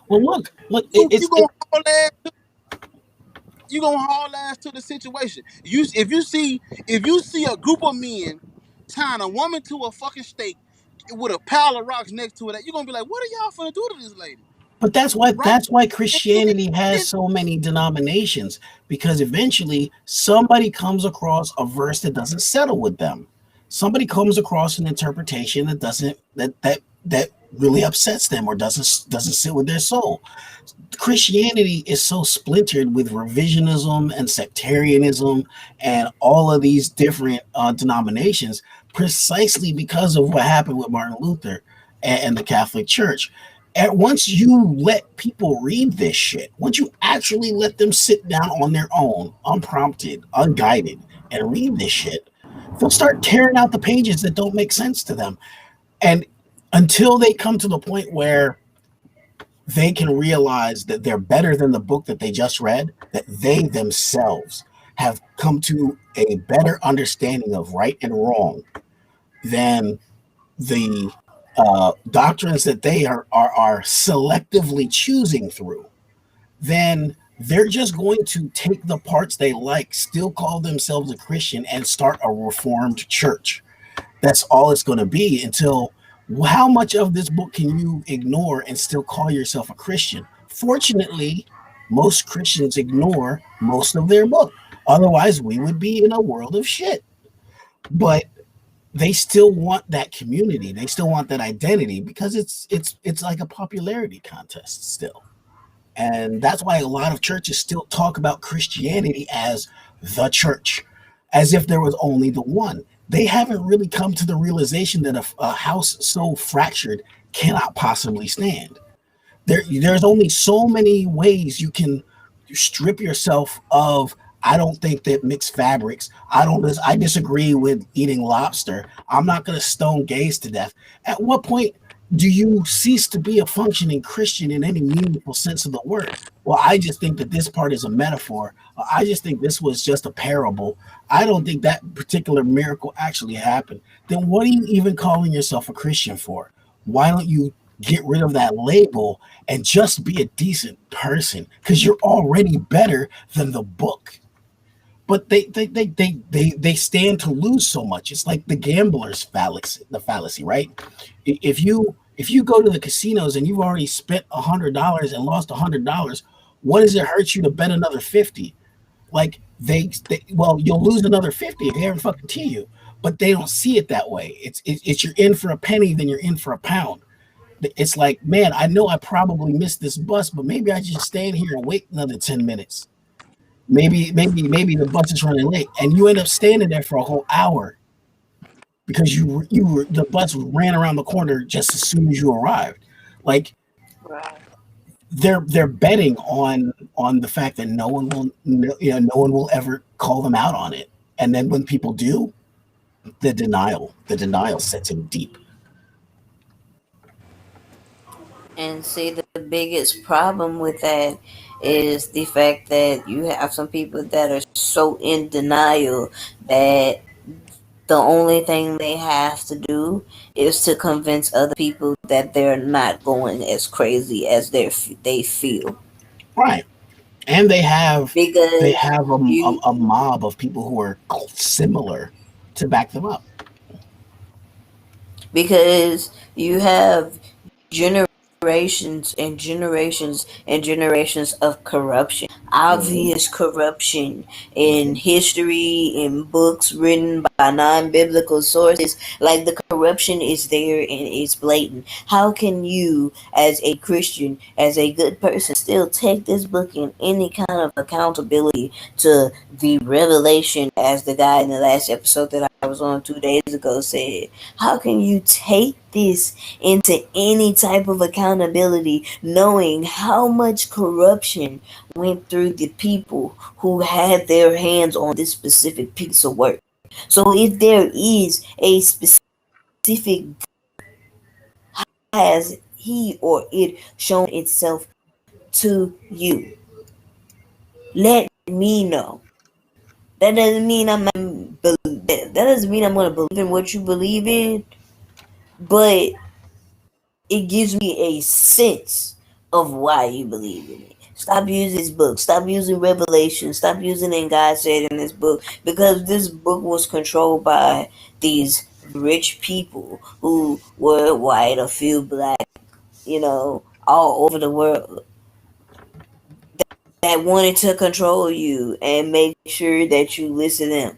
Well, look, you gonna haul ass to the situation. If you see a group of men tying a woman to a fucking stake with a pile of rocks next to it, you're gonna be like, what are y'all finna do to this lady? But that's why Christianity has so many denominations, because eventually somebody comes across a verse that doesn't settle with them. Somebody comes across an interpretation that really upsets them or doesn't sit with their soul. Christianity is so splintered with revisionism and sectarianism and all of these different denominations, precisely because of what happened with Martin Luther and the Catholic Church. And once you let people read this shit, once you actually let them sit down on their own, unprompted, unguided, and read this shit, they'll start tearing out the pages that don't make sense to them. And until they come to the point where they can realize that they're better than the book that they just read, that they themselves have come to a better understanding of right and wrong than the doctrines that they are selectively choosing through, then they're just going to take the parts they like, still call themselves a Christian, and start a reformed church. That's all it's going to be. Until how much of this book can you ignore and still call yourself a Christian? Fortunately, most Christians ignore most of their book. Otherwise, we would be in a world of shit. But they still want that community. They still want that identity, because it's like a popularity contest still. And that's why a lot of churches still talk about Christianity as the church, as if there was only the one. They haven't really come to the realization that a house so fractured cannot possibly stand. There's only so many ways you can strip yourself of, I don't think that mixed fabrics, I disagree with eating lobster, I'm not going to stone gays to death. At what point do you cease to be a functioning Christian in any meaningful sense of the word? Well, I just think that this part is a metaphor. I just think this was just a parable. I don't think that particular miracle actually happened. Then what are you even calling yourself a Christian for? Why don't you get rid of that label and just be a decent person? Because you're already better than the book. But they stand to lose so much. It's like the gambler's fallacy, right? If you go to the casinos and you've already spent $100 and lost $100, What does it hurt you to bet another 50? Like well, you'll lose another 50 if they haven't fucking to you, but they don't see it that way. It's you're in for a penny, then you're in for a pound. It's like, man, I know I probably missed this bus, but maybe I just stand here and wait another 10 minutes. Maybe the bus is running late, and you end up standing there for a whole hour because the bus ran around the corner just as soon as you arrived. Like, they're betting on the fact that no one will ever call them out on it, and then when people do, the denial sets in deep. And see, the biggest problem with that is the fact that you have some people that are so in denial that the only thing they have to do is to convince other people that they're not going as crazy as they feel. Right. And they have Because a mob of people who are similar to back them up. Because you have generations and generations and generations of corruption, obvious corruption in history, in books written by non-biblical sources. Like, the corruption is there and it's blatant. How can you, as a Christian, as a good person, still take this book in any kind of accountability to the revelation, as the guy in the last episode that I was on 2 days ago said? How can you take this into any type of accountability, knowing how much corruption went through the people who had their hands on this specific piece of work? So if there is a specific, has he or it shown itself to you? Let me know. That doesn't mean I'm going to believe in what you believe in, but it gives me a sense of why you believe in it. Stop using this book. Stop using Revelation. Stop using it. God said in this book, because this book was controlled by these rich people who were white or feel black, all over the world, that wanted to control you and make sure that you listen to them.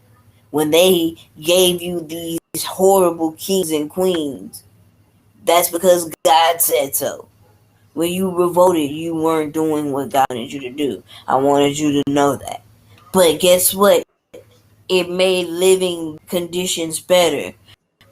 When they gave you these horrible kings and queens, that's because God said so. When you revolted, you weren't doing what God wanted you to do. I wanted you to know that. But guess what? It made living conditions better.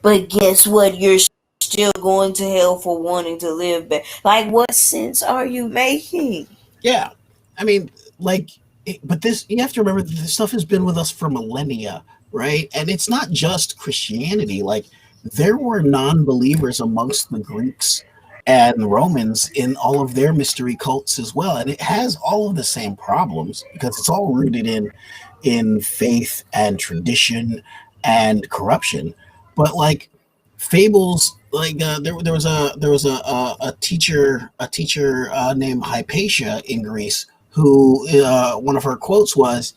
But guess what? You're still going to hell for wanting to live better. Like, what sense are you making? Yeah. I mean, but this, you have to remember that this stuff has been with us for millennia, right? And it's not just Christianity. Like, there were non-believers amongst the Greeks and Romans in all of their mystery cults as well. And it has all of the same problems because it's all rooted in faith and tradition and corruption. But like fables, like there was a teacher named Hypatia in Greece who one of her quotes was,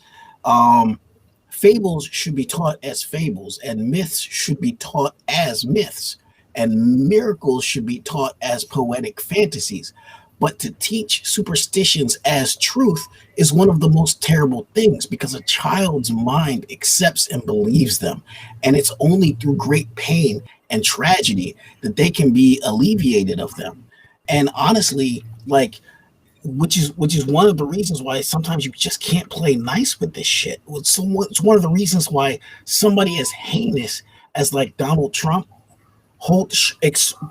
fables should be taught as fables, and myths should be taught as myths, and miracles should be taught as poetic fantasies. But to teach superstitions as truth is one of the most terrible things, because a child's mind accepts and believes them. And it's only through great pain and tragedy that they can be alleviated of them. And honestly, like, which is one of the reasons why sometimes you just can't play nice with this shit. It's one of the reasons why somebody as heinous as like Donald Trump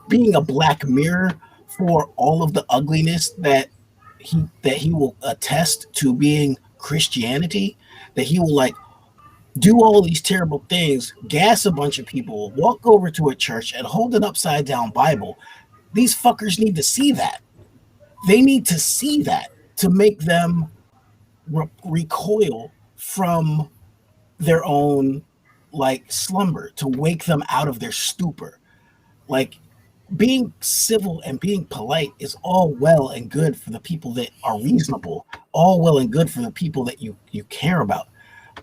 being a black mirror for all of the ugliness that he will attest to being Christianity, that he will like do all these terrible things, gas a bunch of people, walk over to a church and hold an upside down Bible. These fuckers need to see that. They need to see that to make them recoil from their own like slumber, to wake them out of their stupor. Like, being civil and being polite is all well and good for the people that are reasonable, all well and good for the people that you care about.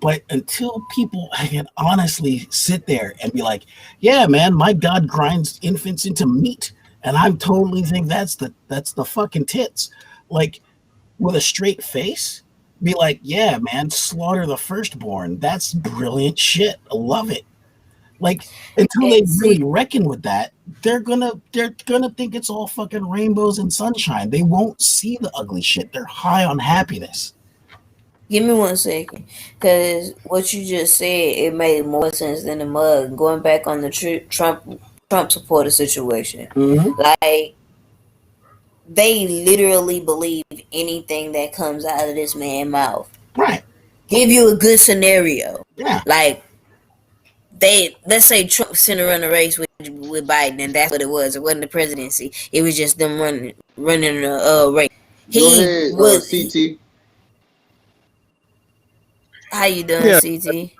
But until people can honestly sit there and be like, yeah, man, my God grinds infants into meat, and I totally think that's the fucking tits. Like, with a straight face, be like, yeah, man, slaughter the firstborn. That's brilliant shit. I love it. Like, until they really reckon with that, they're gonna think it's all fucking rainbows and sunshine. They won't see the ugly shit. They're high on happiness. Give me 1 second, because what you just said, it made more sense than the mug. Going back on the Trump supporter situation, like, they literally believe anything that comes out of this man's mouth. Right. Give you a good scenario. Yeah. Like, let's say Trump sent her on a race with Biden, and that's what it was. It wasn't the presidency. It was just them running a race. He was CT. How you doing, Yeah. CT?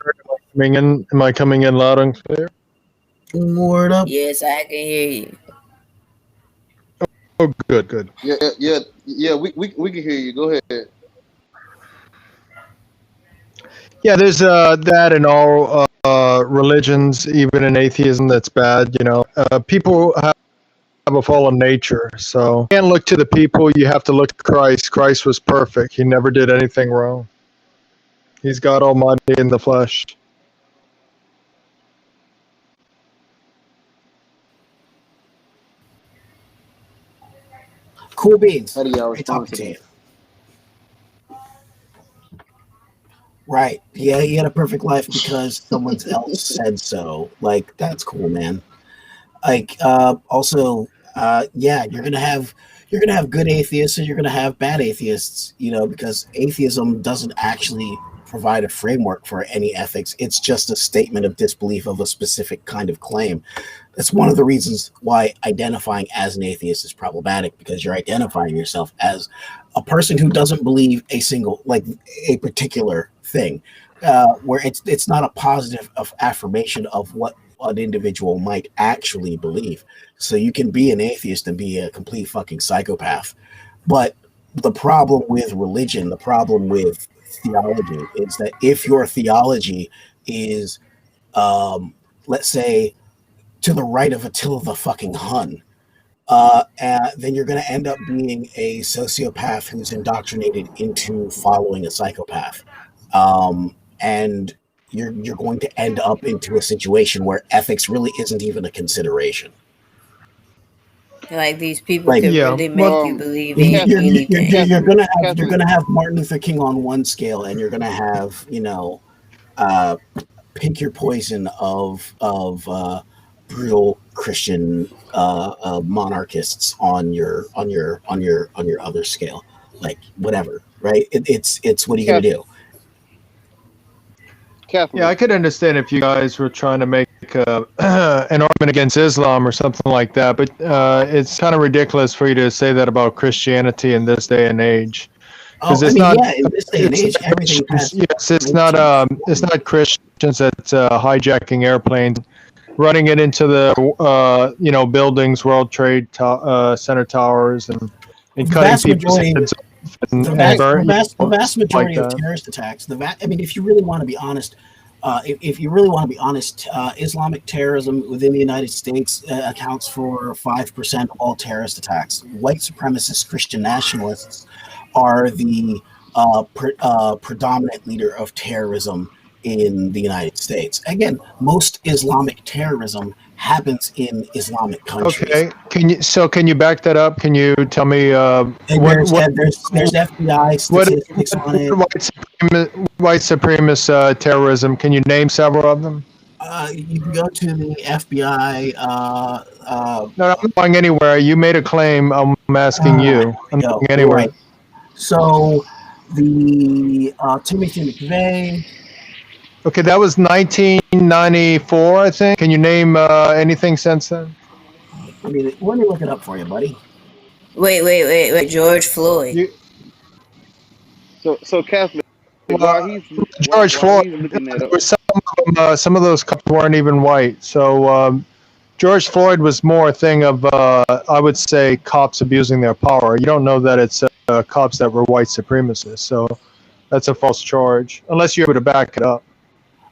Am I coming in loud and clear? Word up. Yes, I can hear you. Oh, good. Yeah. We can hear you. Go ahead. Yeah, there's that in all religions, even in atheism, that's bad. People have a fallen nature, so you can't look to the people. You have to look to Christ. Christ was perfect. He never did anything wrong. He's God Almighty in the flesh. Cool beans. How do y'all Great respond talking to to you. that? Right. Yeah, he had a perfect life because someone else said so. Like, that's cool, man. Like, also, yeah, you're gonna have good atheists and you're gonna have bad atheists, because atheism doesn't actually provide a framework for any ethics. It's just a statement of disbelief of a specific kind of claim. That's one of the reasons why identifying as an atheist is problematic, because you're identifying yourself as a person who doesn't believe a particular thing, where it's not a positive affirmation of what an individual might actually believe. So you can be an atheist and be a complete fucking psychopath. But the problem with religion, the problem with theology, is that if your theology is, let's say, to the right of Attila the fucking Hun, then you're going to end up being a sociopath who's indoctrinated into following a psychopath. And you're going to end up into a situation where ethics really isn't even a consideration. Like, these people can really make you believe in anything. You're gonna have Martin Luther King on one scale, and you're gonna have pick your poison of brutal Christian monarchists on your other scale. Like, whatever, right? It's what are you gonna do? Yeah, I could understand if you guys were trying to make an argument against Islam or something like that, but it's kind of ridiculous for you to say that about Christianity in this day and age. In this day and age, everything has. Yes, it's not Christians that's hijacking airplanes, running it into the buildings, World Trade Center towers, and cutting people's heads off. The vast majority of terrorist attacks. If you really want to be honest, Islamic terrorism within the United States accounts for 5% of all terrorist attacks. White supremacist Christian nationalists are the predominant leader of terrorism in the United States. Again, most Islamic terrorism happens in Islamic countries. Okay, can you back that up? Can you tell me there's FBI statistics on it. White supremacist terrorism? Can you name several of them? You can go to the FBI. No, I'm not going anywhere. You made a claim. I'm asking you. I'm not going anywhere. Right. So the Timothy McVeigh. Okay, that was 1994, I think. Can you name anything since then? Let me look it up for you, buddy. Wait. George Floyd. So Catholic. George Floyd. Some of those cops weren't even white. So George Floyd was more a thing of, I would say, cops abusing their power. You don't know that it's cops that were white supremacists. So that's a false charge, unless you're able to back it up.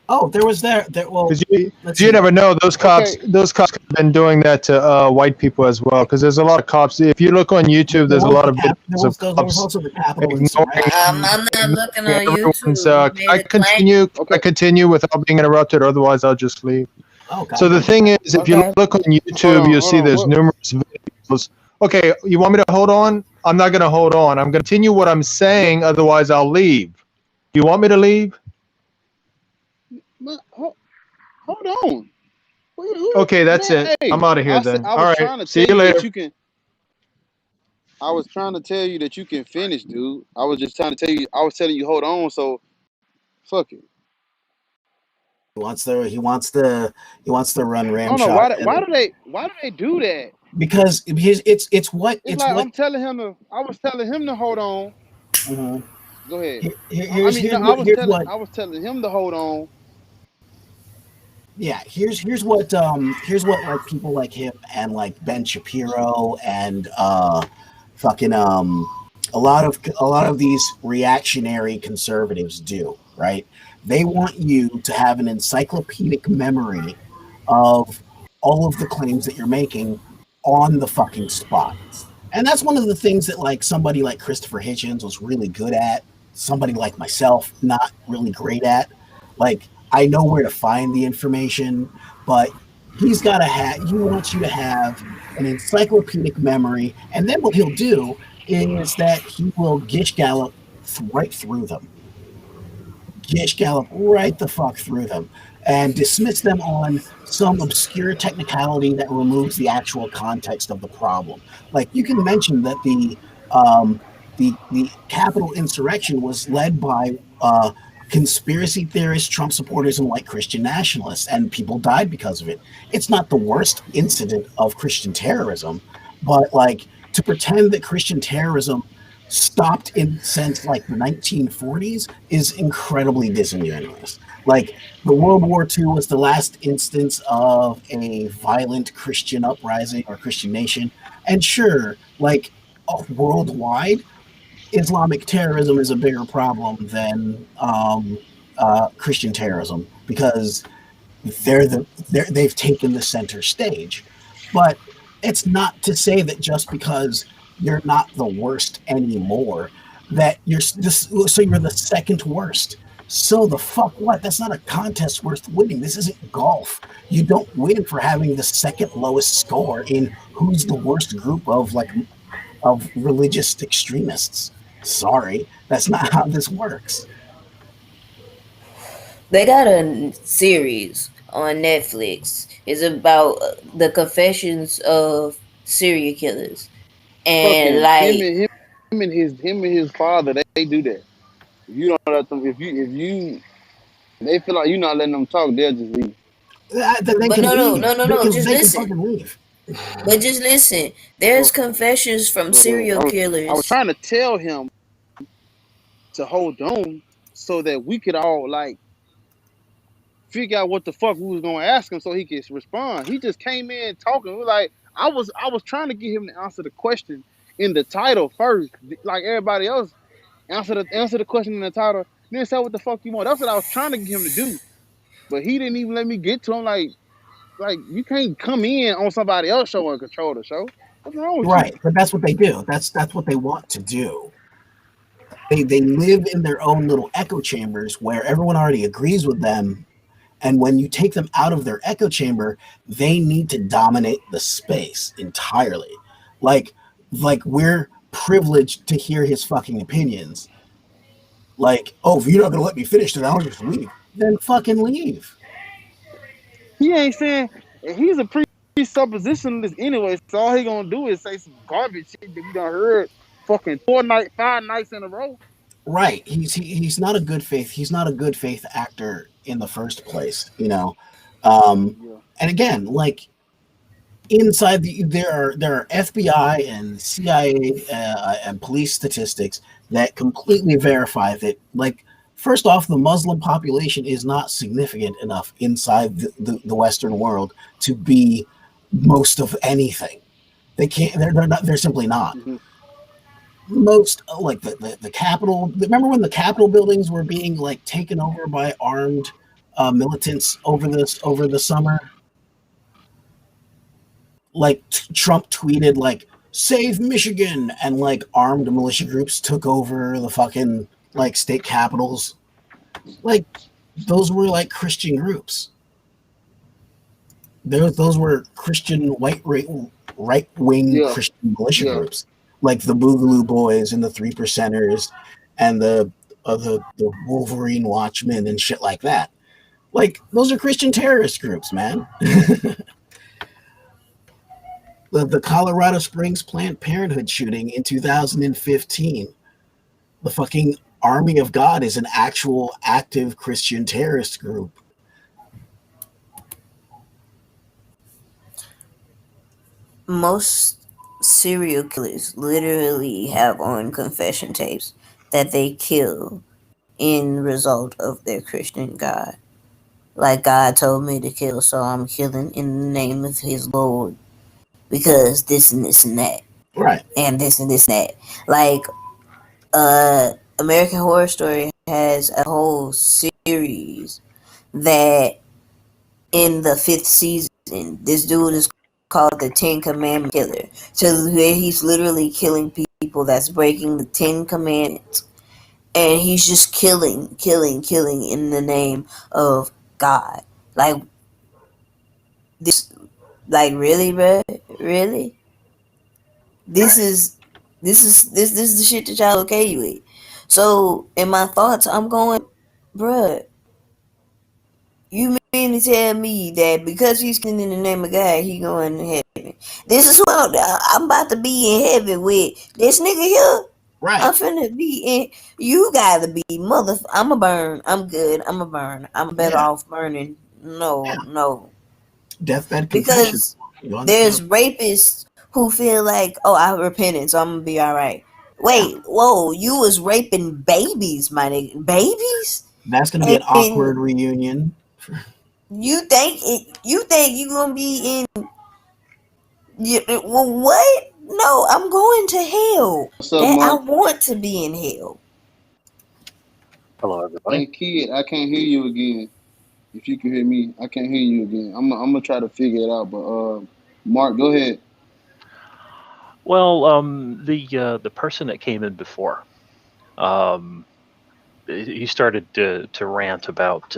Oh, there was well, Because you let's see. never know. Those cops Okay. have been doing that to white people as well. Because there's a lot of cops. If you look on YouTube, there's a lot of videos of there was cops also the Capitol ignoring insurrection. I'm not looking on everyone's. YouTube. You I made a claim. continue. Okay. I continue without being interrupted. Otherwise, I'll just leave. Oh, God. So the thing is, if you Okay. look on YouTube, you'll see there's numerous videos. Okay, you want me to hold on? I'm not going to hold on. I'm going to continue what I'm saying. Otherwise, I'll leave. You want me to leave? Hold on. Okay, that's it. Hey, I'm out of here then. I All was right. trying to See tell you you that later. you can. I was trying to tell you that you can finish, dude. I was just trying to tell you. I was telling you, hold on. So, fuck it. He wants to run I don't ram know shot. why do they do that? Because it's what It's like I'm telling him to. I was telling him to hold on. Mhm. Go ahead. Here's I was telling him to hold on. Yeah, here's what like people like him and like Ben Shapiro and fucking a lot of these reactionary conservatives do, right? They want you to have an encyclopedic memory of all of the claims that you're making on the fucking spot. And that's one of the things that like somebody like Christopher Hitchens was really good at, somebody like myself not really great at. Like, I know where to find the information, but he wants you to have an encyclopedic memory, and then what he'll do is that he will gish gallop right through them. Gish gallop right the fuck through them and dismiss them on some obscure technicality that removes the actual context of the problem. Like, you can mention that the Capitol insurrection was led by conspiracy theorists, Trump supporters, and white Christian nationalists, and people died because of it. It's not the worst incident of Christian terrorism, but like, to pretend that Christian terrorism stopped since like the 1940s is incredibly disingenuous. Like, the World War II was the last instance of a violent Christian uprising or Christian nation, and sure, like, worldwide, Islamic terrorism is a bigger problem than Christian terrorism because they've taken the center stage. But it's not to say that just because you're not the worst anymore that you're the second worst. So the fuck what? That's not a contest worth winning. This isn't golf. You don't win for having the second lowest score in who's the worst group of religious extremists. Sorry, that's not how this works. They got a series on Netflix. It's about the confessions of serial killers, and him and his father, they do that. If you don't let them, if they feel like you're not letting them talk, they'll just leave. But no. Just listen. But just listen. There's confessions from serial killers. I was trying to tell him to hold on so that we could all like figure out what the fuck we was gonna ask him so he could respond. He just came in talking. We're like, I was trying to get him to answer the question in the title first, like everybody else. Answer the question in the title, then say what the fuck you want. That's what I was trying to get him to do, but he didn't even let me get to him. Like you can't come in on somebody else show and control the show. What's wrong with you? Right, but that's what they do. That's what they want to do. They live in their own little echo chambers where everyone already agrees with them, and when you take them out of their echo chamber, they need to dominate the space entirely. Like we're privileged to hear his fucking opinions. Like, oh, if you're not gonna let me finish, then I'll just leave. Then fucking leave. He ain't saying he's a presuppositionalist anyway, so all he gonna do is say some garbage shit that we done heard fucking 5 nights in a row. Right. He's not a good faith. He's not a good faith actor in the first place, you know. And again, like, inside there are FBI and CIA and police statistics that completely verify that, like, first off, the Muslim population is not significant enough inside the Western world to be most of anything. They can't. They're simply not. Mm-hmm. Most, like the Capitol. Remember when the Capitol buildings were being like taken over by armed militants over the summer. Like Trump tweeted like "Save Michigan" and like armed militia groups took over the fucking like state capitals. Like those were like Christian groups. Those were Christian right wing Christian militia groups, like the Boogaloo Boys and the Three Percenters and the Wolverine Watchmen and shit like that. Like those are Christian terrorist groups, man. The Colorado Springs Planned Parenthood shooting in 2015. The fucking Army of God is an actual active Christian terrorist group. Most serial killers literally have on confession tapes that they kill in result of their Christian God. Like, God told me to kill, so I'm killing in the name of his Lord. Because this and this and that. Right. And this and this and that. Like, American Horror Story has a whole series that in the 5th season, this dude is called the 10 Commandment Killer. So where he's literally killing people that's breaking the 10 Commandments. And he's just killing in the name of God. Like, this, like, really, bruh? Really? This is the shit that y'all okay with. So, in my thoughts, I'm going, bruh, you mean to tell me that because he's killing in the name of God, he going to heaven? This is what I'm about to be in heaven with this nigga here. Right. I'm finna be in. You gotta be I'ma burn. I'm good. I'ma burn. I'm better off burning. No. Deathbed confession. Because there's rapists who feel like, oh, I repented, so I'm gonna be all right. Wait, whoa, you was raping babies, my nigga. Babies? That's gonna be an awkward reunion. You think you gonna be in? What? No, I'm going to hell. I want to be in hell. Hello, everybody. Hey, kid, I can't hear you again. If you can hear me, I can't hear you again. I'm gonna try to figure it out. But Mark, go ahead. Well, the person that came in before, he started to rant about.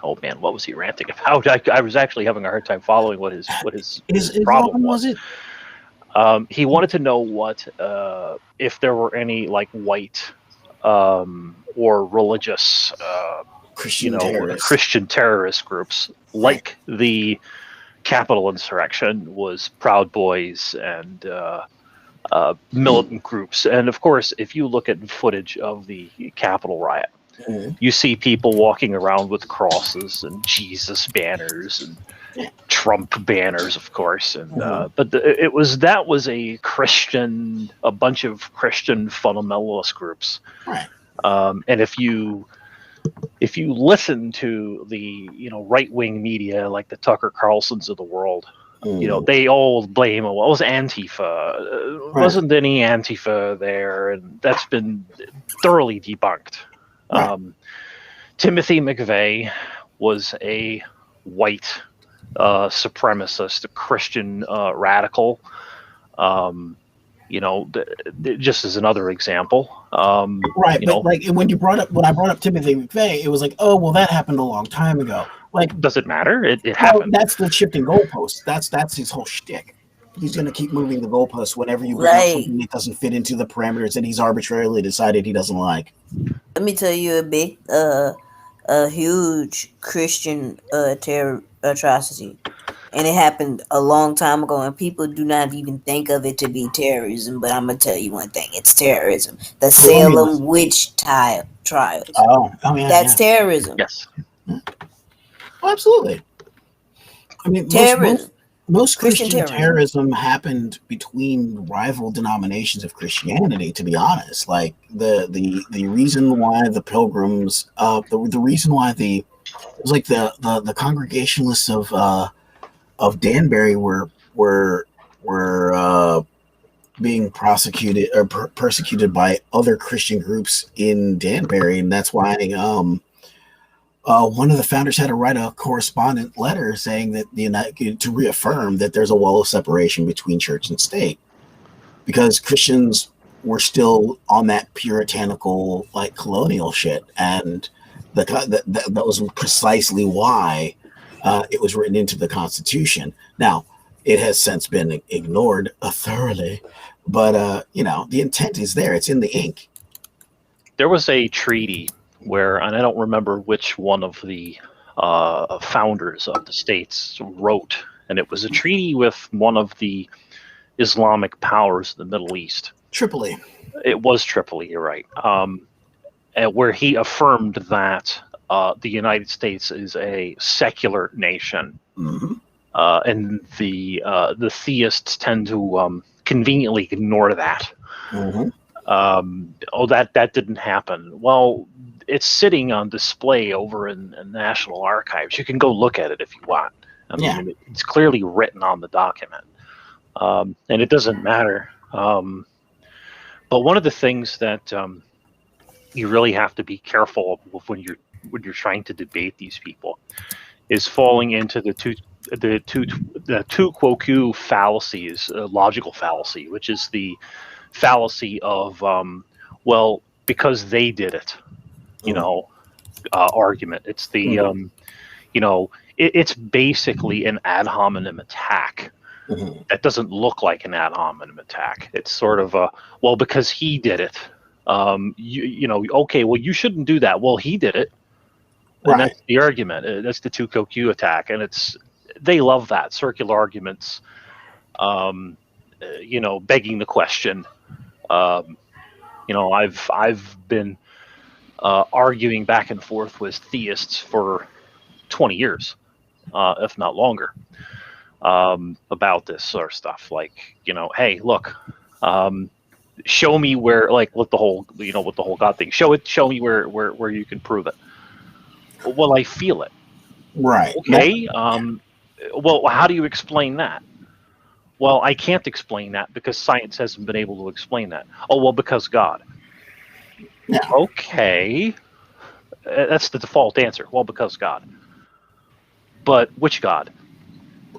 Oh man, what was he ranting about? I was actually having a hard time following what his problem was. He wanted to know what if there were any like white or religious Christian terrorist groups like the Capitol insurrection was Proud Boys and militant groups. And of course, if you look at footage of the Capitol riot, you see people walking around with crosses and Jesus banners and Trump banners, of course. And but that was a bunch of Christian fundamentalist groups. Right. And if you listen to the right-wing media like the Tucker Carlsons of the world, they all blame, well, it was Antifa. Wasn't any Antifa there, and that's been thoroughly debunked. Right. Timothy McVeigh was a white supremacist, a Christian radical. Just as another example. Right, but like when I brought up Timothy McVeigh, it was like, oh well, that happened a long time ago. Like, does it matter? It happened. That's the shifting goalposts. That's his whole shtick. He's going to keep moving the goalposts whenever you bring up something that doesn't fit into the parameters that he's arbitrarily decided he doesn't like. Let me tell you a huge Christian terror atrocity. And it happened a long time ago, and people do not even think of it to be terrorism. But I'm going to tell you one thing. It's terrorism. The Salem witch trials. Oh yeah. That's terrorism. Yes. Oh, absolutely. I mean, terrorism. Most Christian terrorism happened between rival denominations of Christianity, to be honest. Like the reason why the Pilgrims, the reason why it was like the Congregationalists of Danbury were being prosecuted or persecuted by other Christian groups in Danbury, and that's why one of the founders had to write a correspondent letter saying that to reaffirm that there's a wall of separation between church and state, because Christians were still on that puritanical, like, colonial shit, and that was precisely why it was written into the Constitution. Now, it has since been ignored thoroughly, but the intent is there. It's in the ink. There was a treaty where, and I don't remember which one of the founders of the states wrote, and it was a treaty with one of the Islamic powers of the Middle East. Tripoli. It was Tripoli, you're right. Where he affirmed that the United States is a secular nation, and the theists tend to conveniently ignore that. That didn't happen. Well, it's sitting on display over in National Archives. You can go look at it if you want. I mean, it's clearly written on the document, and it doesn't matter. But one of the things that you really have to be careful of when you're trying to debate these people is falling into the tu quoque fallacies, logical fallacy, which is the fallacy of because they did it, argument. It's the it's basically an ad hominem attack. That doesn't look like an ad hominem attack. It's sort of because he did it. Okay, well, you shouldn't do that. Well, he did it. And that's the argument. That's the tu quoque attack, and they love that circular arguments. Begging the question. I've been arguing back and forth with theists for 20 years, if not longer, about this sort of stuff. Like, hey, look, show me where, like, with the whole God thing. Show me where you can prove it. Well, I feel it. Right. Okay. Well, how do you explain that? Well, I can't explain that because science hasn't been able to explain that. Oh, well, because God. Yeah. Okay. That's the default answer. Well, because God. But which God?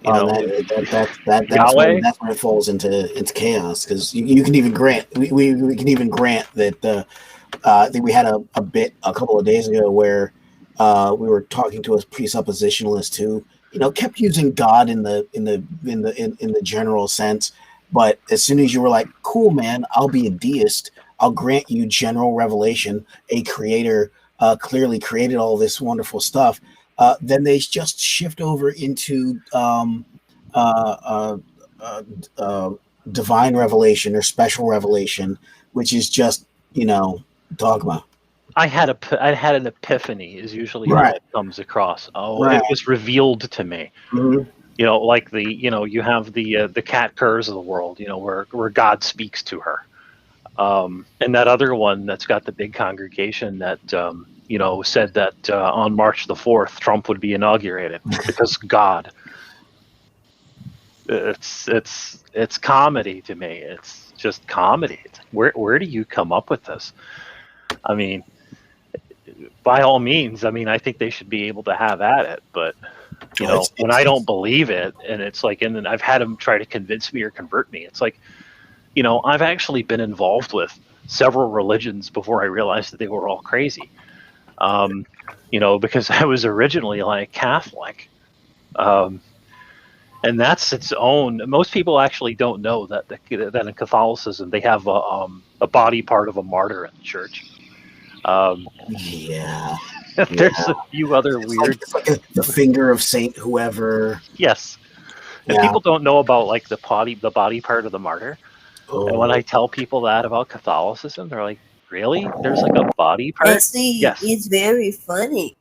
That's Yahweh? where it falls into chaos, because you can even grant we can even grant that I think we had a bit a couple of days ago where we were talking to a presuppositionalist who kept using God in the general sense, but as soon as you were like, cool, man, I'll be a deist, I'll grant you general revelation, a creator clearly created all this wonderful stuff, then they just shift over into divine revelation or special revelation, which is just dogma. I had an epiphany is usually how it comes across. It was revealed to me. Like you have the Kat Kerrs of the world, where God speaks to her. And that other one that's got the big congregation that said that on March the 4th Trump would be inaugurated because God. It's comedy to me. It's just comedy. Where do you come up with this? I mean, by all means, I think they should be able to have at it, but when I don't believe it, and it's like, and then I've had them try to convince me or convert me. It's like, I've actually been involved with several religions before I realized that they were all crazy. Because I was originally like Catholic, and that's its own. Most people actually don't know that in Catholicism they have a body part of a martyr in the church. There's a few other weird, like the finger of Saint whoever. Yes, and people don't know about like the body part of the martyr. And when I tell people that about Catholicism, they're like, "Really? There's like a body part?" See, yes, it's very funny.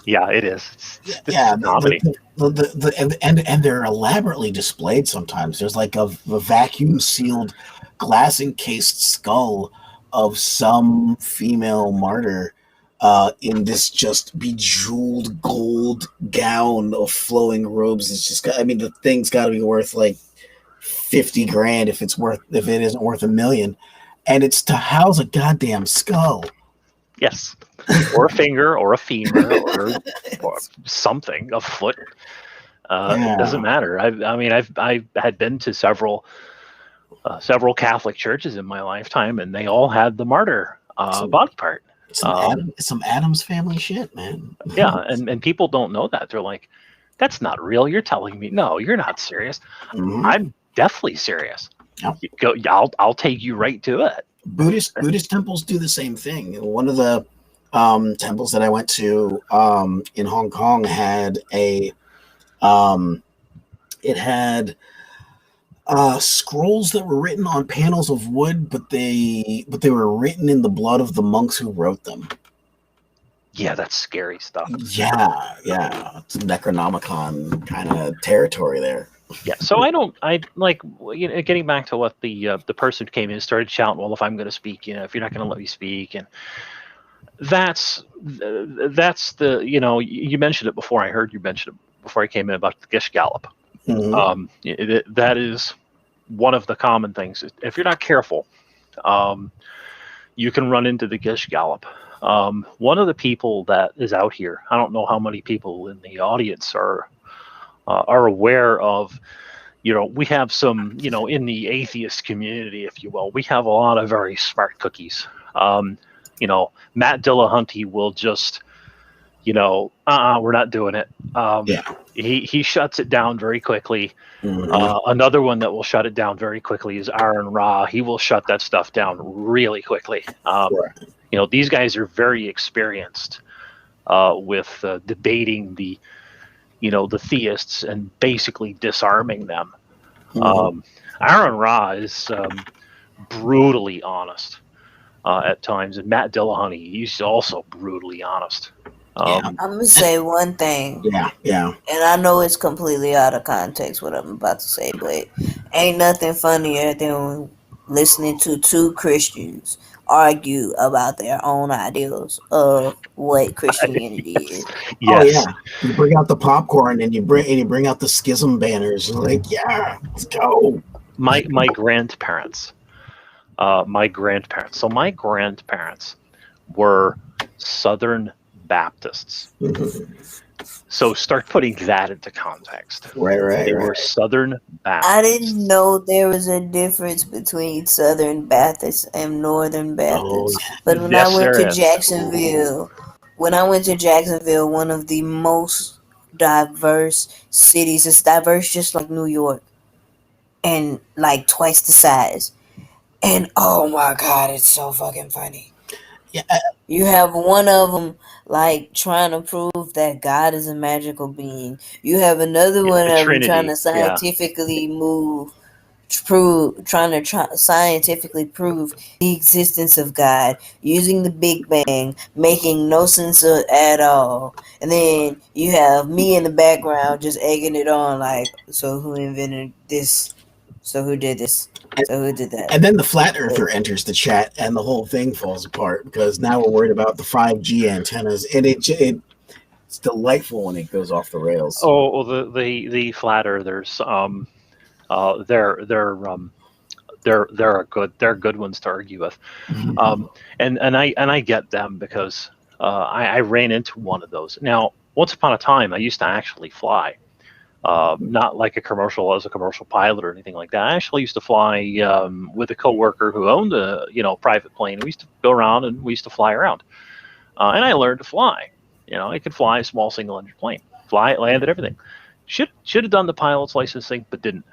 Yeah, it is. It's comedy. And they're elaborately displayed sometimes. There's like a vacuum sealed, glass encased skull of some female martyr in this just bejeweled gold gown of flowing robes. It's just, the thing's got to be worth like $50,000 if it isn't worth $1 million. and it's to house a goddamn skull. Yes, or a finger, or a femur, or something, a foot. It doesn't matter. I had been to several Catholic churches in my lifetime, and they all had the martyr body part. Some Addams Family shit, man. Yeah, and people don't know that. They're like, "That's not real. You're telling me no. You're not serious." Mm-hmm. I'm definitely serious. Yep. I'll take you right to it. Buddhist temples do the same thing. One of the temples that I went to in Hong Kong had it had scrolls that were written on panels of wood, but they were written in the blood of the monks who wrote them. Yeah, that's scary stuff. Yeah, it's Necronomicon kind of territory there. Yeah, so getting back to what the person who came in started shouting, well, if I'm going to speak, if you're not going to let me speak, and that's the, you mentioned it before. I heard you mention it before I came in about the Gish Gallop. Mm-hmm. That is one of the common things. If you're not careful, you can run into the Gish Gallop. One of the people that is out here, I don't know how many people in the audience are aware of, we have some, in the atheist community, if you will, we have a lot of very smart cookies. Matt Dillahunty will just, we're not doing it. He shuts it down very quickly. Mm-hmm. Another one that will shut it down very quickly is Aaron Ra. He will shut that stuff down really quickly. These guys are very experienced with debating the theists and basically disarming them. Mm-hmm. Aaron Ra is brutally honest at times, and Matt Dillahunty, he's also brutally honest. I'm gonna say one thing. Yeah. And I know it's completely out of context what I'm about to say, but ain't nothing funnier than listening to two Christians argue about their own ideals of what Christianity is. Yes. Oh yeah, you bring out the popcorn and you bring out the schism banners. Like, yeah, let's go. My grandparents. So my grandparents were Southern Baptists. Mm-hmm. So start putting that into context. Right. They were Southern Baptists. I didn't know there was a difference between Southern Baptists and Northern Baptists. But when I went to Jacksonville, one of the most diverse cities, it's diverse just like New York, and like twice the size. And oh my God, it's so fucking funny. Yeah. You have one of them like trying to prove that God is a magical being. You have another one of them trying to scientifically scientifically prove the existence of God using the Big Bang, making no sense at all. And then you have me in the background just egging it on, like, so who invented this? So who did this? So who did that? And then the flat earther enters the chat, and the whole thing falls apart because now we're worried about the 5G antennas, and it's delightful when it goes off the rails. Oh, well, the flat earthers, they're good ones to argue with, and I get them because I ran into one of those. Now, once upon a time, I used to actually fly. Not like as a commercial pilot or anything like that. I actually used to fly with a coworker who owned a private plane. We used to go around and we used to fly around, and I learned to fly. I could fly a small single-engine plane, fly it, landed, everything. Should have done the pilot's licensing, but didn't.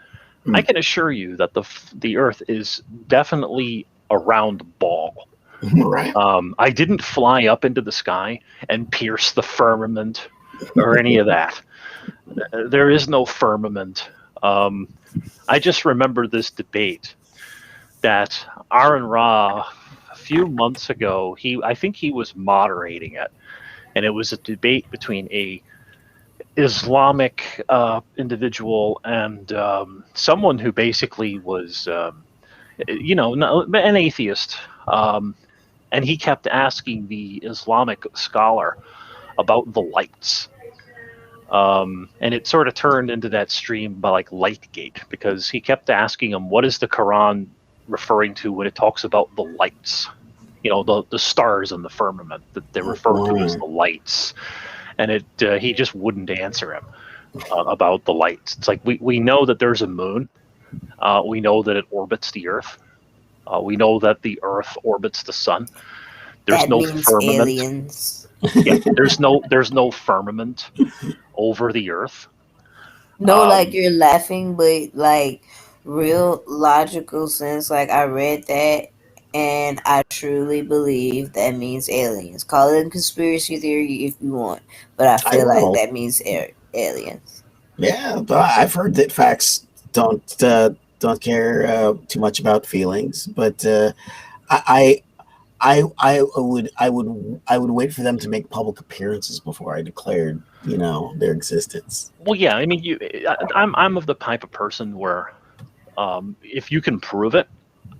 I can assure you that the Earth is definitely a round ball. Right. I didn't fly up into the sky and pierce the firmament or any of that. There is no firmament. I just remember this debate that Aaron Ra, a few months ago, I think he was moderating it, and it was a debate between a Islamic individual and someone who basically was, an atheist, and he kept asking the Islamic scholar about the lights. And it sort of turned into that stream by like Lightgate, because he kept asking him, what does the Quran referring to when it talks about the lights. You know, the stars in the firmament that they refer to as the lights, and he just wouldn't answer him about the lights. It's like we know that there's a moon, we know that it orbits the Earth, we know that the Earth orbits the sun. There's That no means firmament. aliens. Yeah, there's no firmament over the Earth. No, like you're laughing, but like real logical sense. Like I read that, and I truly believe that means aliens. Call it a conspiracy theory if you want, but I feel like that means aliens. Yeah, but I've heard that facts don't care too much about feelings, but I would wait for them to make public appearances before I declared, their existence. Well, yeah, I mean, I'm of the type of person where, if you can prove it,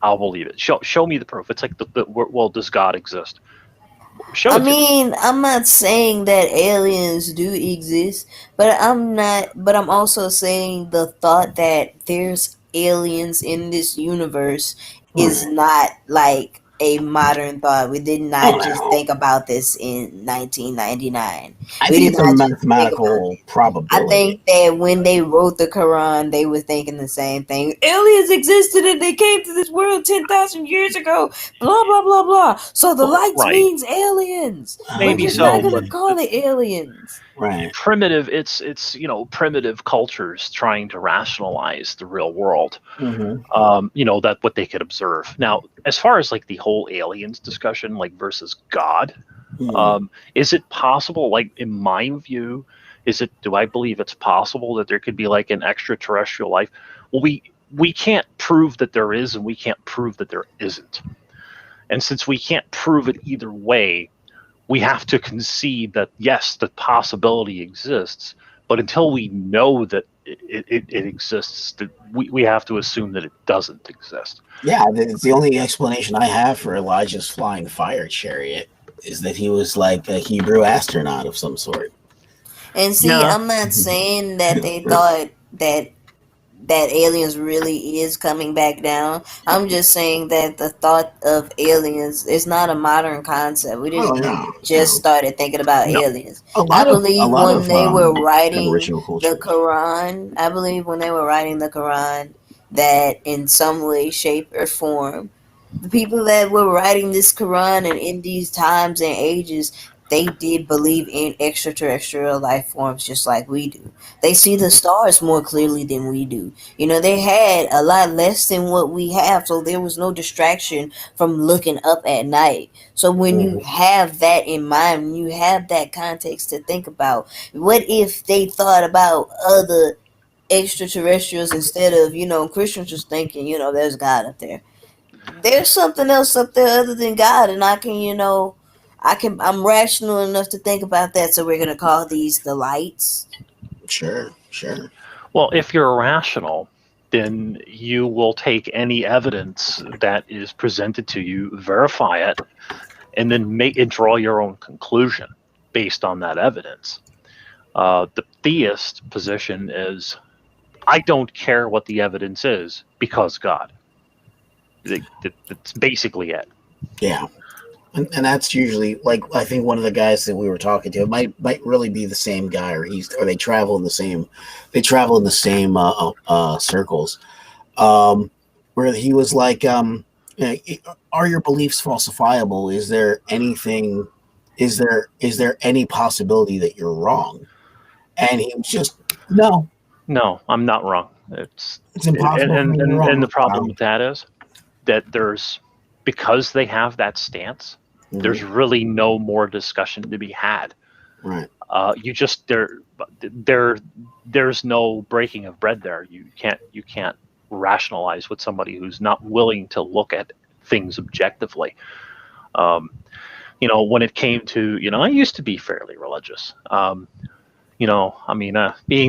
I'll believe it. Show me the proof. It's like well, does God exist? I mean, I'm not saying that aliens do exist, but I'm also saying the thought that there's aliens in this universe is not like a modern thought. We did not just think about this in 1999. I think it's a mathematical probability. I think that when they wrote the Quran, they were thinking the same thing. Aliens existed and they came to this world 10,000 years ago. Blah blah blah blah. So the lights means aliens. Maybe so. We're not gonna call it aliens. Right. Primitive. It's primitive cultures trying to rationalize the real world. Mm-hmm. That what they could observe. Now, as far as like the whole aliens discussion, like versus God, is it possible? Like in my view, do I believe it's possible that there could be like an extraterrestrial life? Well, we can't prove that there is, and we can't prove that there isn't. And since we can't prove it either way, we have to concede that yes, the possibility exists, but until we know that it exists, we have to assume that it doesn't exist. Yeah, it's the only explanation I have for Elijah's flying fire chariot is that he was like a Hebrew astronaut of some sort. And see, I'm not saying that they thought that aliens really is coming back down. I'm just saying that the thought of aliens is not a modern concept. We didn't started thinking about aliens. I believe when they were writing the Quran, that in some way, shape, or form, the people that were writing this Quran and in these times and ages, they did believe in extraterrestrial life forms just like we do. They see the stars more clearly than we do. They had a lot less than what we have, so there was no distraction from looking up at night. So when you have that in mind, when you have that context to think about, what if they thought about other extraterrestrials instead of, Christians just thinking, there's God up there. There's something else up there other than God, and I'm rational enough to think about that, so we're gonna call these the lights. Sure. Well, if you're rational, then you will take any evidence that is presented to you, verify it, and then draw your own conclusion based on that evidence. The theist position is, I don't care what the evidence is because God. That's basically it. Yeah. And that's usually, like, I think one of the guys that we were talking to, it might really be the same guy, or they travel in the same circles, where he was like, are your beliefs falsifiable? Is there any possibility that you're wrong? And he was just, no, I'm not wrong. It's impossible. And the problem with that is that because they have that stance, there's really no more discussion to be had. Right. There's no breaking of bread there. You can't rationalize with somebody who's not willing to look at things objectively. When it came to, I used to be fairly religious. Being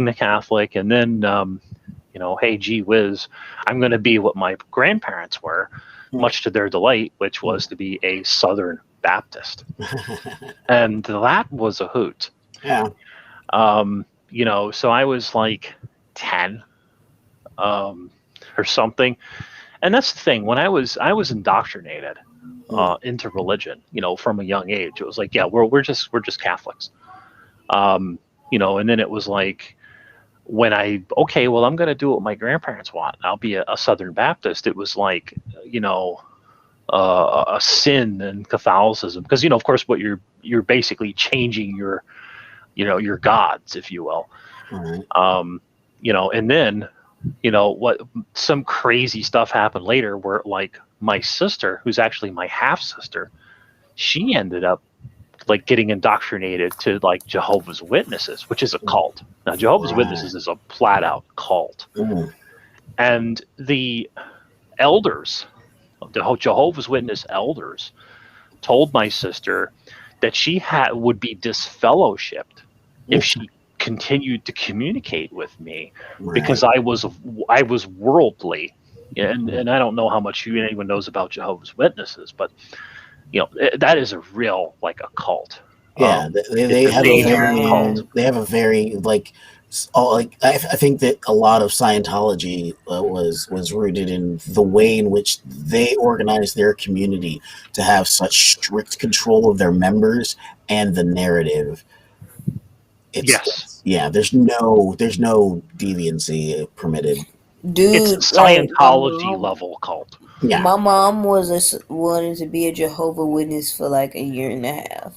the Catholic, and then, hey, gee whiz, I'm going to be what my grandparents were, much to their delight, which was to be a Southern Baptist. And that was a hoot. Yeah. So I was like 10 or something, And that's the thing. When I was indoctrinated into religion, from a young age, it was like, yeah, we're just Catholics. And then it was like, when I'm going to do what my grandparents want. I'll be a Southern Baptist. It was like, a sin in Catholicism, because of course, what you're basically changing your gods, if you will. Right. And then, what some crazy stuff happened later, where like my sister, who's actually my half sister, she ended up like getting indoctrinated to like Jehovah's Witnesses, which is a cult. Now, Jehovah's Witnesses is a flat out cult. And the elders, the Jehovah's Witness elders, told my sister that she would be disfellowshipped if she continued to communicate with me, because I was worldly, and I don't know how much anyone knows about Jehovah's Witnesses, but that is a real, like, a cult. Yeah, they have a very I think that a lot of Scientology was rooted in the way in which they organize their community to have such strict control of their members and the narrative. There's no deviancy permitted. Dude, it's a Scientology level cult. Yeah. My mom wanted to be a Jehovah's Witness for like a year and a half,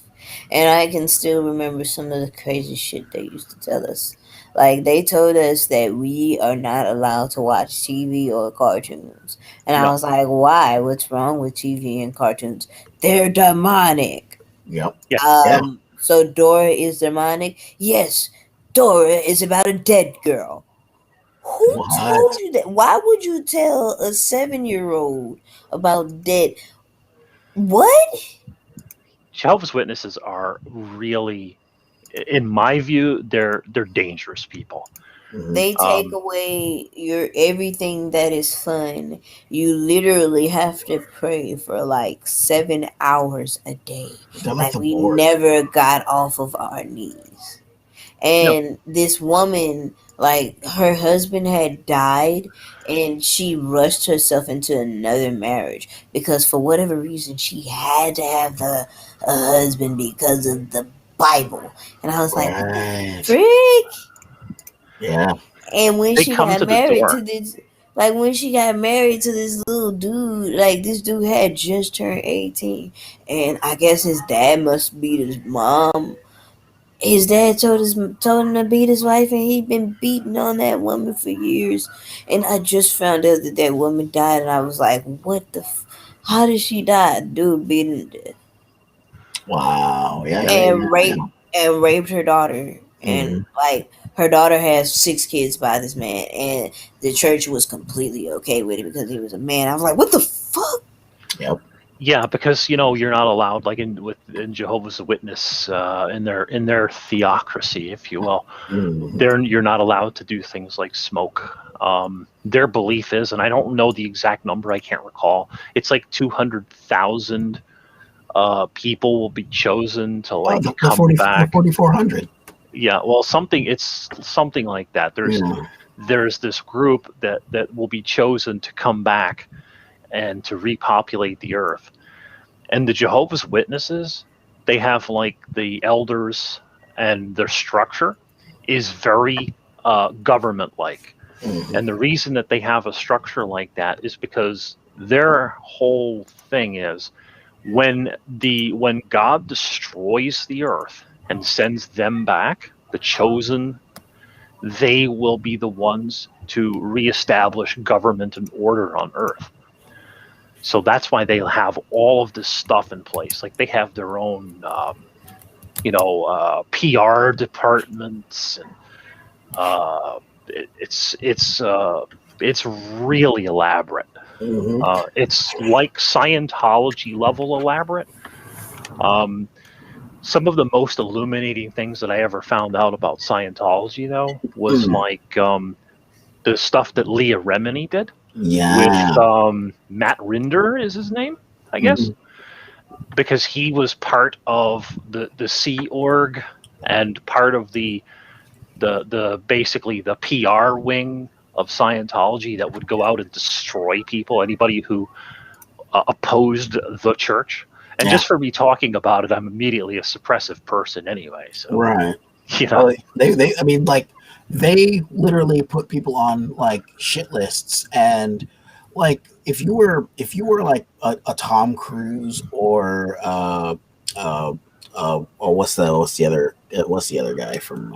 and I can still remember some of the crazy shit they used to tell us. Like, they told us that we are not allowed to watch TV or cartoons, and I was like, "Why? What's wrong with TV and cartoons? They're demonic." Yep. So Dora is demonic? Yes, Dora is about a dead girl. Who told you that? Why would you tell a 7-year-old about dead? What? Jehovah's Witnesses are really, in my view, they're dangerous people. They take away your everything that is fun. You literally have to pray for like 7 hours a day. Like, we never got off of our knees. And this woman, like, her husband had died, and she rushed herself into another marriage because for whatever reason she had to have a husband because of the Bible. And I was like, frick? Yeah. And when she got married to this, like, when she got married to this little dude, like, this dude had just turned 18, and I guess his dad must beat his mom. His dad told him to beat his wife, and he'd been beating on that woman for years. And I just found out that that woman died, and I was like, what the how did she die? Dude beat her to death. Wow. Yeah. And raped her daughter. And like, her daughter has 6 kids by this man, and the church was completely okay with it because he was a man. I was like, what the fuck? Yep. Yeah, because you're not allowed, like in Jehovah's Witness, in their theocracy, if you will, you're not allowed to do things like smoke. Their belief is, and I don't know the exact number, I can't recall. It's like 200,000 people will be chosen to come back. 4,400. Yeah, well, it's something like that. There's this group that will be chosen to come back and to repopulate the earth. And the Jehovah's Witnesses, they have like the elders, and their structure is very government-like. And the reason that they have a structure like that is because their whole thing is when God destroys the earth and sends them back, the chosen, they will be the ones to reestablish government and order on earth. So that's why they have all of this stuff in place. Like, they have their own, PR departments, and it's really elaborate. It's like Scientology level elaborate. Some of the most illuminating things that I ever found out about Scientology, though, was like the stuff that Leah Remini did. Yeah. With Matt Rinder is his name, I guess, because he was part of the Sea Org and part of the basically the PR wing of Scientology that would go out and destroy people, anybody who opposed the church. And just for me talking about it, I'm immediately a suppressive person anyway. So, right. You know, they I mean, like, they literally put people on like shit lists, and like if you were like a Tom Cruise or what's the other guy from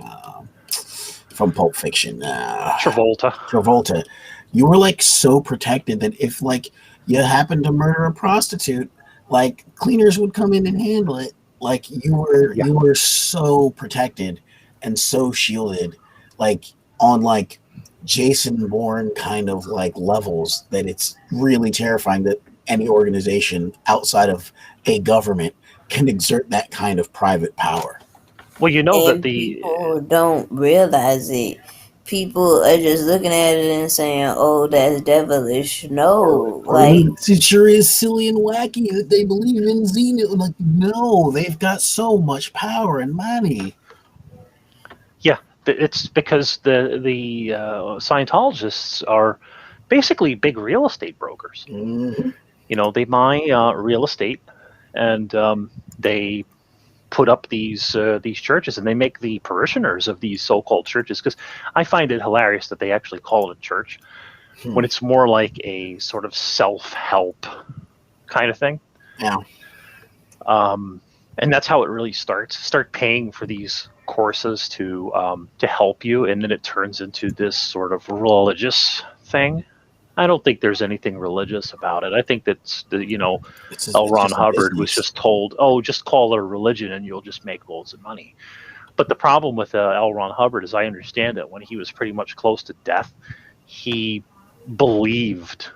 Pulp Fiction, Travolta, you were like so protected that if like you happened to murder a prostitute, like cleaners would come in and handle it. Like you were so protected and so shielded, like on like Jason Bourne kind of like levels, that it's really terrifying that any organization outside of a government can exert that kind of private power. Well, you know and that the people don't realize it. People are just looking at it and saying, "Oh, that's devilish." No, like it sure is silly and wacky that they believe in Xenu. Like, no, they've got so much power and money. Yeah, it's because the Scientologists are basically big real estate brokers. Mm-hmm. You know, they buy real estate, and they put up these churches, and they make the parishioners of these so-called churches. Because I find it hilarious that they actually call it a church when it's more like a sort of self-help kind of thing. Yeah. And that's how it really starts. Start paying for these courses to help you, and then it turns into this sort of religious thing. I don't think there's anything religious about it. I think that's L. Ron Hubbard was just told, "Oh, just call it a religion, and you'll just make loads of money." But the problem with L. Ron Hubbard, as I understand it, when he was pretty much close to death, he believed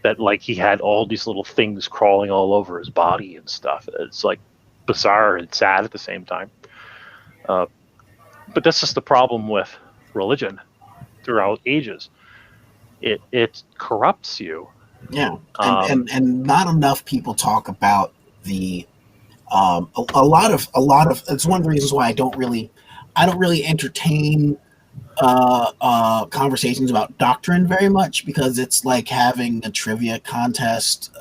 that like he had all these little things crawling all over his body and stuff. It's like bizarre and sad at the same time. But that's just the problem with religion throughout ages. It corrupts you. Yeah, and not enough people talk about the a lot of it's one of the reasons why I don't really entertain conversations about doctrine very much, because it's like having a trivia contest,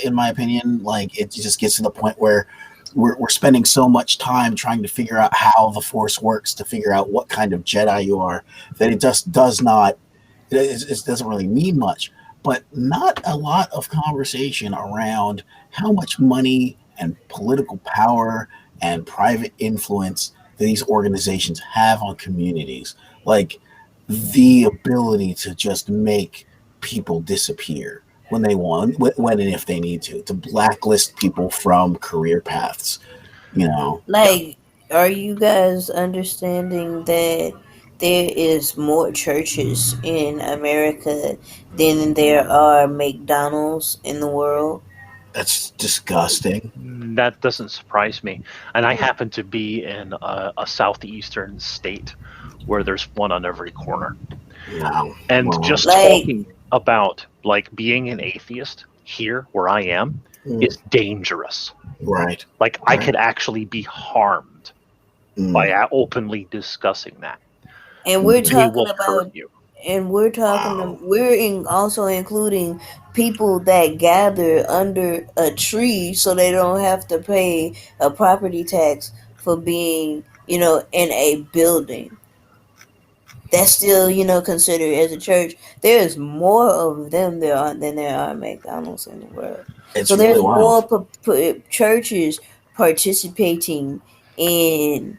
in my opinion. Like, it just gets to the point where we're spending so much time trying to figure out how the Force works, to figure out what kind of Jedi you are, that it just does not. It doesn't really mean much. But not a lot of conversation around how much money and political power and private influence that these organizations have on communities. Like, the ability to just make people disappear when they want, when and if they need to blacklist people from career paths, you know. Like, are you guys understanding that there is more churches in America than there are McDonald's in the world? That's disgusting. That doesn't surprise me. And I happen to be in a southeastern state where there's one on every corner. Wow. And just talking about like being an atheist here where I am is dangerous. Right. Like, I could actually be harmed by openly discussing that. And we're talking about, and we're talking, also including people that gather under a tree so they don't have to pay a property tax for being, in a building. That's still, considered as a church. There's more of them than there are McDonald's in the world. It's so there's really more churches participating in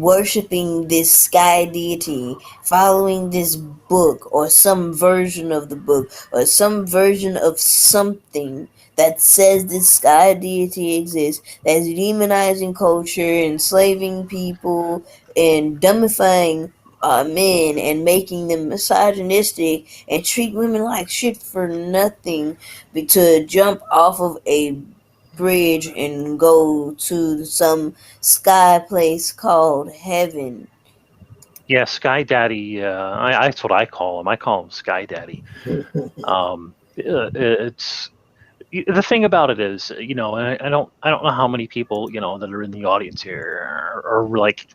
worshiping this sky deity, following this book or some version of the book or some version of something that says this sky deity exists, that's demonizing culture, enslaving people, and dumbifying men and making them misogynistic and treat women like shit for nothing, to jump off of a bridge and go to some sky place called heaven. Yeah, Sky Daddy. That's what I call him. I call him Sky Daddy. It's the thing about it is, I don't know how many people that are in the audience here are like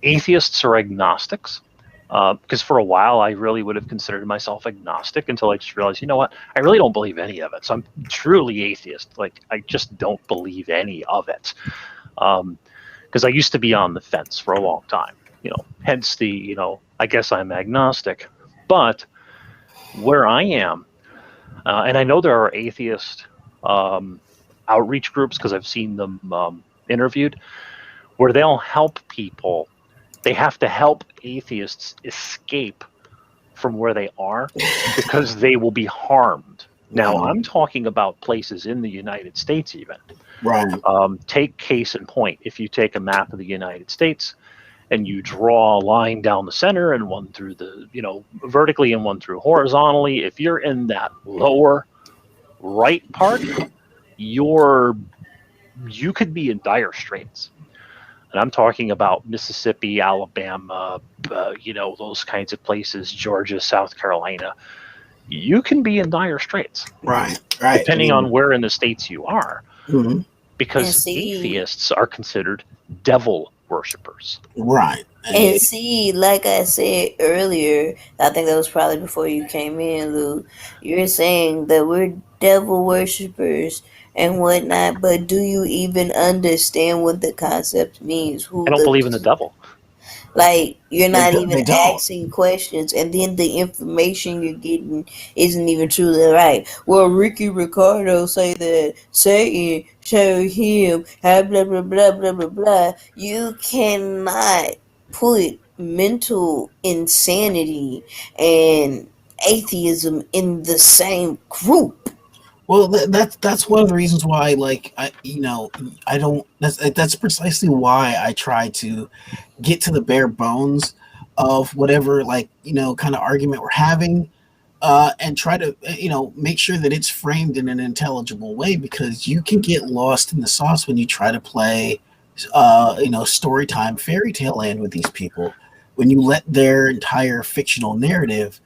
atheists or agnostics. Because for a while I really would have considered myself agnostic until I just realized, you know what, I really don't believe any of it. So I'm truly atheist. Like, I just don't believe any of it. Because I used to be on the fence for a long time, hence the, I guess I'm agnostic. But where I am, and I know there are atheist outreach groups, because I've seen them interviewed, where they'll help people. They have to help atheists escape from where they are because they will be harmed. Now, I'm talking about places in the United States even. Right. Take case in point. If you take a map of the United States and you draw a line down the center and one through the, vertically and one through horizontally, if you're in that lower right part, you could be in dire straits. And I'm talking about Mississippi, Alabama, those kinds of places, Georgia, South Carolina. You can be in dire straits. Right. Depending on where in the states you are. Mm-hmm. Because atheists are considered devil worshippers. Right. And see, like I said earlier, I think that was probably before you came in, Lou. You're saying that we're devil worshippers and whatnot, but do you even understand what the concept means? I don't believe in the devil. Like, you're not even asking questions, and then the information you're getting isn't even truly right. Well, Ricky Ricardo say that Satan showed him how blah blah blah blah blah blah. You cannot put mental insanity and atheism in the same group. Well, that's one of the reasons why, like, I don't. That's precisely why I try to get to the bare bones of whatever, like, kind of argument we're having, and try to, make sure that it's framed in an intelligible way, because you can get lost in the sauce when you try to play, story time fairy tale land with these people. When you let their entire fictional narrative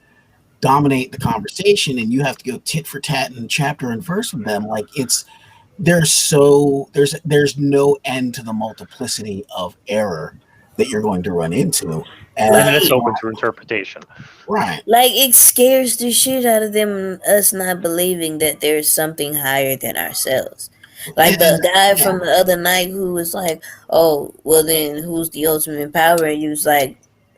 dominate the conversation and you have to go tit for tat and chapter and verse with them, like, there's no end to the multiplicity of error that you're going to run into, and it's open to interpretation. Right. Like, it scares the shit out of them, us not believing that there's something higher than ourselves. Like the guy from the other night who was like, oh, well then who's the ultimate power? And he was like,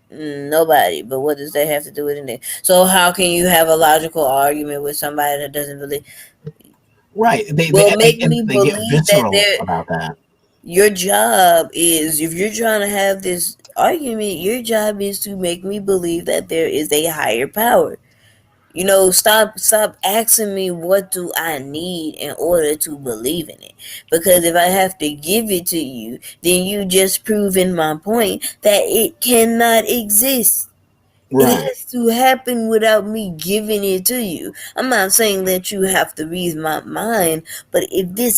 nobody. But what does that have to do with anything? So how can you have a logical argument with somebody that doesn't believe? Right. They make me believe that about that. Your job is, if you're trying to have this argument, your job is to make me believe that there is a higher power. Stop asking me what do I need in order to believe in it. Because if I have to give it to you, then you just proven my point that it cannot exist. Right. It has to happen without me giving it to you. I'm not saying that you have to read my mind, but if this